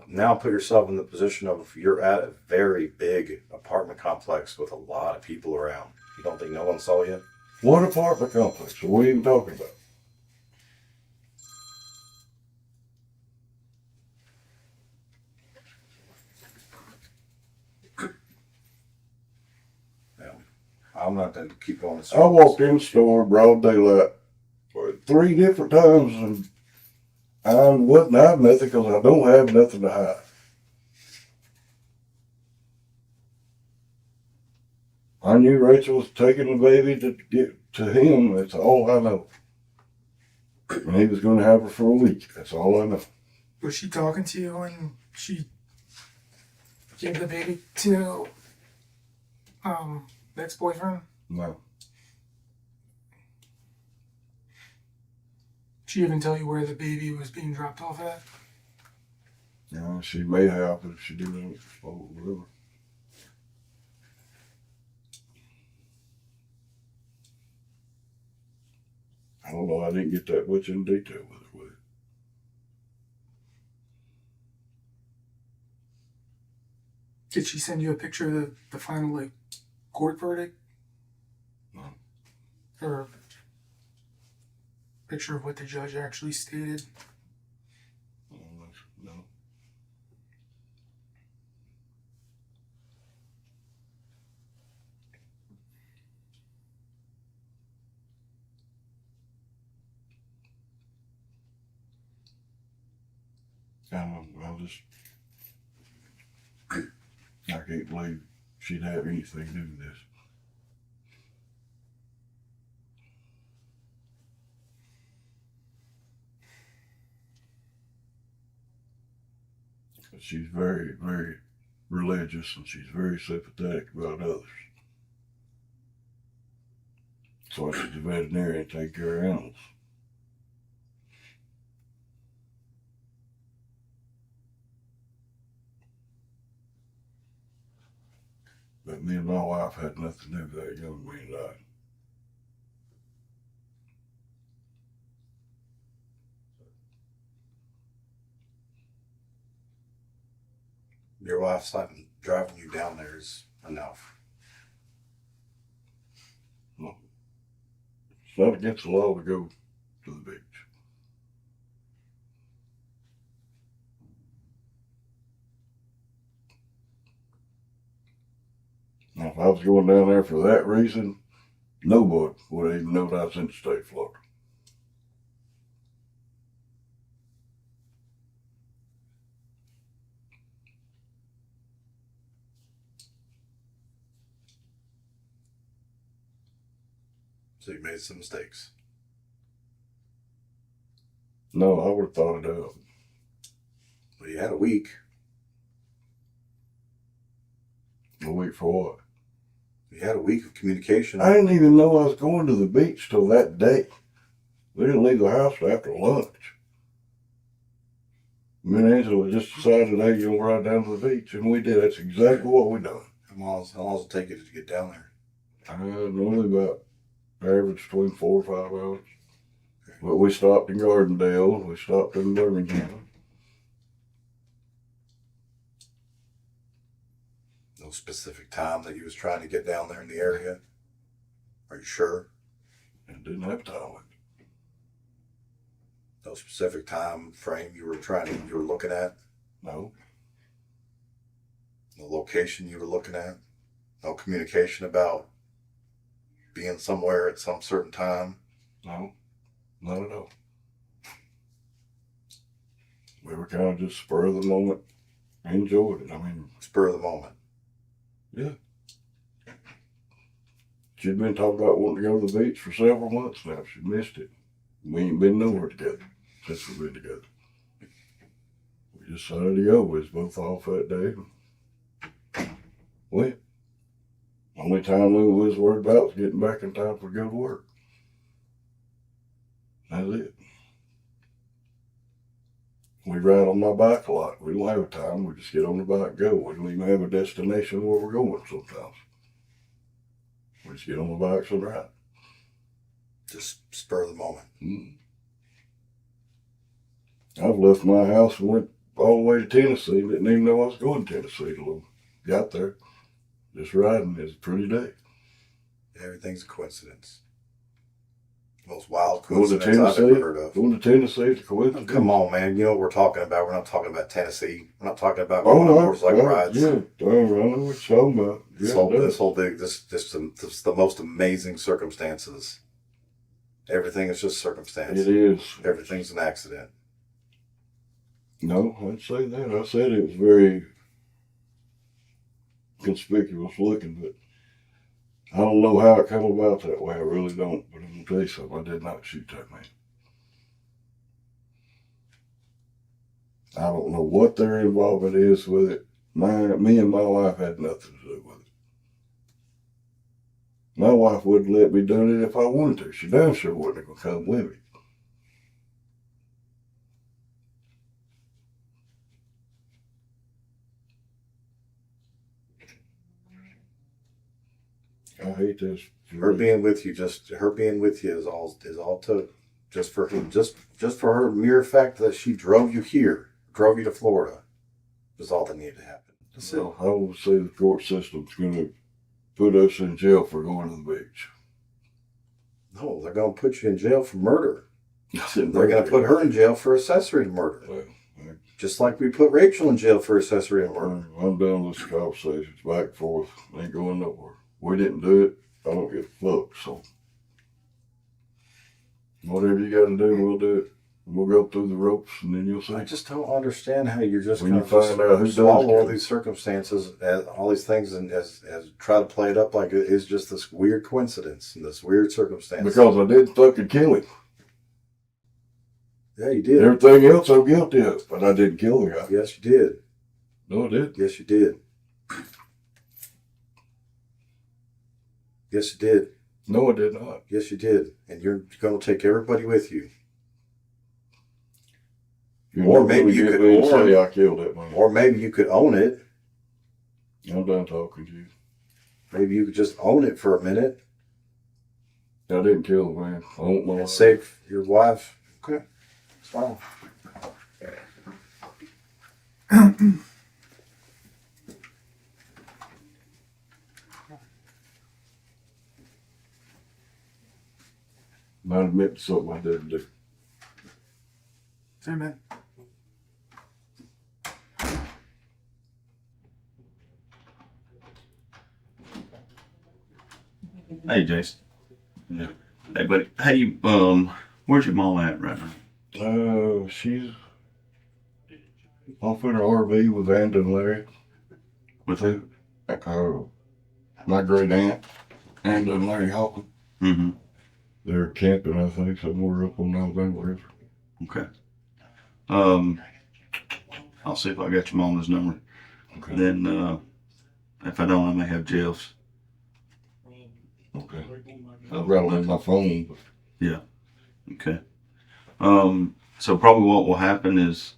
now put yourself in the position of you're at a very big apartment complex with a lot of people around. You don't think no one saw you? What apartment complex are we even talking about? I'm not going to keep going. I walked in the store broad daylight 3 different times, and I wasn't hiding nothing because I don't have nothing to hide. I knew Rachel was taking the baby to get to him. That's all I know. And he was going to have her for a week. That's all I know. Was she talking to you when she gave the baby to ex-boyfriend? No. She even tell you where the baby was being dropped off at? Yeah, she may have, but if she didn't, oh, whatever. I don't know. I didn't get that much in detail with it. Did she send you a picture of the final court verdict? No. Or a picture of what the judge actually stated? No. I can't believe she'd have anything to do with this. She's very, very religious, and she's very sympathetic about others. So she's a veterinarian, take care of animals. But me and my wife had nothing to do with that young man died. Your wife's not driving you down there is enough. No. It's not against the law to go to the beach. Now, if I was going down there for that reason, nobody would even know that I was in the state of Florida. So you made some mistakes. No, I would have thought it out. Well, you had a week. A week for what? You had a week of communication. I didn't even know I was going to the beach till that day. We didn't leave the house till after lunch. Me and Angela just decided, hey, you'll ride down to the beach, and we did. That's exactly what we done. How long does it take you to get down there? Normally about average between 4 or 5 hours. Okay. But we stopped in Gardendale. We stopped in Birmingham. specific time that you was trying to get down there in the area? Are you sure? And didn't have time. No specific time frame you were looking at? No. No location you were looking at? No communication about being somewhere at some certain time? No. Not at all. We were kind of just spur of the moment. Enjoyed it. I mean, Spur of the moment. yeah. She'd been talking about wanting to go to the beach for several months now. She missed it. We ain't been nowhere together since we've been together. We decided to go. We was both off that day. Went. Only time we was worried about was getting back in time for go to work. That's it. We ride on my bike a lot. We don't have a time. We just get on the bike and go. We don't even have a destination where we're going sometimes. We just get on the bikes and ride. Just spur of the moment. I've left my house and went all the way to Tennessee. Didn't even know I was going to Tennessee till I got there. Just riding. It's a pretty day. Everything's a coincidence. Most wild Going to coincidence I've ever heard of. Going to Tennessee is a coincidence. Come on, man. You know what we're talking about. We're not talking about Tennessee. We're not talking about going on motorcycle rides. Yeah, I know what you're talking about. This the most amazing circumstances. Everything is just circumstance. It is. Everything's an accident. No, I'd say that. I said it was very conspicuous looking, but I don't know how it came about that way. I really don't. But I'm going to tell you something. I did not shoot that man. I don't know what their involvement is with it. Me and my wife had nothing to do with it. My wife wouldn't let me do it if I wanted to. She damn sure wasn't going to come with me. I hate this. Her being with you is all it took. Just for her mere fact that she drove you to Florida, was all that needed to happen. So I would say the court system's going to put us in jail for going to the beach. No, they're going to put you in jail for murder. They're going to put her in jail for accessory to murder. Well, just like we put Rachiel in jail for accessory to murder. I'm done with this conversation. Back and forth. Ain't going nowhere. We didn't do it. I don't give a fuck. So whatever you got to do, we'll do it. We'll go through the ropes, and then you'll see. I just don't understand how you're just when going you find out who swallow all these circumstances, all these things, and as try to play it up like it is just this weird coincidence and this weird circumstance. Because I didn't fucking kill him. Yeah, you did. Everything else I'm guilty of, but I didn't kill the guy. Yes, you did. No, I didn't. Yes, you did. Yes, you did. No, I did not. Yes, you did. And you're going to take everybody with you. Or maybe you could say I killed that man. Or maybe you could own it. I'm done talking to you. Maybe you could just own it for a minute. I didn't kill the man. I don't know. And save your wife. Okay. It's fine. Might admit to something I didn't do. Hey, man. Hey, Jason. Yeah. Hey, buddy. Hey, where's your mom at right now? She's off in her RV with Andy and Larry. With who? My great aunt, Andy and Larry Hawkins. Mm-hmm. They're camping, I think, somewhere up on Alabama River. Okay. I'll see if I got your mom's number. Okay. Then, if I don't, I may have Jeff's. Okay. I've got it on my phone. But... Yeah. Okay. So probably what will happen is,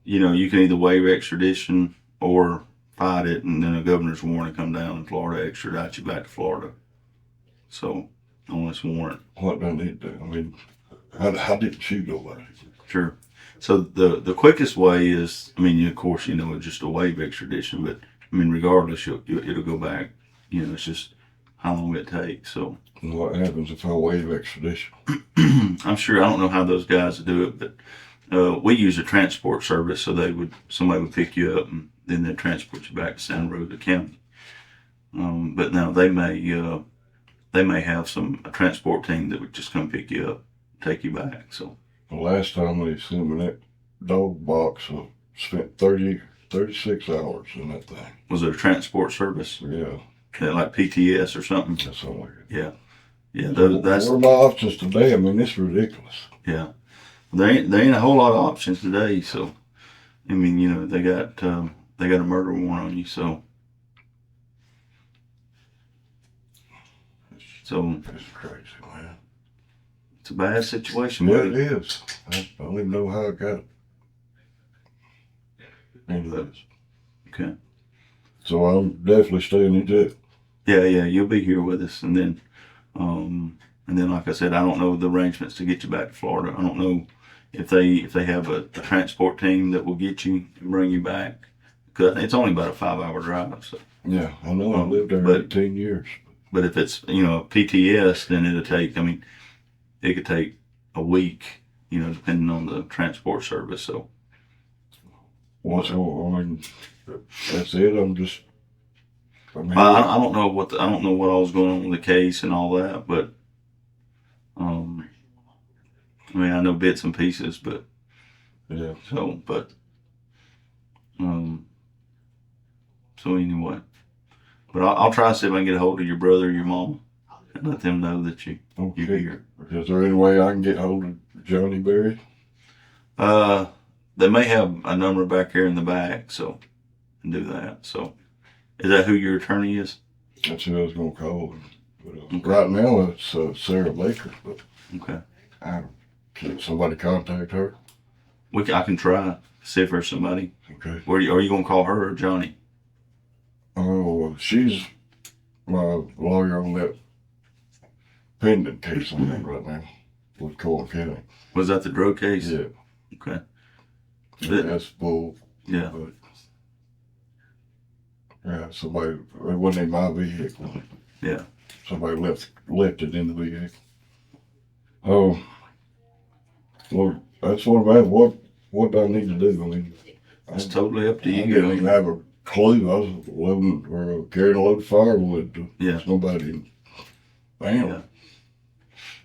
you can either waive extradition or fight it, and then a governor's warrant come down in Florida, extradite you back to Florida. So, on this warrant. What do I need to do? I mean, I didn't shoot nobody. Sure. So the quickest way is, of course, it's just a waive extradition, but I mean, regardless, it'll go back. You know, it's just how long it takes. So And what happens if I waive extradition? I'm sure, I don't know how those guys do it, but we use a transport service, so somebody would pick you up and then they'd transport you back to San Rosa County. But now they may have a transport team that would just come pick you up, take you back. So The last time they sent me that dog box, I spent 36 hours in that thing. was it a transport service? Yeah, Like PTS or something? that's something like it. Yeah. Yeah, What are my options today? I mean, it's ridiculous. yeah. There ain't a whole lot of options today. So, I mean, you know, they got a murder warrant on you. So It's crazy, man. it's a bad situation. Yeah, buddy. it is. I don't even know how I got it into this. Okay. So I'm definitely staying in jail. Yeah, you'll be here with us, and then, like I said, I don't know the arrangements to get you back to Florida. I don't know if they have a transport team that will get you and bring you back, because it's only about a 5-hour drive. So. Yeah, I know. I lived there But- 18 years. But if it's, you know, PTS, then it could take a week, you know, depending on the transport service. So What's going on? That's it. I'm just. I mean, I don't know what all was going on with the case and all that, but I mean, I know bits and pieces, but yeah. So anyway, but I'll try to see if I can get a hold of your brother or your mom and let them know that you're Okay. here. Is there any way I can get hold of Johnny Berry? They may have a number back here in the back, so and do that. So, is that who your attorney is? That's who I was going to call. But, Okay. Right now it's Sarah Baker, but Okay. can somebody contact her? I can try see if there's somebody. Okay. Are you gonna call her or Johnny? Oh, she's my lawyer on that pending case I have right now with Colby County. Was that the drug case? Yeah. Okay. That's bull. Yeah. But, yeah, somebody, it wasn't in my vehicle. Yeah. Somebody left it in the vehicle. Oh, well, that's what I'm at. What do I need to do? I mean, It's totally up to I you. didn't even have a clue. I was loading or carrying a load of firewood. Yeah. There's nobody. Bam. Yeah.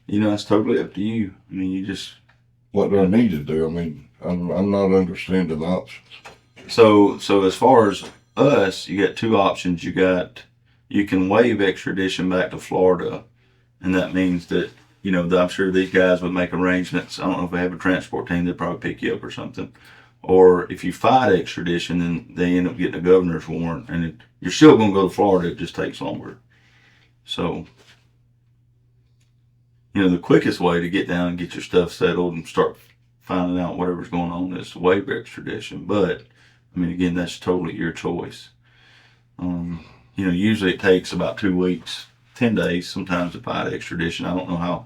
You know, it's totally up to you. I mean, you just. What do I need to do? I mean, I'm not understanding the options. So as far as us, you got two options. You can waive extradition back to Florida, and that means that, you know, I'm sure these guys would make arrangements. I don't know if they have a transport team, they'd probably pick you up or something. Or if you fight extradition, then they end up getting a governor's warrant, and you're still going to go to Florida. It just takes longer. So, you know, the quickest way to get down and get your stuff settled and start finding out whatever's going on is to waive extradition. But, I mean, again, that's totally your choice. You know, usually it takes about 2 weeks, 10 days sometimes to fight extradition. I don't know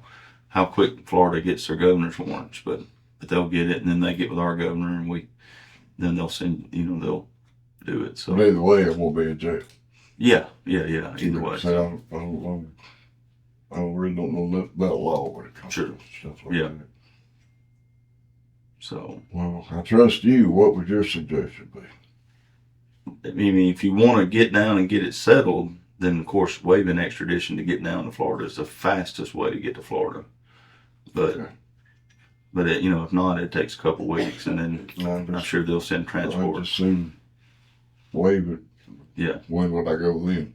how quick Florida gets their governor's warrants, but they'll get it, and then they get with our governor, and then they'll send, you know, they'll do it. So But either way, I won't be in jail. yeah. Either way. So I really don't know nothing about law when it comes Sure. to stuff like Yeah. that. So, Well, I trust you. What would your suggestion be? I mean, if you want to get down and get it settled, then of course waiving extradition to get down to Florida is the fastest way to get to Florida. But, Okay. you know, if not, it takes a couple weeks, and then I'm sure they'll send I transport. just soon waive it. Yeah. When would I go then?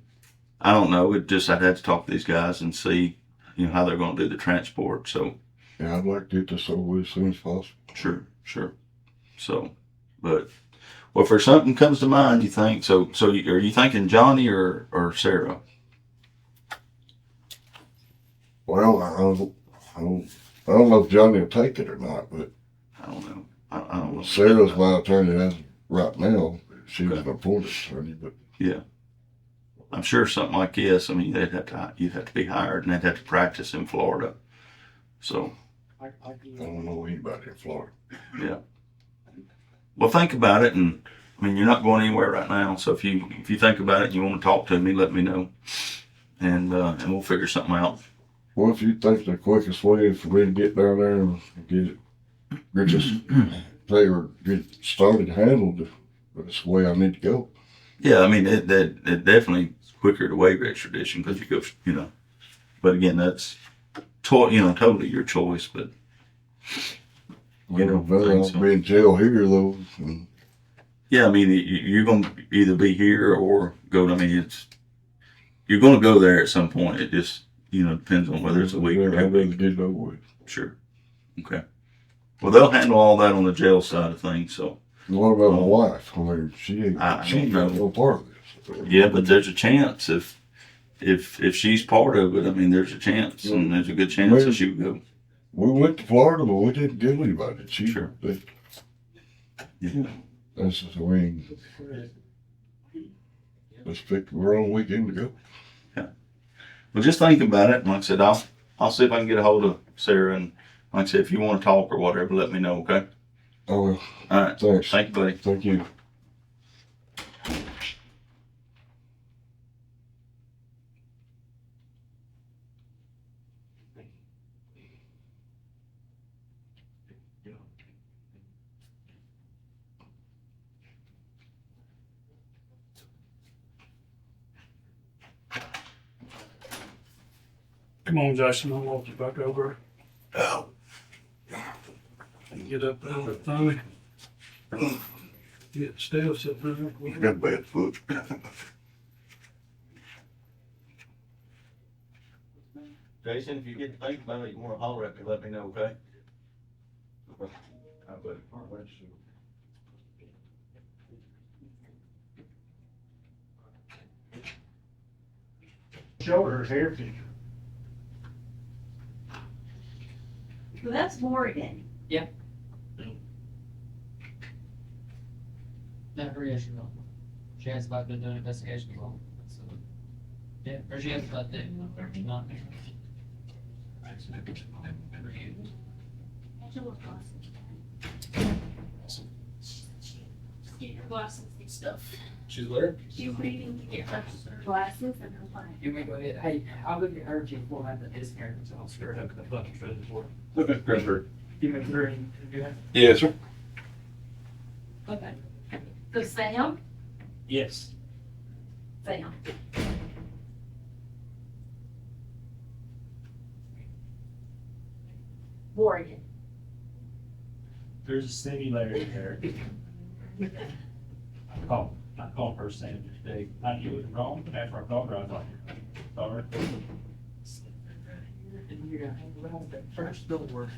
I don't know. I'd have to talk to these guys and see, you know, how they're going to do the transport. So Yeah, I'd like to get this over with as soon as possible. sure. So, but well, if there's something comes to mind, you think so? Are you thinking Johnny or Sarah? Well, I don't know if Johnny will take it or not, but I don't know. I don't know. Sarah's my attorney as of right now. She was Okay. an appointed attorney, but Yeah. I'm sure something like this, I mean, you'd have to be hired, and they'd have to practice in Florida. So, I don't know anybody in Florida. yeah. Well, think about it, and I mean, you're not going anywhere right now. So if you think about it and you want to talk to me, let me know, and we'll figure something out. Well, if you think the quickest way for me to get down there and get this thing or get started handled, that's the way I need to go. Yeah, I mean, it definitely is quicker to waive extradition because you go, But again, that's totally your choice. But Better I'll be in jail here though. yeah, I mean, you're gonna either be here or go. I mean, you're gonna go there at some point. It just depends on whether it's a week or 2 I'd rather weeks. get it over with. Sure. Okay. Well, they'll handle all that on the jail side of things. So. What about my wife? I mean, she ain't got no part of this. Yeah, but there's a chance if she's part of it. I mean, there's a chance, and there's a good chance that she would go. We went to Florida, but we didn't get anybody. Sure. Yeah. That's just, I mean, let's pick the wrong weekend to go. Yeah. Well, just think about it. And like I said, I'll see if I can get a hold of Sarah. And like I said, if you want to talk or whatever, let me know. Okay. I will. All right. Thanks. Thank you, buddy. Thank you. Come on, Jason, I'll walk you back over. Oh. Get up there with the thumb. Get still, sit there. I got a bad foot. Jason, if you get to think about it, you want to holler at me, let me know, okay? Shoulders here. Well, that's Morgan. Never issue on. She has about been doing investigations on. So, yeah, or she has about that. Not. Get your glasses and stuff. She's where? She's waiting to get her glasses and her phone. You may go ahead. Hey, I'll go get her before I have that his hair, so I'll screw it up the bucket for the board. Okay, grab her. You may through and do that. Yes, sir. Okay. So Sam? Yes. Sam. Morgan. There's a similarity there. I called her Sam today. I knew it was wrong, but after I called her, I was like, sorry. You're gonna hang around that first door.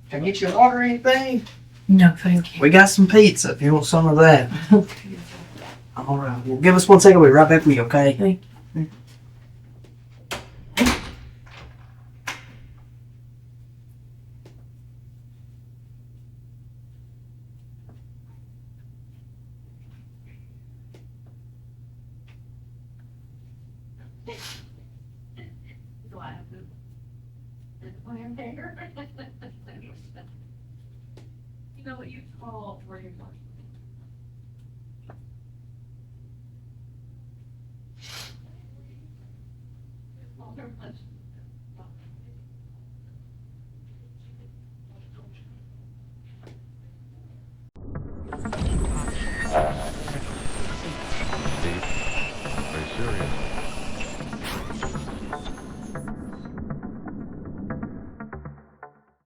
Can I get you a water or anything? No, thank you. We got some pizza if you want some of that. All right. Well, give us 1 second. We'll be right back with you, okay? Thank you. You know what you call where you're going.